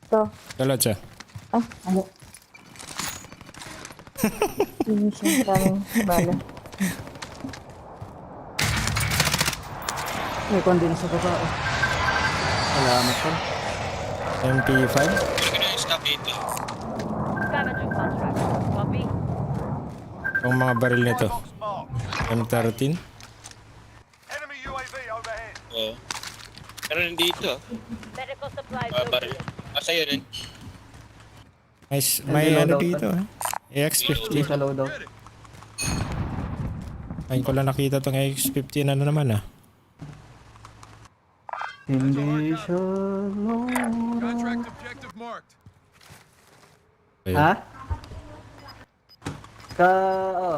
Ito. Galot siya. Ah, ano? Hindi siya daming bala. May kondin sa baba. Salamat po. MP5. Ano yung stop dito? Scavenger contract. Copy. Ang mga baril nito. Box marked. M13. Enemy UAV overhead. Oo. Pero nandito. Medical supplies Baril. located. Sa'yo rin. May Hindi ano loadout dito ah. Hindi AX-50. sa loadout. Ayun ko lang nakita tong AX-50 ano naman ah. Hindi siya Contract objective marked. Ayun. Ha?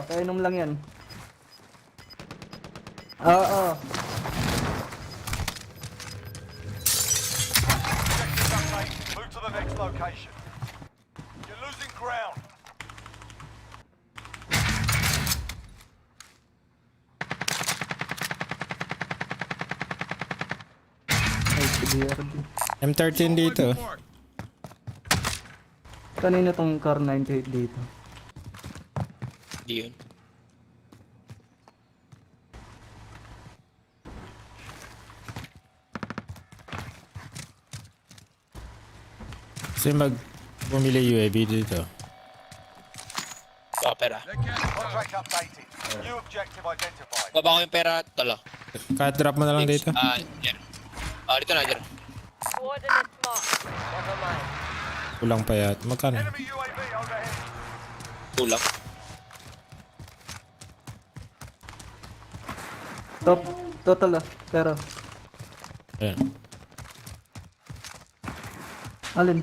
Kainom lang yan. Oo. Objective update. Move to the next location. You're losing ground. Ay, PDRD. M13 dito. Marked. Kanina tong car 98 dito. Hindi yun. Kasi bumili UAV dito. Pera. That gas is Contract updated. New objective identified. Baba ko yung pera. Tala. Kahit drop mo na lang dito. Yan. Dito na, dyan. Coordinates marked. Never mind. Kulang pa yat. Magkano? Enemy UAV overhead. Kulang. Total pero Ayan. alin?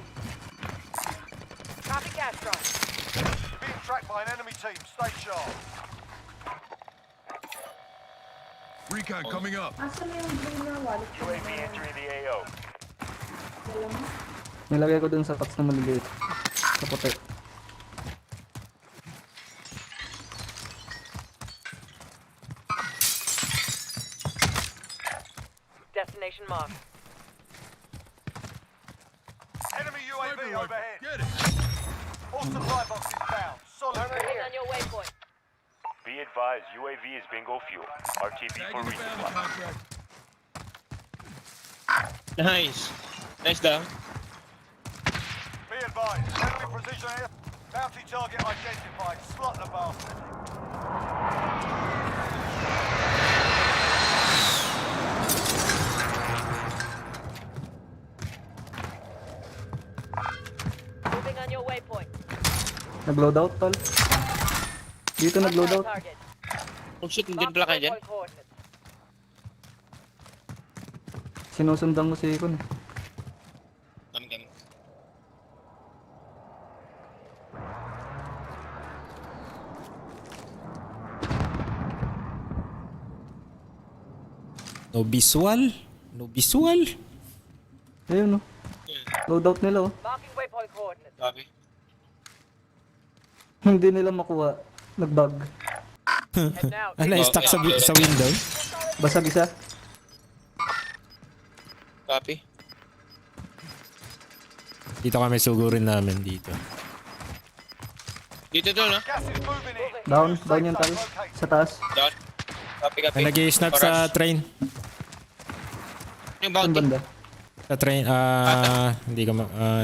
Copy cash drop. You're being tracked by an enemy team. Stay sharp. recon coming up. UAV entering the AO. Nilagay ko dun sa box na maliliit. Sa puti. Destination marked. Enemy UAV Sniper rifle. overhead. Get it. All supply boxes found. Solid Moving clear. on your waypoint. Be advised, UAV is bingo fuel. RTB for Tagging the bounty resupply. contract. Nice. Nice down. Be advised. Enemy precision air. Bounty target identified. Slot the bastard. Moving on your waypoint. Nag-loadout tol. Dito nag-loadout. Target. Oh shit, hindi Mark pala kayo dyan. waypoint coordinates. Sinusundan ko si Ikon. Kami. No visual? No visual? Ayun no. Loadout nila oh. Marking waypoint coordinates. Copy. Hindi nila makuha. Nag-bug. Head now. Ano, stuck sa window? Basag isa. Copy. Dito kami sugurin namin dito. Dito doon, no? Gas is moving in. Down New safe yung zone tol. located. Sa taas. Down. Copy. May nag-i-snap sa train. Yung Saan bounty. banda? Sa train, hindi ko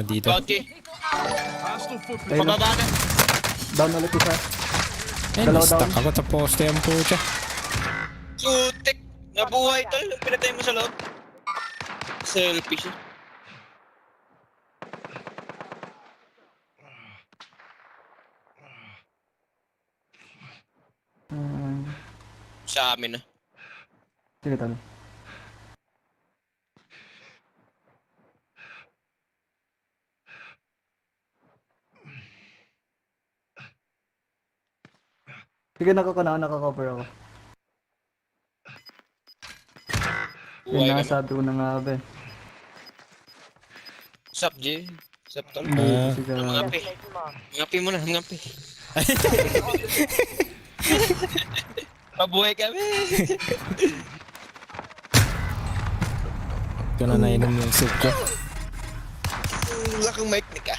dito. Bounty. Hostile footprint. Ayun no. Pababa na. Down ulit isa. Eh, Dalawa stuck down. ako sa poste ang pucha. Sutik. Nabuhay tol. Pinatay mo sa loob. Selfish. Sa amin na. Sige tol. Sige nakaka-cover ako. Yun Buhay na, kami. sabi ko na nga ba eh. Sup, J? Sup, tol? Hindi, sige. Mangapi. Destination marked. Mangapi mo na, mangapi. Mabuhay kami. Ito na nainom yung soup ko. wala kang mic ka.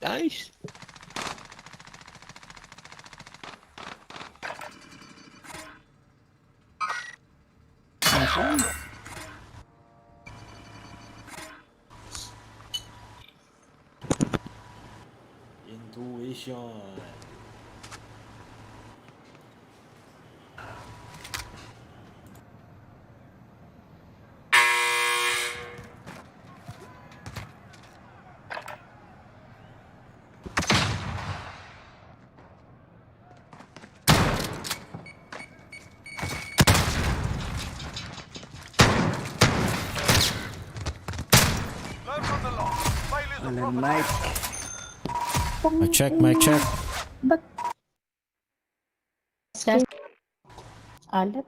Nice. Intuition. Learn from the loss. Failures are Alam, profit. Mike. Mic check, mic check. Alat.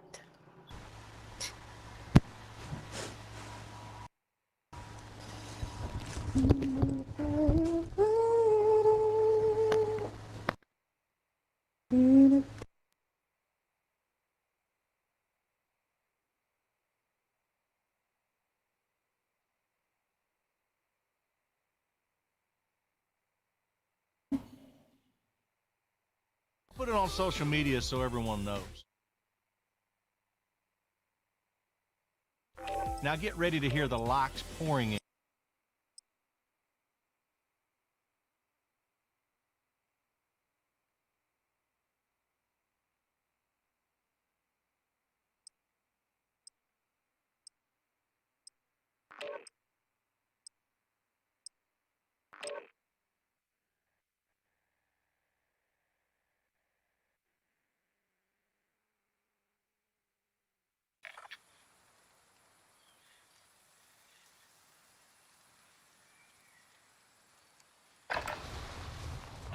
Put it on social media so everyone knows. Now get ready to hear the locks pouring in.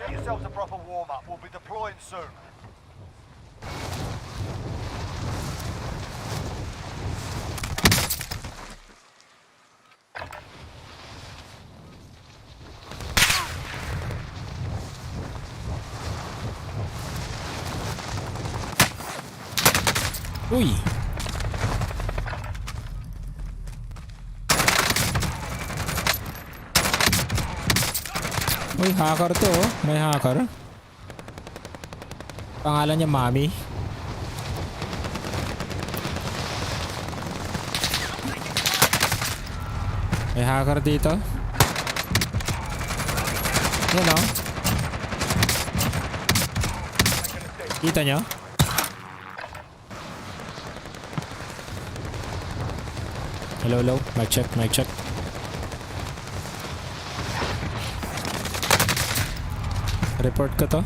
Get yourselves a proper warm-up. We'll be deploying soon. Uy! Uy, hacker to oh. May hacker. Pangalan niya Mami. May hacker dito. Yan oh. Kita nyo? Hello, hello. Mic check, mic check. Report ko to.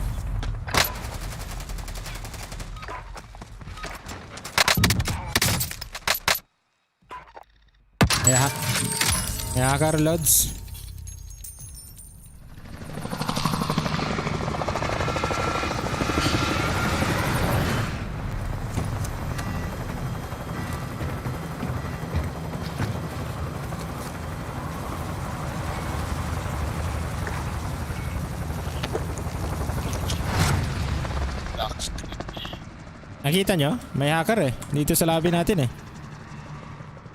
May hacker loads. Nakita nyo? May hacker eh. Dito sa lobby natin eh.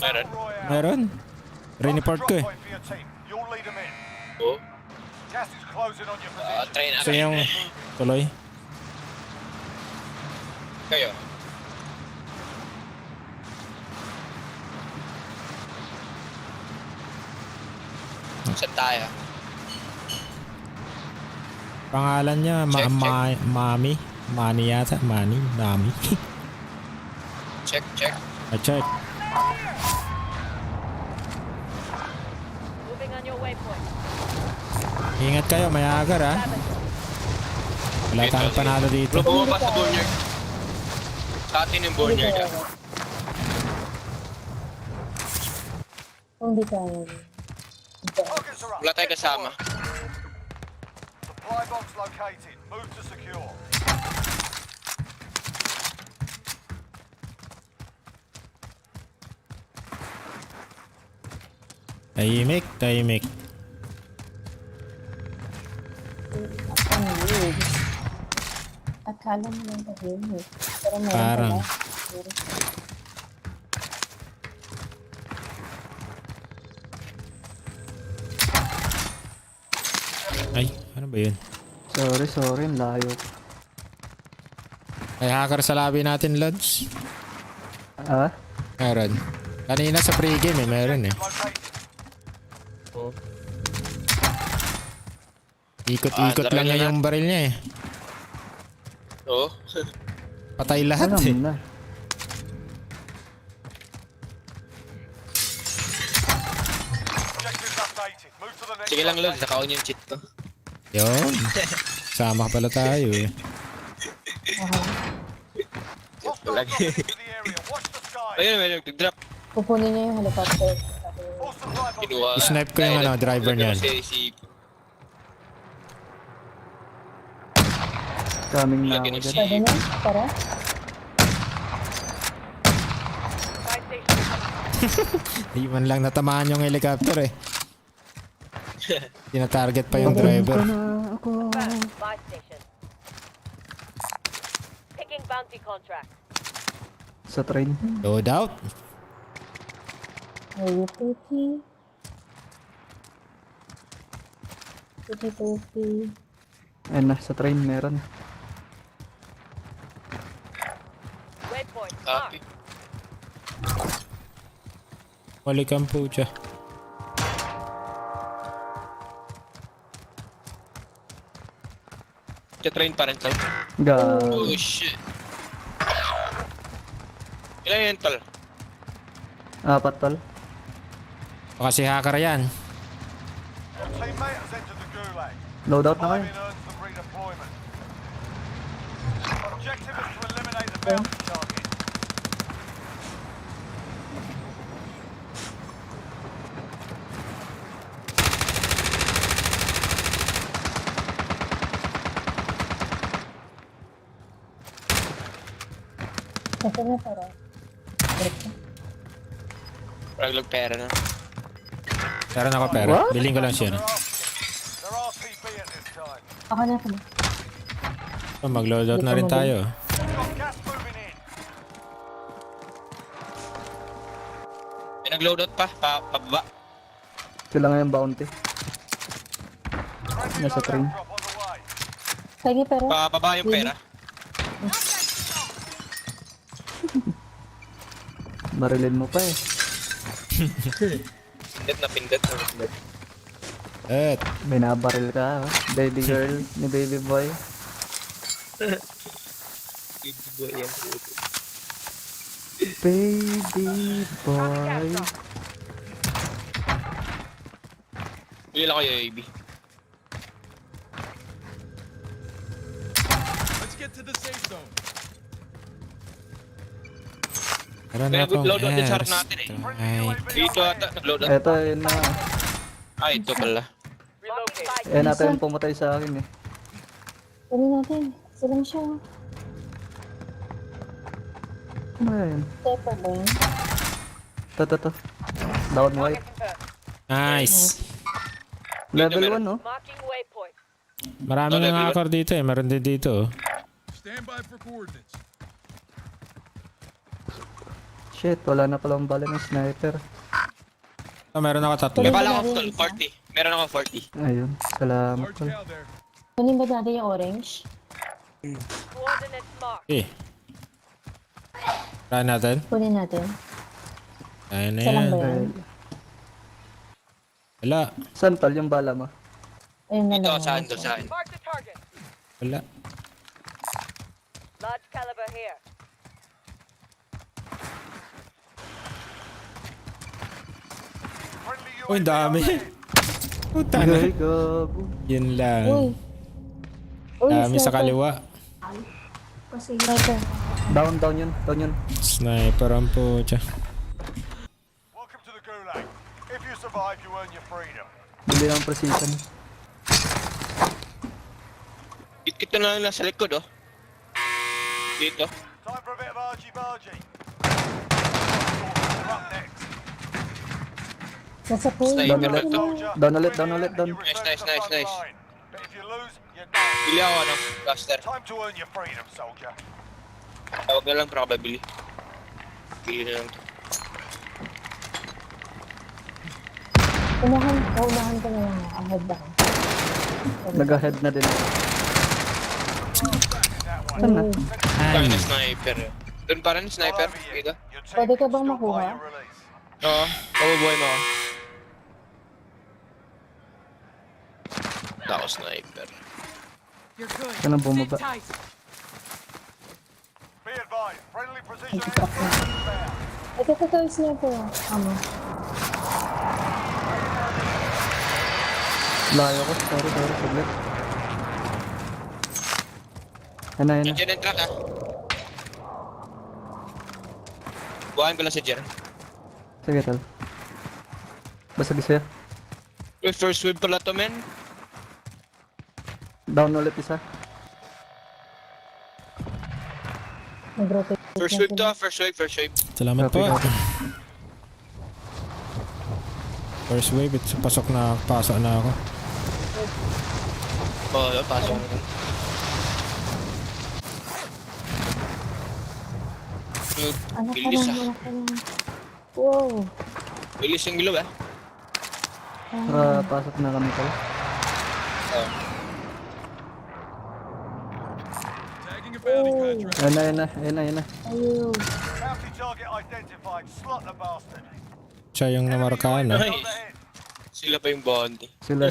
Meron. Meron. Re-report ko eh. Drop point for your team. You'll lead them in. Oo. Gas is closing on your position. Try na Gusto yung tuloy. kayo. Saan tayo? Pangalan niya Mami. Mani yata. Mami. Check, check. Check. Moving on your waypoint. Ingat kayo, may hacker ha. Wala tayong panalo dito. Bumaba sa boneyard. Sa atin yung boneyard ah. Hindi kaya. Targets are up. Wala tayong kasama. Supply box located. Move to secure. Tahimik. Akala mo lang tahimik. Pero meron Parang. pala. Ano ba yun? Sorry, ang layo. May hacker sa lobby natin, Lods. Ah? Meron. Kanina sa pregame meron eh. Oh. Ikot-ikot lang niya yung baril niya eh. Oo. Patay lahat eh. Alam na. Objectives updated. Move to the next Sige lang, Lord. location. Naka-on yung cheat ko. Yun. Sama pala tayo eh. Hostile Lagi. dropping into the area. Watch the sky. Ayun, may nag-drop. Kukunin niya yung helicopter. All supply boxes. Kinuha. Snipe ko yung Ay, driver niyan. Si Kaming na Lagi ako ng dyan. Pwede na? Tara. Fire station. Di man lang natamaan yung helicopter eh. Tina-target pa yung driver. Confirmed. Buy station. Picking bounty contract. Sa train. Load out. Ay, puti. Puti. Ayun na, sa train meron. Waypoint. Copy. Mark. Balik ang pucha. Train pa rin tol. Gago. Oh shit. Ilan yan tol? 4 tol. Baka si hacker yan. Your teammate has entered the gulag. Loadout na kayo. Surviving earns them redeployment. Objective is to eliminate the bounty target. Kasi na tara. Raglag pera na. Meron ako pera. Biling ko lang siya. They're RTB at this time. Ako na pala. Mag-load out na rin tayo. Got gas moving in. May nag-loadout pa. Pababa. Sila nga yung bounty. Friendly Nasa train. loadout drop on the way. Kaya pero. Pababa yung pera. Barilin mo pa eh. Pindot na. At Binabaril ka, baby girl ni baby boy. Baby boy. Bili lang kayo, AB. Let's get to the safe zone. meron May akong loadout din sa harap natin eh. airstrike. Dito ata, nag-loadout. Eto, yun na. Ito pala. Relocate. Eh, natin yung pumatay sa akin eh. Kunin natin. Silang siya. Ano ba yun? Tepa ba yun? To. Down white. Nice. Level 1 no? Marking waypoint. Maraming yung hacker dito eh. Meron din dito. Stand by for coordinates. Shit, wala na palang bala ng sniper. Meron ako tatlo. May bala ako tol, 40. Meron ako 40. Ayun, salamat Large tol. cow there. Kunin ba natin yung orange? Coordinates marked. Eh. Try natin. Kunin natin. Ayun na Isa lang yan. ba yan? Wala. Saan tol yung bala mo? Ayun na Dito, lang. saan? Saan? Mark the target. Wala. Large caliber here. Friendly Uy, ang dami. Puta na. Gay, gago. Yun lang. Uy. Uy, Dami sa sniper. kaliwa. Sniper. Down yun. Sniper ang pucha. Welcome to the gulag. If you survive, you earn your freedom. Bili ng precision. Dito na lang nasa likod oh. Dito. Time for a bit of argy-bargy. Up next. Nasa pool. Sniper Down lang to. Soldier, Down ulit, win down here ulit, and down. you return Nice, to the nice, front nice. line. But if you lose, you're done. Bili ako ng blaster. Time to earn your freedom, soldier. Tawag na lang para kababili. Bili na lang to. Unahan ko na lang. Ahead ako. Nag-ahead na din. Saan na? Parang na sniper. Doon parang sniper. Dito. Pwede ka bang makuha? Oo. Pabubuhay mo ako. Ako sniper. Saan ang bumaba? Be advised, friendly precision airstrike inbound. Ito sniper. Ano? Layo ko. Sorry. Saglit. Yan na. Nandiyan ang truck ah. Buhayin ko lang si Jer. Sige, tal. Basag isa. First wave pala to, men. Down ulit isa. Nag-rotate First na wave to sila. ah. First wave. Salamat po. Copy. First wave, pasok na ako. Oo, pasok mo. Ano ka Bilis lang, ah. ano ka lang. Wow. Bilis yung ilaw ah. Pasok na kami tal. Tagging a bounty contract. Yan na. Ayun. Bounty target identified. Slot the bastard. Siya yung namarkahan, no? Nice. Sila pa yung bounty. Sila.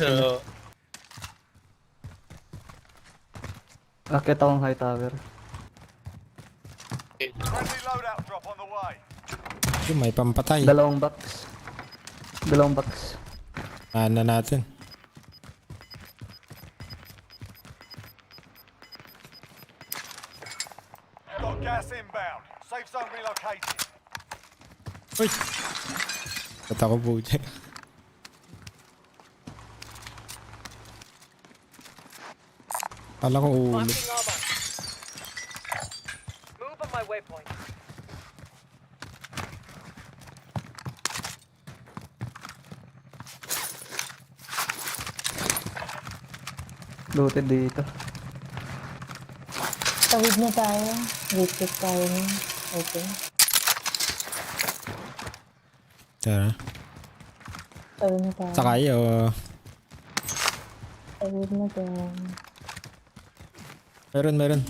Akit akong high tower. Friendly loadout drop on the way. Yung may pampatay. Dalawang box. Na natin. Got gas inbound. Safe zone relocated. Uy! Ba't ako po dyan? Kala ko ulo. Marking armor. Move on my waypoint. Looted dito. Tawid na tayo. Retake tayo na. Okay. Tara. Tawid na tayo. Sakay o... Tawid na tayo. Meron.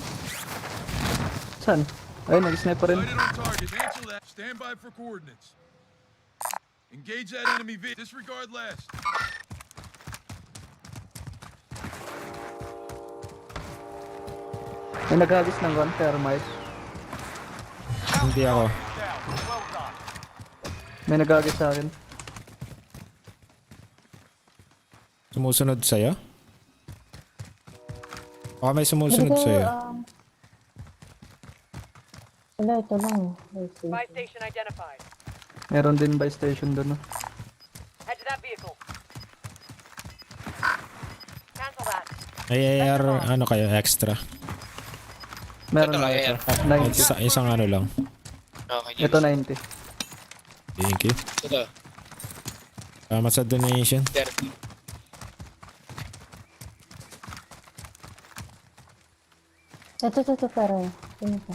Saan? Ay, nag-sniper rin. Sighted on target. Cancel that. Stand by for coordinates. Engage that enemy vehicle. Disregard last. May naghagis ng gun, thermite. Hindi ako. Down. Well done. May naghagis sa akin. Sumusunod sa'yo? Baka may sumusunod Dito, sa'yo. Wala, ito lang. Buy station identified. Meron din by station doon. Head to that vehicle. Cancel that. May AR, ano kayo, extra. Meron Ito, na air. ito. 90. Isang ano lang. Okay, Ito 90. Thank you. Ito. Salamat sa donation. 30. Ito, para. Ano pa?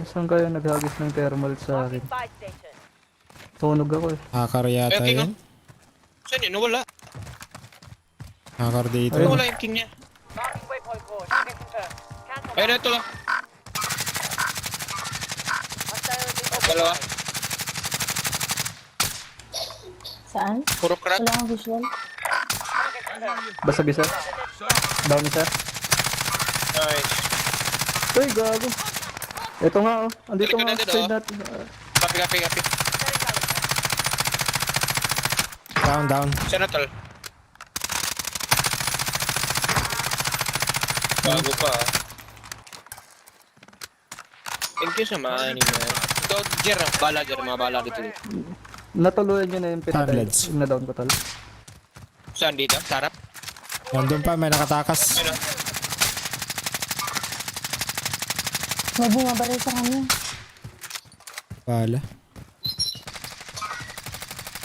Saan kayo naghagis ng thermal sa akin? Marking buy station. Tunog ako eh. Hacker yata Okay, yun. Saan yun? Nawala. Hacker dito. Ayun. Nawala yung king niya. Marking waypoint forward. Target confirmed. Cancel Ayun, that. ito lang. Hostile illegal. Dalawa. Saan? Puro crack. Wala akong visual. Target confirmed. Basag isa. Down isa. Nice. Uy, gago. Ito nga oh. Andito Balik nga ka na sa dito, side oh. natin. Copy. Down. Saan na tol? Bago pa ah. Thank you sa money man. Ito, Jer, mga bala dito. Natuluyan nyo na yung pinatay. Tablets. Yung na-down ko tal. Saan dito? Sarap? Nandun pa, may nakatakas. Ayun, May bumabaril sa kanya. Pala.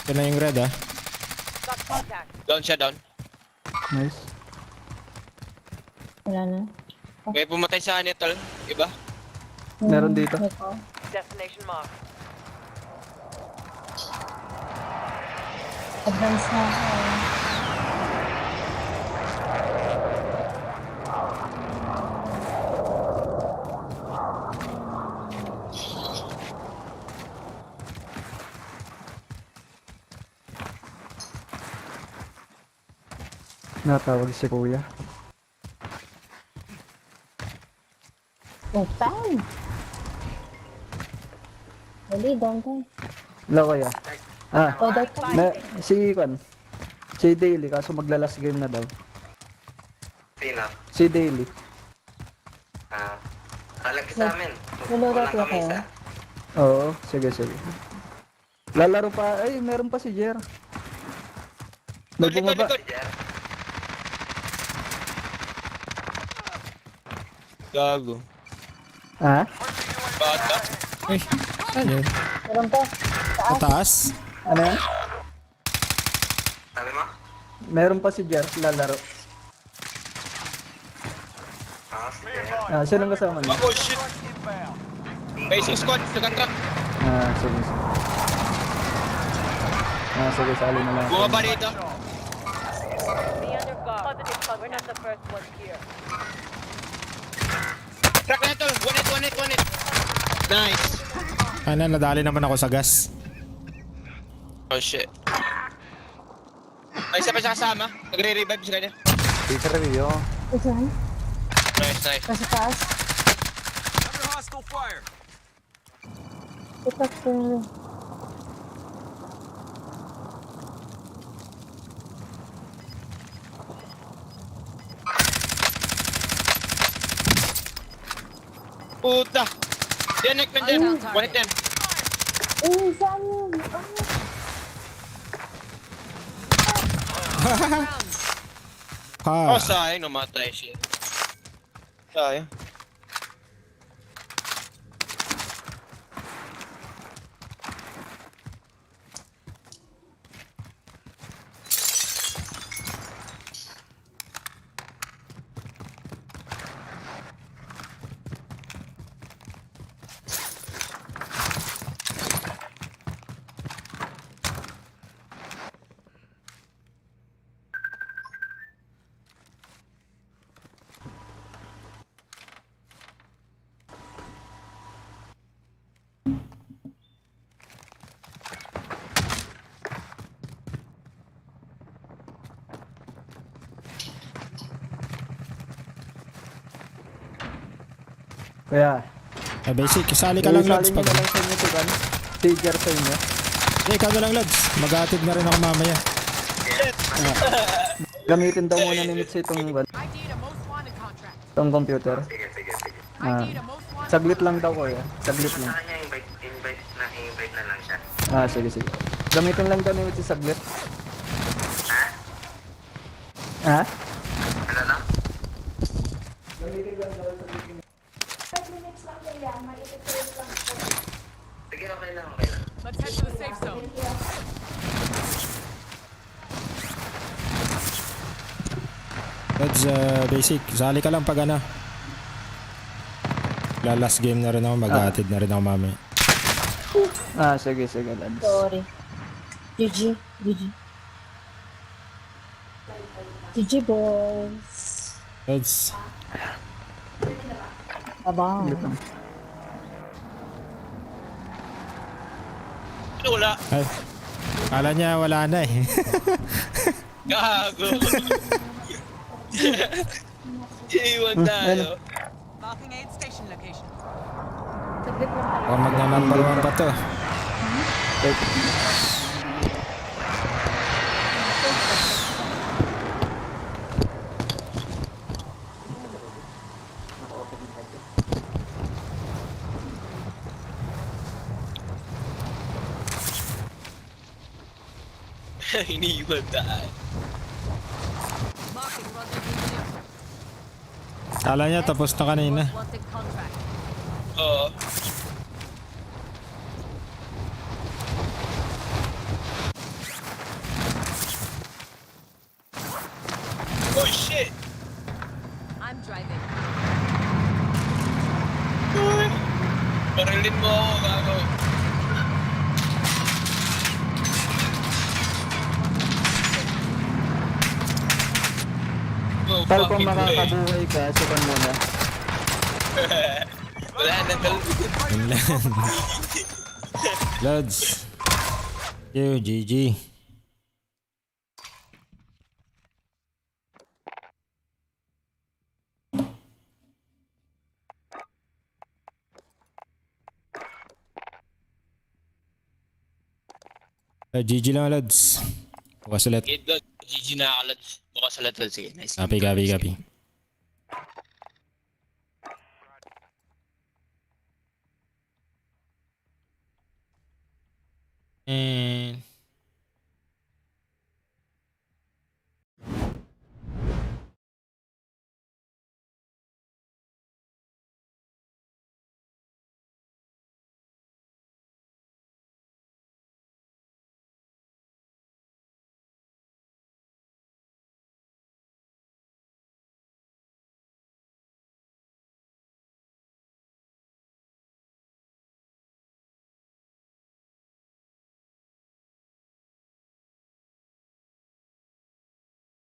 Ito na yung red ah. Got contact. Down siya, down. Nice. Wala na. May pumatay sa kanya tol. Iba? Meron dito. Ito. Destination marked. Advance na ako. Natawag si kuya. Oh, time! Dali, down tayo. Hello kuya. Ah, Oh, down tayo. si Kwan. Si Daily, kaso maglalas game na daw. Sino? Si Daily. Alag ka sa amin. Nalorat na kayo. Oo, sige, sige. Lalaro pa, ay, meron pa si Jer. Nagbumaba. Gago. Ha? Bata. Ay, ano yun? Meron pa. Sa taas? Ano yan? Sabi mo? Meron pa si Jer, lalaro. Ah, sino kasama niya? Oh shit. Basic squad, nag-truck. Ah, sige, sige. Ah, sige, sali na lang. Bumaba dito. Be under guard. Positive call. We're not the first ones here. Truck na ito. One hit. Nice. Ano, nadali naman ako sa gas. Oh shit. Ay, isa pa siya kasama. Nagre-revive siya kanya. Isa review. Ito yan. Nice. Nasa taas. Under hostile fire. Ito po. Puta. Yan, nag-pendem. One hit yan. Saan yun? Ha. Oh, sayang. Namatay siya. Sayang. Kaya, Basic, isali ka lang, Lods. isali niyo Pag... na lang sa inyo si Kwan. Si Jer sa inyo. Ikaw na lang, Lods. Mag-atid na rin ako mamaya. Gamitin daw muna ni Mitch itong Kwan. I need a most wanted contract. Itong computer. Sige. Ah, saglit lang daw kuya. Saglit lang. Sa kanya, invite na lang siya. Ah, sige, sige. Gamitin lang daw ni Mitch saglit. Ha? Ha? Ano na? Sige, okay lang. Let's head to the safe zone. Lods, Basic, isali ka lang pag ano. Last game na rin ako, mag-atid na rin ako mamaya. Ah, sige, sige, lads. Sorry. GG. GG boys. Lods, Abang. Ano, wala. ay, kala niya wala na eh. Gago. Iiwan tayo. Marking aid station location. Saglit lang tayo. O magna-number 1 pa to. Iniiwan tayo. Marking rendezvous. Kala niya tapos na kanina. Most wanted contract. Oo. Oh shit! I'm driving. Barilin mo ako, gago. Tal, kung Bakit, makakabuhay ka, sukan muna. Wala na tol. Yun lang. Lods. Yo, GG. GG lang, Lods. Bukas ulit. Okay, Dod. GG na ka, Lods. Bukas ulit, Lods. Sige, nice. Copy.